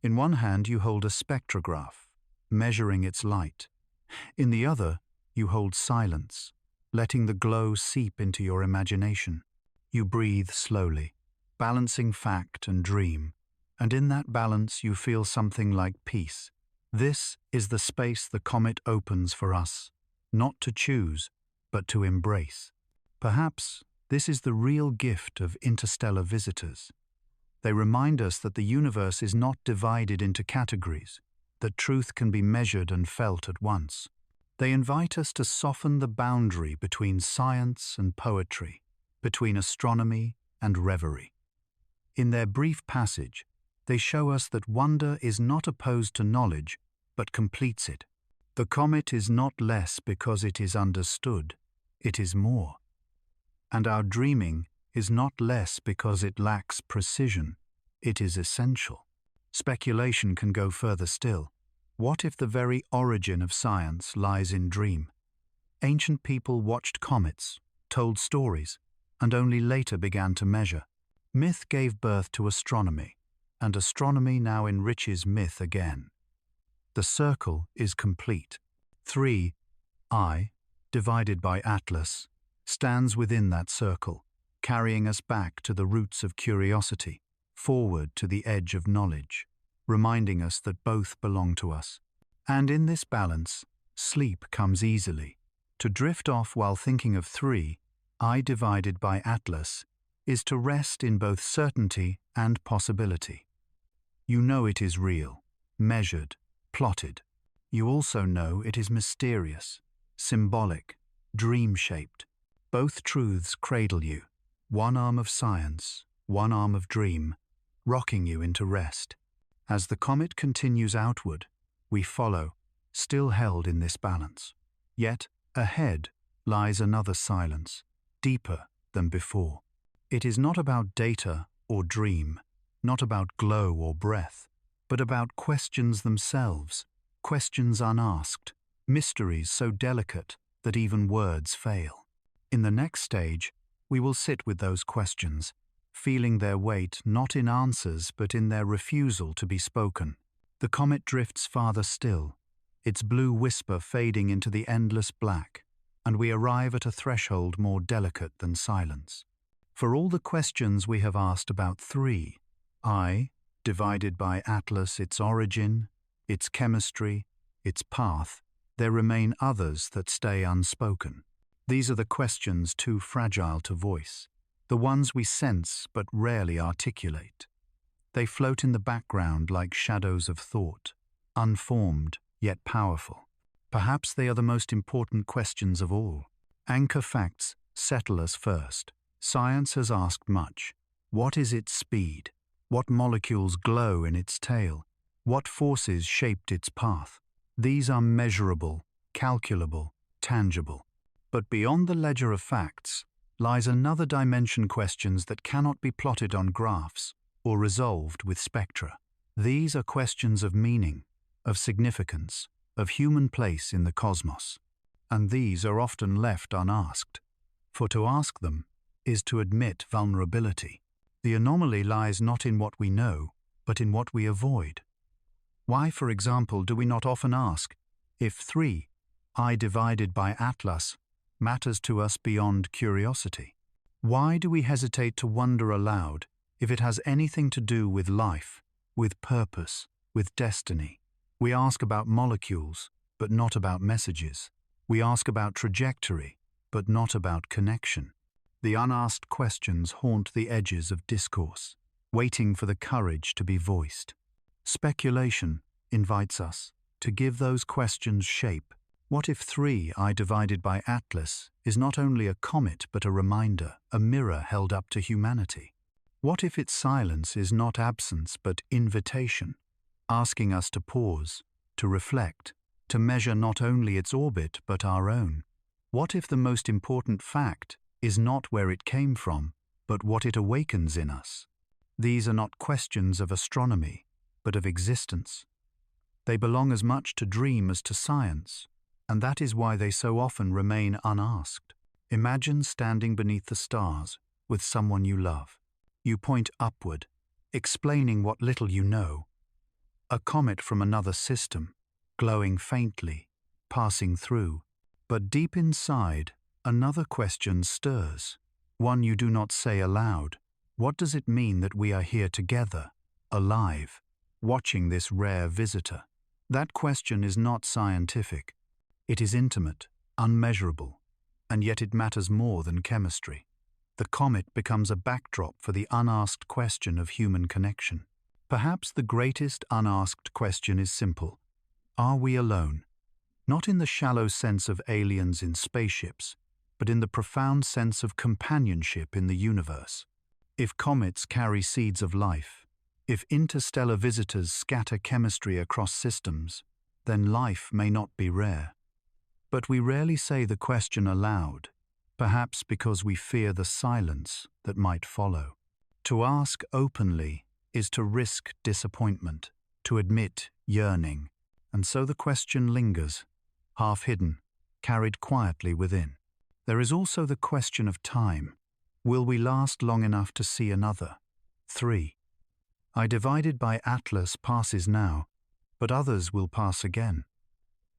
In one hand you hold a spectrograph, measuring its light. In the other, you hold silence, letting the glow seep into your imagination. You breathe slowly, balancing fact and dream, and in that balance you feel something like peace. This is the space the comet opens for us, not to choose, but to embrace. Perhaps this is the real gift of interstellar visitors. They remind us that the universe is not divided into categories, that truth can be measured and felt at once. They invite us to soften the boundary between science and poetry, between astronomy and reverie. In their brief passage, they show us that wonder is not opposed to knowledge, but completes it. The comet is not less because it is understood, it is more. And our dreaming is not less because it lacks precision, it is essential. Speculation can go further still. What if the very origin of science lies in dream? Ancient people watched comets, told stories, and only later began to measure. Myth gave birth to astronomy, and astronomy now enriches myth again. The circle is complete. 3, I, divided by Atlas, stands within that circle, carrying us back to the roots of curiosity, forward to the edge of knowledge, reminding us that both belong to us. And in this balance, sleep comes easily. To drift off while thinking of 3, I divided by Atlas, is to rest in both certainty and possibility. You know it is real, measured, plotted. You also know it is mysterious, symbolic, dream-shaped. Both truths cradle you, one arm of science, one arm of dream, rocking you into rest. As the comet continues outward, we follow, still held in this balance. Yet, ahead, lies another silence, deeper than before. It is not about data or dream, not about glow or breath, but about questions themselves, questions unasked, mysteries so delicate that even words fail. In the next stage, we will sit with those questions, feeling their weight not in answers but in their refusal to be spoken. The comet drifts farther still, its blue whisper fading into the endless black, and we arrive at a threshold more delicate than silence. For all the questions we have asked about 3, I, divided by Atlas, its origin, its chemistry, its path, there remain others that stay unspoken. These are the questions too fragile to voice, the ones we sense but rarely articulate. They float in the background like shadows of thought, unformed yet powerful. Perhaps they are the most important questions of all. Anchor facts settle us first. Science has asked much. What is its speed? What molecules glow in its tail? What forces shaped its path? These are measurable, calculable, tangible. But beyond the ledger of facts lies another dimension, questions that cannot be plotted on graphs or resolved with spectra. These are questions of meaning, of significance, of human place in the cosmos. And these are often left unasked. For to ask them is to admit vulnerability. The anomaly lies not in what we know, but in what we avoid. Why, for example, do we not often ask if 3, I divided by Atlas, matters to us beyond curiosity? Why do we hesitate to wonder aloud if it has anything to do with life, with purpose, with destiny? We ask about molecules, but not about messages. We ask about trajectory, but not about connection. The unasked questions haunt the edges of discourse, waiting for the courage to be voiced. Speculation invites us to give those questions shape. What if 3, I divided by Atlas, is not only a comet but a reminder, a mirror held up to humanity? What if its silence is not absence but invitation, asking us to pause, to reflect, to measure not only its orbit but our own? What if the most important fact is not where it came from, but what it awakens in us? These are not questions of astronomy, but of existence. They belong as much to dream as to science, and that is why they so often remain unasked. Imagine standing beneath the stars with someone you love. You point upward, explaining what little you know. A comet from another system, glowing faintly, passing through. But deep inside, another question stirs, one you do not say aloud. What does it mean that we are here together, alive, watching this rare visitor? That question is not scientific. It is intimate, unmeasurable, and yet it matters more than chemistry. The comet becomes a backdrop for the unasked question of human connection. Perhaps the greatest unasked question is simple. Are we alone? Not in the shallow sense of aliens in spaceships, but in the profound sense of companionship in the universe. If comets carry seeds of life, if interstellar visitors scatter chemistry across systems, then life may not be rare. But we rarely say the question aloud, perhaps because we fear the silence that might follow. To ask openly is to risk disappointment, to admit yearning, and so the question lingers, half hidden, carried quietly within. There is also the question of time. Will we last long enough to see another? 3. I divided by Atlas passes now, but others will pass again.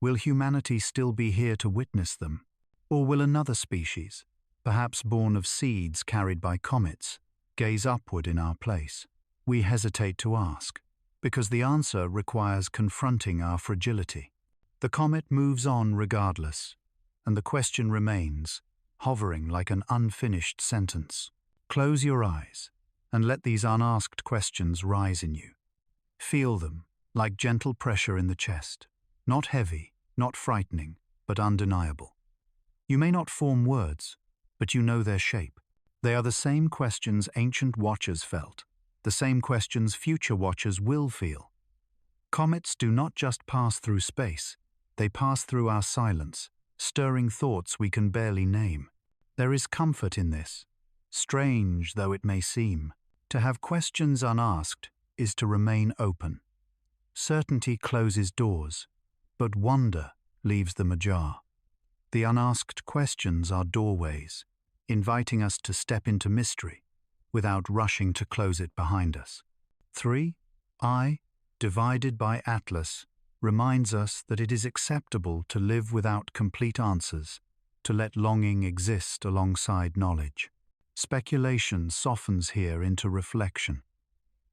Will humanity still be here to witness them? Or will another species, perhaps born of seeds carried by comets, gaze upward in our place? We hesitate to ask, because the answer requires confronting our fragility. The comet moves on regardless, and the question remains, hovering like an unfinished sentence. Close your eyes and let these unasked questions rise in you. Feel them like gentle pressure in the chest, not heavy, not frightening, but undeniable. You may not form words, but you know their shape. They are the same questions ancient watchers felt, the same questions future watchers will feel. Comets do not just pass through space, they pass through our silence, stirring thoughts we can barely name. There is comfort in this, strange though it may seem. To have questions unasked is to remain open. Certainty closes doors, but wonder leaves them ajar. The unasked questions are doorways, inviting us to step into mystery without rushing to close it behind us. 3. I, divided by Atlas, reminds us that it is acceptable to live without complete answers, to let longing exist alongside knowledge. Speculation softens here into reflection.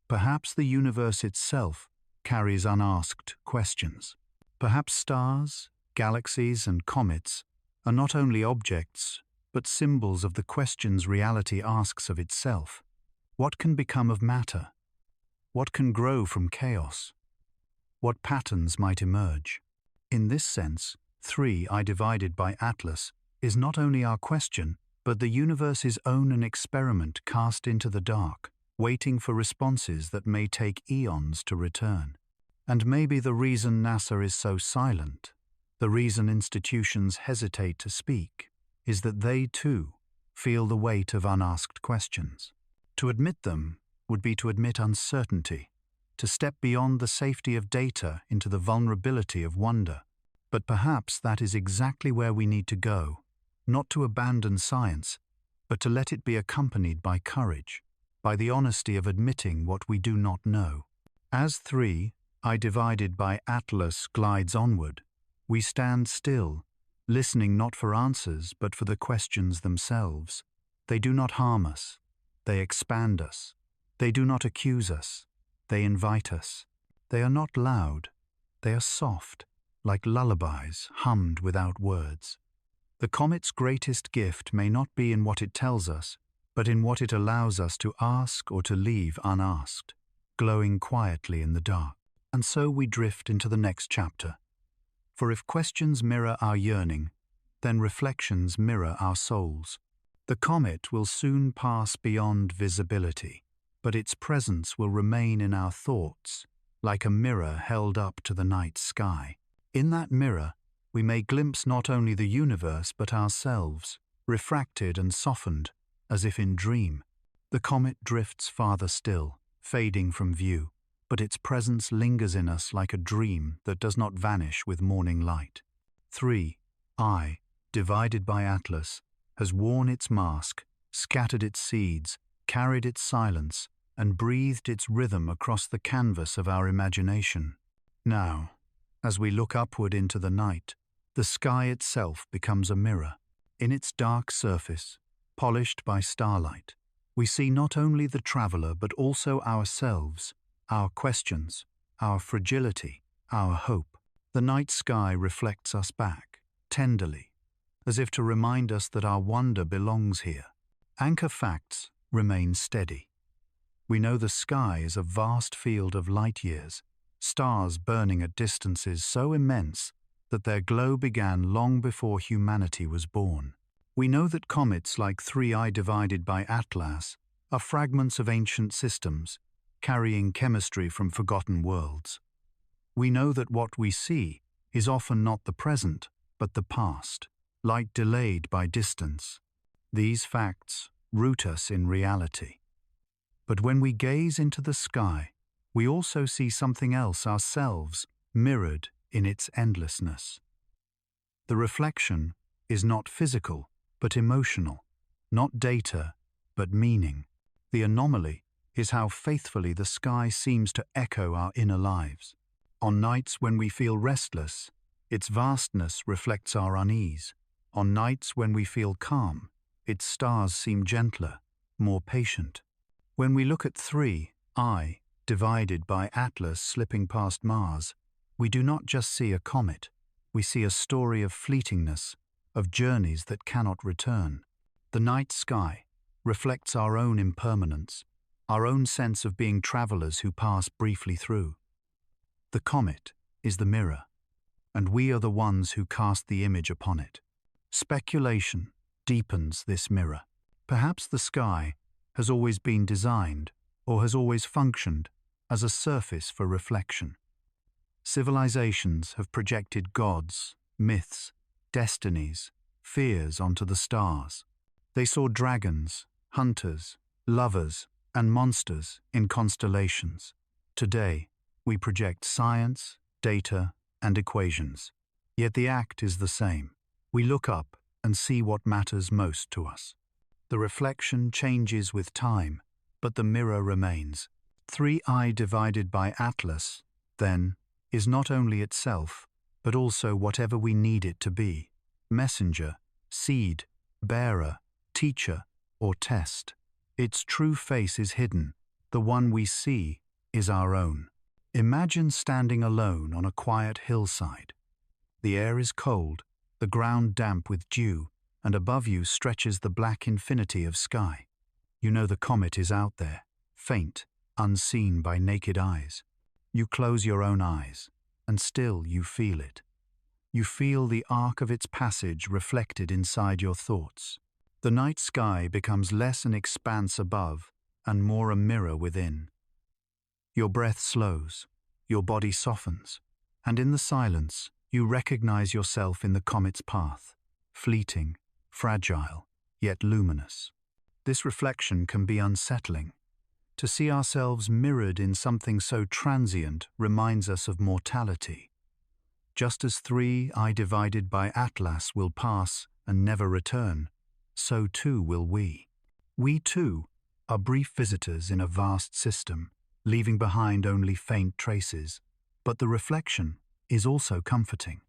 Perhaps the universe itself carries unasked questions. Perhaps stars, galaxies, and comets are not only objects, but symbols of the questions reality asks of itself. What can become of matter? What can grow from chaos? What patterns might emerge? In this sense, 3I divided by Atlas is not only our question, but the universe's own an experiment cast into the dark, waiting for responses that may take eons to return. And maybe the reason NASA is so silent, the reason institutions hesitate to speak, is that they too feel the weight of unasked questions. To admit them would be to admit uncertainty, to step beyond the safety of data into the vulnerability of wonder. But perhaps that is exactly where we need to go, not to abandon science, but to let it be accompanied by courage, by the honesty of admitting what we do not know. As 3I divided by Atlas glides onward, we stand still, listening not for answers but for the questions themselves. They do not harm us, they expand us. They do not accuse us, they invite us. They are not loud, they are soft, like lullabies hummed without words. The comet's greatest gift may not be in what it tells us, but in what it allows us to ask or to leave unasked, glowing quietly in the dark. And so we drift into the next chapter. For if questions mirror our yearning, then reflections mirror our souls. The comet will soon pass beyond visibility, but its presence will remain in our thoughts, like a mirror held up to the night sky. In that mirror, we may glimpse not only the universe but ourselves, refracted and softened, as if in dream. The comet drifts farther still, fading from view, but its presence lingers in us like a dream that does not vanish with morning light. 3I, divided by Atlas, has worn its mask, scattered its seeds, carried its silence, and breathed its rhythm across the canvas of our imagination. Now, as we look upward into the night, the sky itself becomes a mirror. In its dark surface, polished by starlight, we see not only the traveler but also ourselves, our questions, our fragility, our hope. The night sky reflects us back, tenderly, as if to remind us that our wonder belongs here. Anchor facts remain steady. We know the sky is a vast field of light years, stars burning at distances so immense that their glow began long before humanity was born. We know that comets like 3I divided by Atlas are fragments of ancient systems, carrying chemistry from forgotten worlds. We know that what we see is often not the present, but the past, light delayed by distance. These facts root us in reality. But when we gaze into the sky, we also see something else ourselves, mirrored in its endlessness. The reflection is not physical, but emotional, not data, but meaning. The anomaly is how faithfully the sky seems to echo our inner lives. On nights when we feel restless, its vastness reflects our unease. On nights when we feel calm, its stars seem gentler, more patient. When we look at 3I, divided by Atlas slipping past Mars, we do not just see a comet, we see a story of fleetingness, of journeys that cannot return. The night sky reflects our own impermanence, our own sense of being travelers who pass briefly through. The comet is the mirror, and we are the ones who cast the image upon it. Speculation deepens this mirror. Perhaps the sky has always been designed, or has always functioned, as a surface for reflection. Civilizations have projected gods, myths, destinies, fears onto the stars. They saw dragons, hunters, lovers, and monsters in constellations. Today, we project science, data, and equations. Yet the act is the same. We look up and see what matters most to us. The reflection changes with time, but the mirror remains. 3I divided by Atlas, then, is not only itself, but also whatever we need it to be: messenger, seed, bearer, teacher, or test. Its true face is hidden. The one we see is our own. Imagine standing alone on a quiet hillside. The air is cold, the ground damp with dew, and above you stretches the black infinity of sky. You know the comet is out there, faint, unseen by naked eyes. You close your own eyes, and still you feel it. You feel the arc of its passage reflected inside your thoughts. The night sky becomes less an expanse above and more a mirror within. Your breath slows, your body softens, and in the silence, you recognize yourself in the comet's path, fleeting, fragile, yet luminous. This reflection can be unsettling. To see ourselves mirrored in something so transient reminds us of mortality. Just as 3I divided by Atlas will pass and never return, so too will we. We too are brief visitors in a vast system, leaving behind only faint traces. But the reflection is also comforting.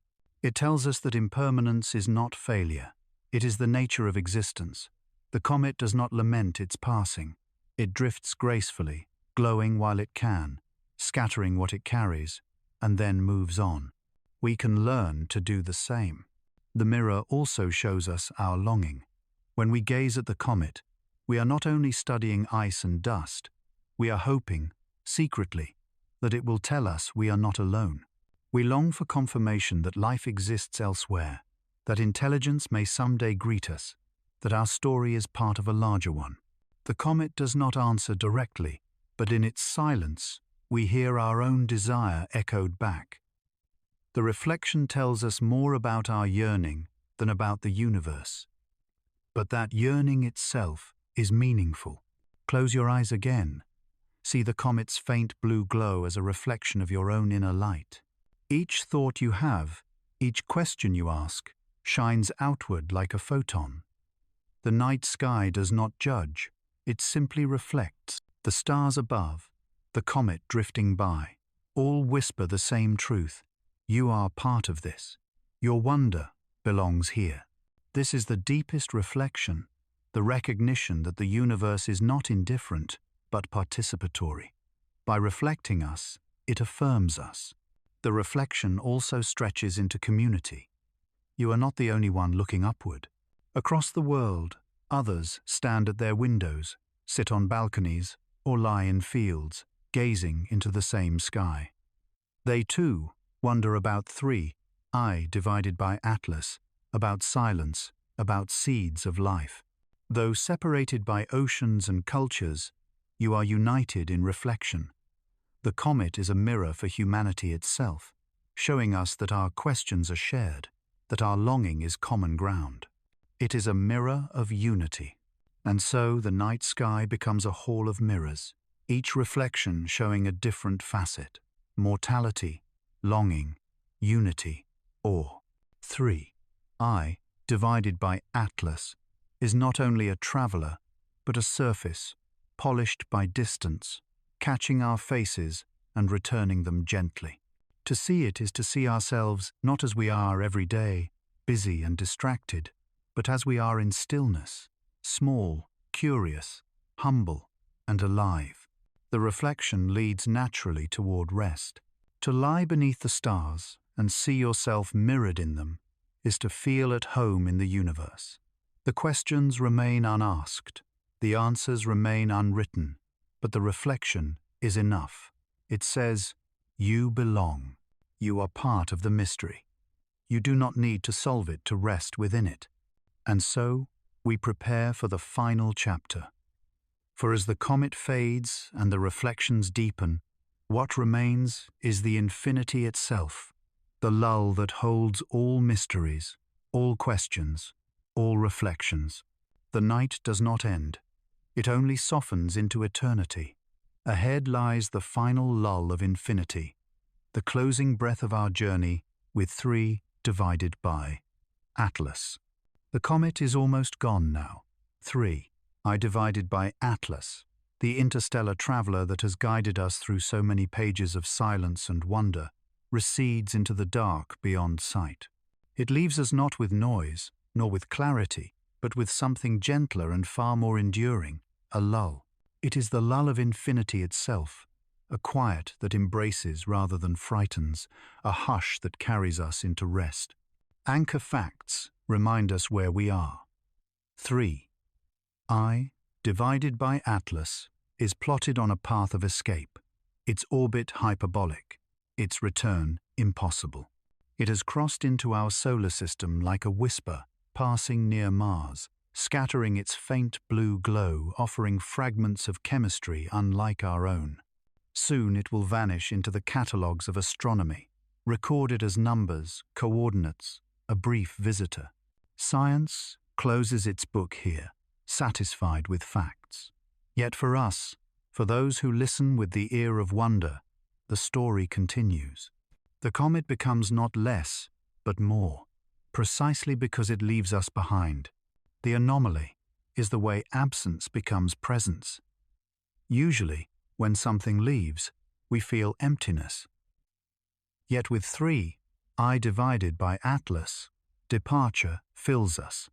It tells us that impermanence is not failure. It is the nature of existence. The comet does not lament its passing. It drifts gracefully, glowing while it can, scattering what it carries, and then moves on. We can learn to do the same. The mirror also shows us our longing. When we gaze at the comet, we are not only studying ice and dust, we are hoping, secretly, that it will tell us we are not alone. We long for confirmation that life exists elsewhere, that intelligence may someday greet us, that our story is part of a larger one. The comet does not answer directly, but in its silence, we hear our own desire echoed back. The reflection tells us more about our yearning than about the universe. But that yearning itself is meaningful. Close your eyes again. See the comet's faint blue glow as a reflection of your own inner light. Each thought you have, each question you ask, shines outward like a photon. The night sky does not judge. It simply reflects. The stars above, the comet drifting by, all whisper the same truth. You are part of this. Your wonder belongs here. This is the deepest reflection, the recognition that the universe is not indifferent, but participatory. By reflecting us, it affirms us. The reflection also stretches into community. You are not the only one looking upward. Across the world, others stand at their windows, sit on balconies, or lie in fields, gazing into the same sky. They too wonder about 3I divided by Atlas, about silence, about seeds of life. Though separated by oceans and cultures, you are united in reflection. The comet is a mirror for humanity itself, showing us that our questions are shared, that our longing is common ground. It is a mirror of unity. And so the night sky becomes a hall of mirrors, each reflection showing a different facet: mortality, longing, unity, awe. 3I divided by Atlas is not only a traveler, but a surface, polished by distance, catching our faces and returning them gently. To see it is to see ourselves not as we are every day, busy and distracted, but as we are in stillness, small, curious, humble, and alive. The reflection leads naturally toward rest. To lie beneath the stars and see yourself mirrored in them is to feel at home in the universe. The questions remain unasked, the answers remain unwritten, but the reflection is enough. It says, you belong. You are part of the mystery. You do not need to solve it to rest within it. And so, we prepare for the final chapter. For as the comet fades and the reflections deepen, what remains is the infinity itself, the lull that holds all mysteries, all questions, all reflections. The night does not end. It only softens into eternity. Ahead lies the final lull of infinity, the closing breath of our journey with 3 divided by Atlas. The comet is almost gone now. 3 I divided by Atlas, the interstellar traveler that has guided us through so many pages of silence and wonder, recedes into the dark beyond sight. It leaves us not with noise, nor with clarity, but with something gentler and far more enduring, a lull. It is the lull of infinity itself, a quiet that embraces rather than frightens, a hush that carries us into rest. Anchor facts remind us where we are. 3 I, divided by Atlas, is plotted on a path of escape, its orbit hyperbolic, its return impossible. It has crossed into our solar system like a whisper, passing near Mars, scattering its faint blue glow, offering fragments of chemistry unlike our own. Soon it will vanish into the catalogues of astronomy, recorded as numbers, coordinates, a brief visitor. Science closes its book here, satisfied with facts. Yet for us, for those who listen with the ear of wonder, the story continues. The comet becomes not less, but more, precisely because it leaves us behind. The anomaly is the way absence becomes presence. Usually, when something leaves, we feel emptiness. Yet with 3 I divided by Atlas, departure fills us.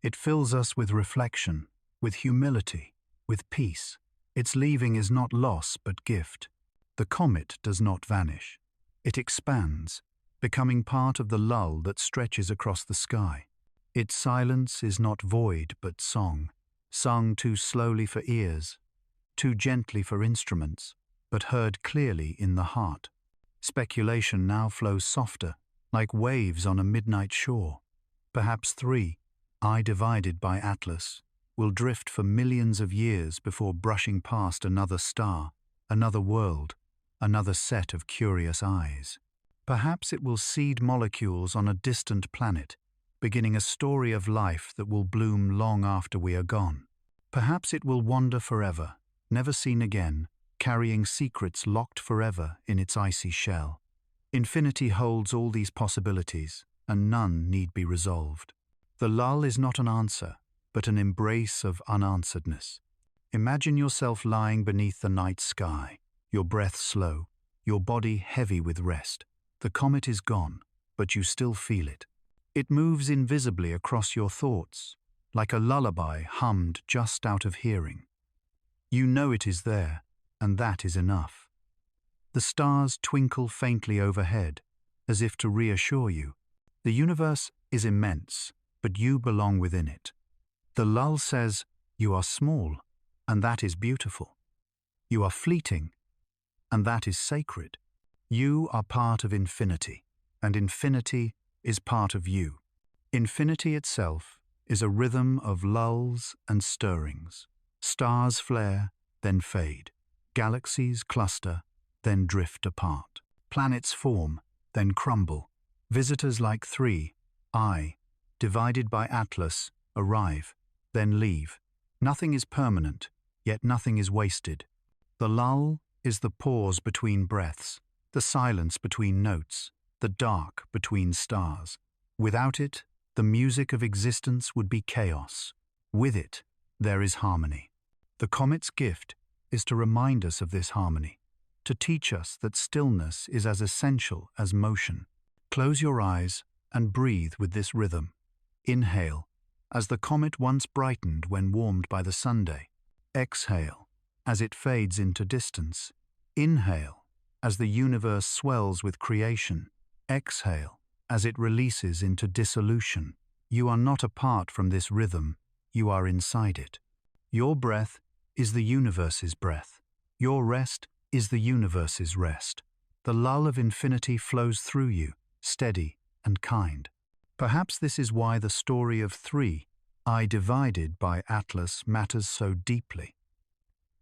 It fills us with reflection, with humility, with peace. Its leaving is not loss but gift. The comet does not vanish. It expands, becoming part of the lull that stretches across the sky. Its silence is not void but song, sung too slowly for ears, too gently for instruments, but heard clearly in the heart. Speculation now flows softer, like waves on a midnight shore. Perhaps 3 I divided by Atlas will drift for millions of years before brushing past another star, another world, another set of curious eyes. Perhaps it will seed molecules on a distant planet, beginning a story of life that will bloom long after we are gone. Perhaps it will wander forever, never seen again, carrying secrets locked forever in its icy shell. Infinity holds all these possibilities, and none need be resolved. The lull is not an answer, but an embrace of unansweredness. Imagine yourself lying beneath the night sky, your breath slow, your body heavy with rest. The comet is gone, but you still feel it. It moves invisibly across your thoughts, like a lullaby hummed just out of hearing. You know it is there, and that is enough. The stars twinkle faintly overhead, as if to reassure you. The universe is immense, but you belong within it. The lull says, you are small, and that is beautiful. You are fleeting, and that is sacred. You are part of infinity, and infinity is part of you. Infinity itself is a rhythm of lulls and stirrings. Stars flare, then fade. Galaxies cluster, then drift apart. Planets form, then crumble. Visitors like 3 I, divided by Atlas, arrive, then leave. Nothing is permanent, yet nothing is wasted. The lull is the pause between breaths, the silence between notes, the dark between stars. Without it, the music of existence would be chaos. With it, there is harmony. The comet's gift is to remind us of this harmony, to teach us that stillness is as essential as motion. Close your eyes and breathe with this rhythm. Inhale, as the comet once brightened when warmed by the Sunday. Exhale, as it fades into distance. Inhale, as the universe swells with creation. Exhale, as it releases into dissolution. You are not apart from this rhythm, you are inside it. Your breath is the universe's breath. Your rest is the universe's rest. The lull of infinity flows through you, steady and kind. Perhaps this is why the story of 3 I divided by Atlas matters so deeply.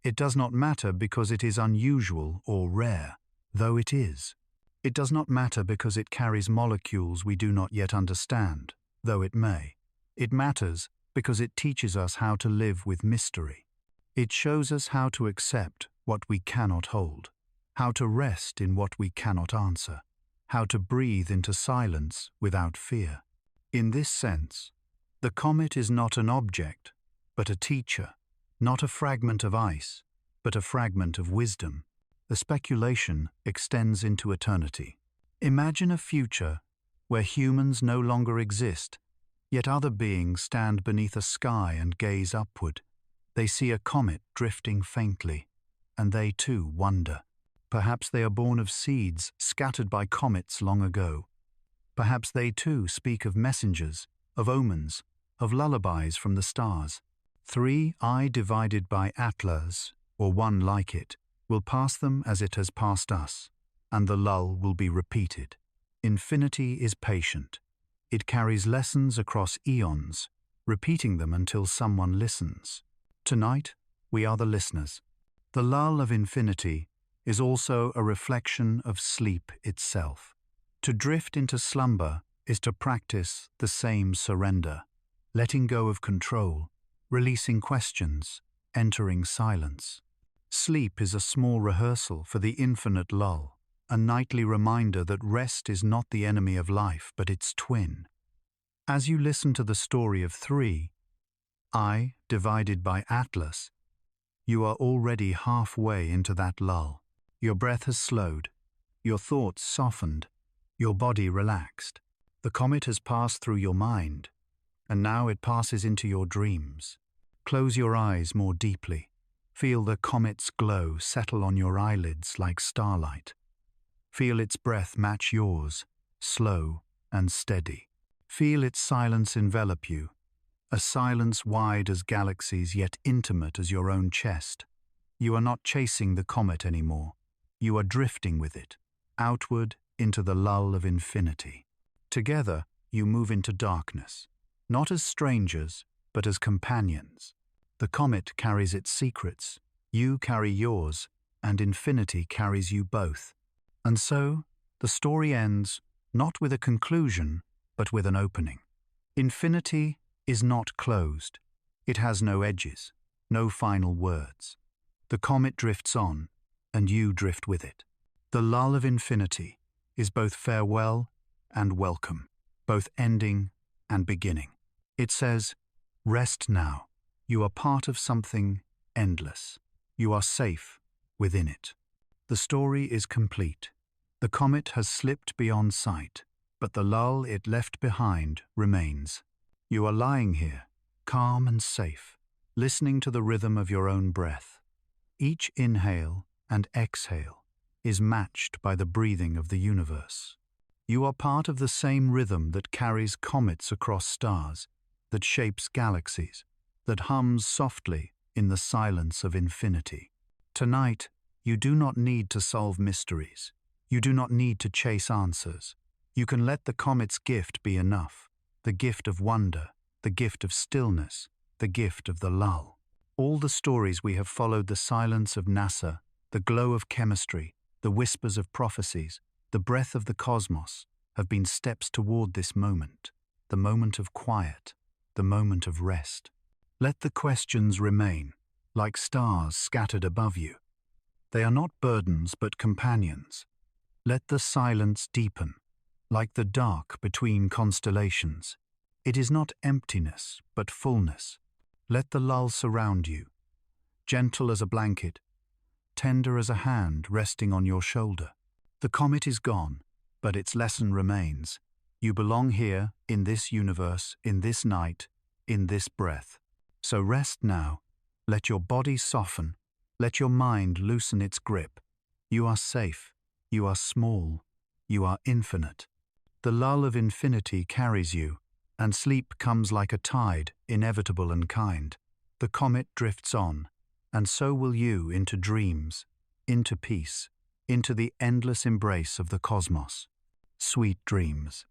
It does not matter because it is unusual or rare, though it is. It does not matter because it carries molecules we do not yet understand, though it may. It matters because it teaches us how to live with mystery. It shows us how to accept what we cannot hold, how to rest in what we cannot answer, how to breathe into silence without fear. In this sense, the comet is not an object, but a teacher, not a fragment of ice, but a fragment of wisdom. The speculation extends into eternity. Imagine a future where humans no longer exist, yet other beings stand beneath a sky and gaze upward. They see a comet drifting faintly, and they too wonder. Perhaps they are born of seeds scattered by comets long ago. Perhaps they too speak of messengers, of omens, of lullabies from the stars. 3I divided by Atlas, or one like it, will pass them as it has passed us, and the lull will be repeated. Infinity is patient. It carries lessons across eons, repeating them until someone listens. Tonight, we are the listeners. The lull of infinity is also a reflection of sleep itself. To drift into slumber is to practice the same surrender, letting go of control, releasing questions, entering silence. Sleep is a small rehearsal for the infinite lull, a nightly reminder that rest is not the enemy of life, but its twin. As you listen to the story of 3I divided by Atlas, you are already halfway into that lull. Your breath has slowed, your thoughts softened, your body relaxed. The comet has passed through your mind, and now it passes into your dreams. Close your eyes more deeply. Feel the comet's glow settle on your eyelids like starlight. Feel its breath match yours, slow and steady. Feel its silence envelop you, a silence wide as galaxies yet intimate as your own chest. You are not chasing the comet anymore. You are drifting with it, outward into the lull of infinity. Together, you move into darkness, not as strangers, but as companions. The comet carries its secrets, you carry yours, and infinity carries you both. And so, the story ends not with a conclusion, but with an opening. Infinity is not closed. It has no edges, no final words. The comet drifts on, and you drift with it. The lull of infinity is both farewell and welcome, both ending and beginning. It says, rest now. You are part of something endless. You are safe within it. The story is complete. The comet has slipped beyond sight, but the lull it left behind remains. You are lying here, calm and safe, listening to the rhythm of your own breath. Each inhale and exhale is matched by the breathing of the universe. You are part of the same rhythm that carries comets across stars, that shapes galaxies, that hums softly in the silence of infinity. Tonight, you do not need to solve mysteries. You do not need to chase answers. You can let the comet's gift be enough, the gift of wonder, the gift of stillness, the gift of the lull. All the stories we have followed, the silence of NASA, the glow of chemistry, the whispers of prophecies, the breath of the cosmos, have been steps toward this moment, the moment of quiet, the moment of rest. Let the questions remain, like stars scattered above you. They are not burdens but companions. Let the silence deepen, like the dark between constellations. It is not emptiness but fullness. Let the lull surround you, gentle as a blanket, tender as a hand resting on your shoulder. The comet is gone, but its lesson remains. You belong here, in this universe, in this night, in this breath. So rest now. Let your body soften. Let your mind loosen its grip. You are safe. You are small. You are infinite. The lull of infinity carries you, and sleep comes like a tide, inevitable and kind. The comet drifts on, and so will you into dreams, into peace, into the endless embrace of the cosmos. Sweet dreams.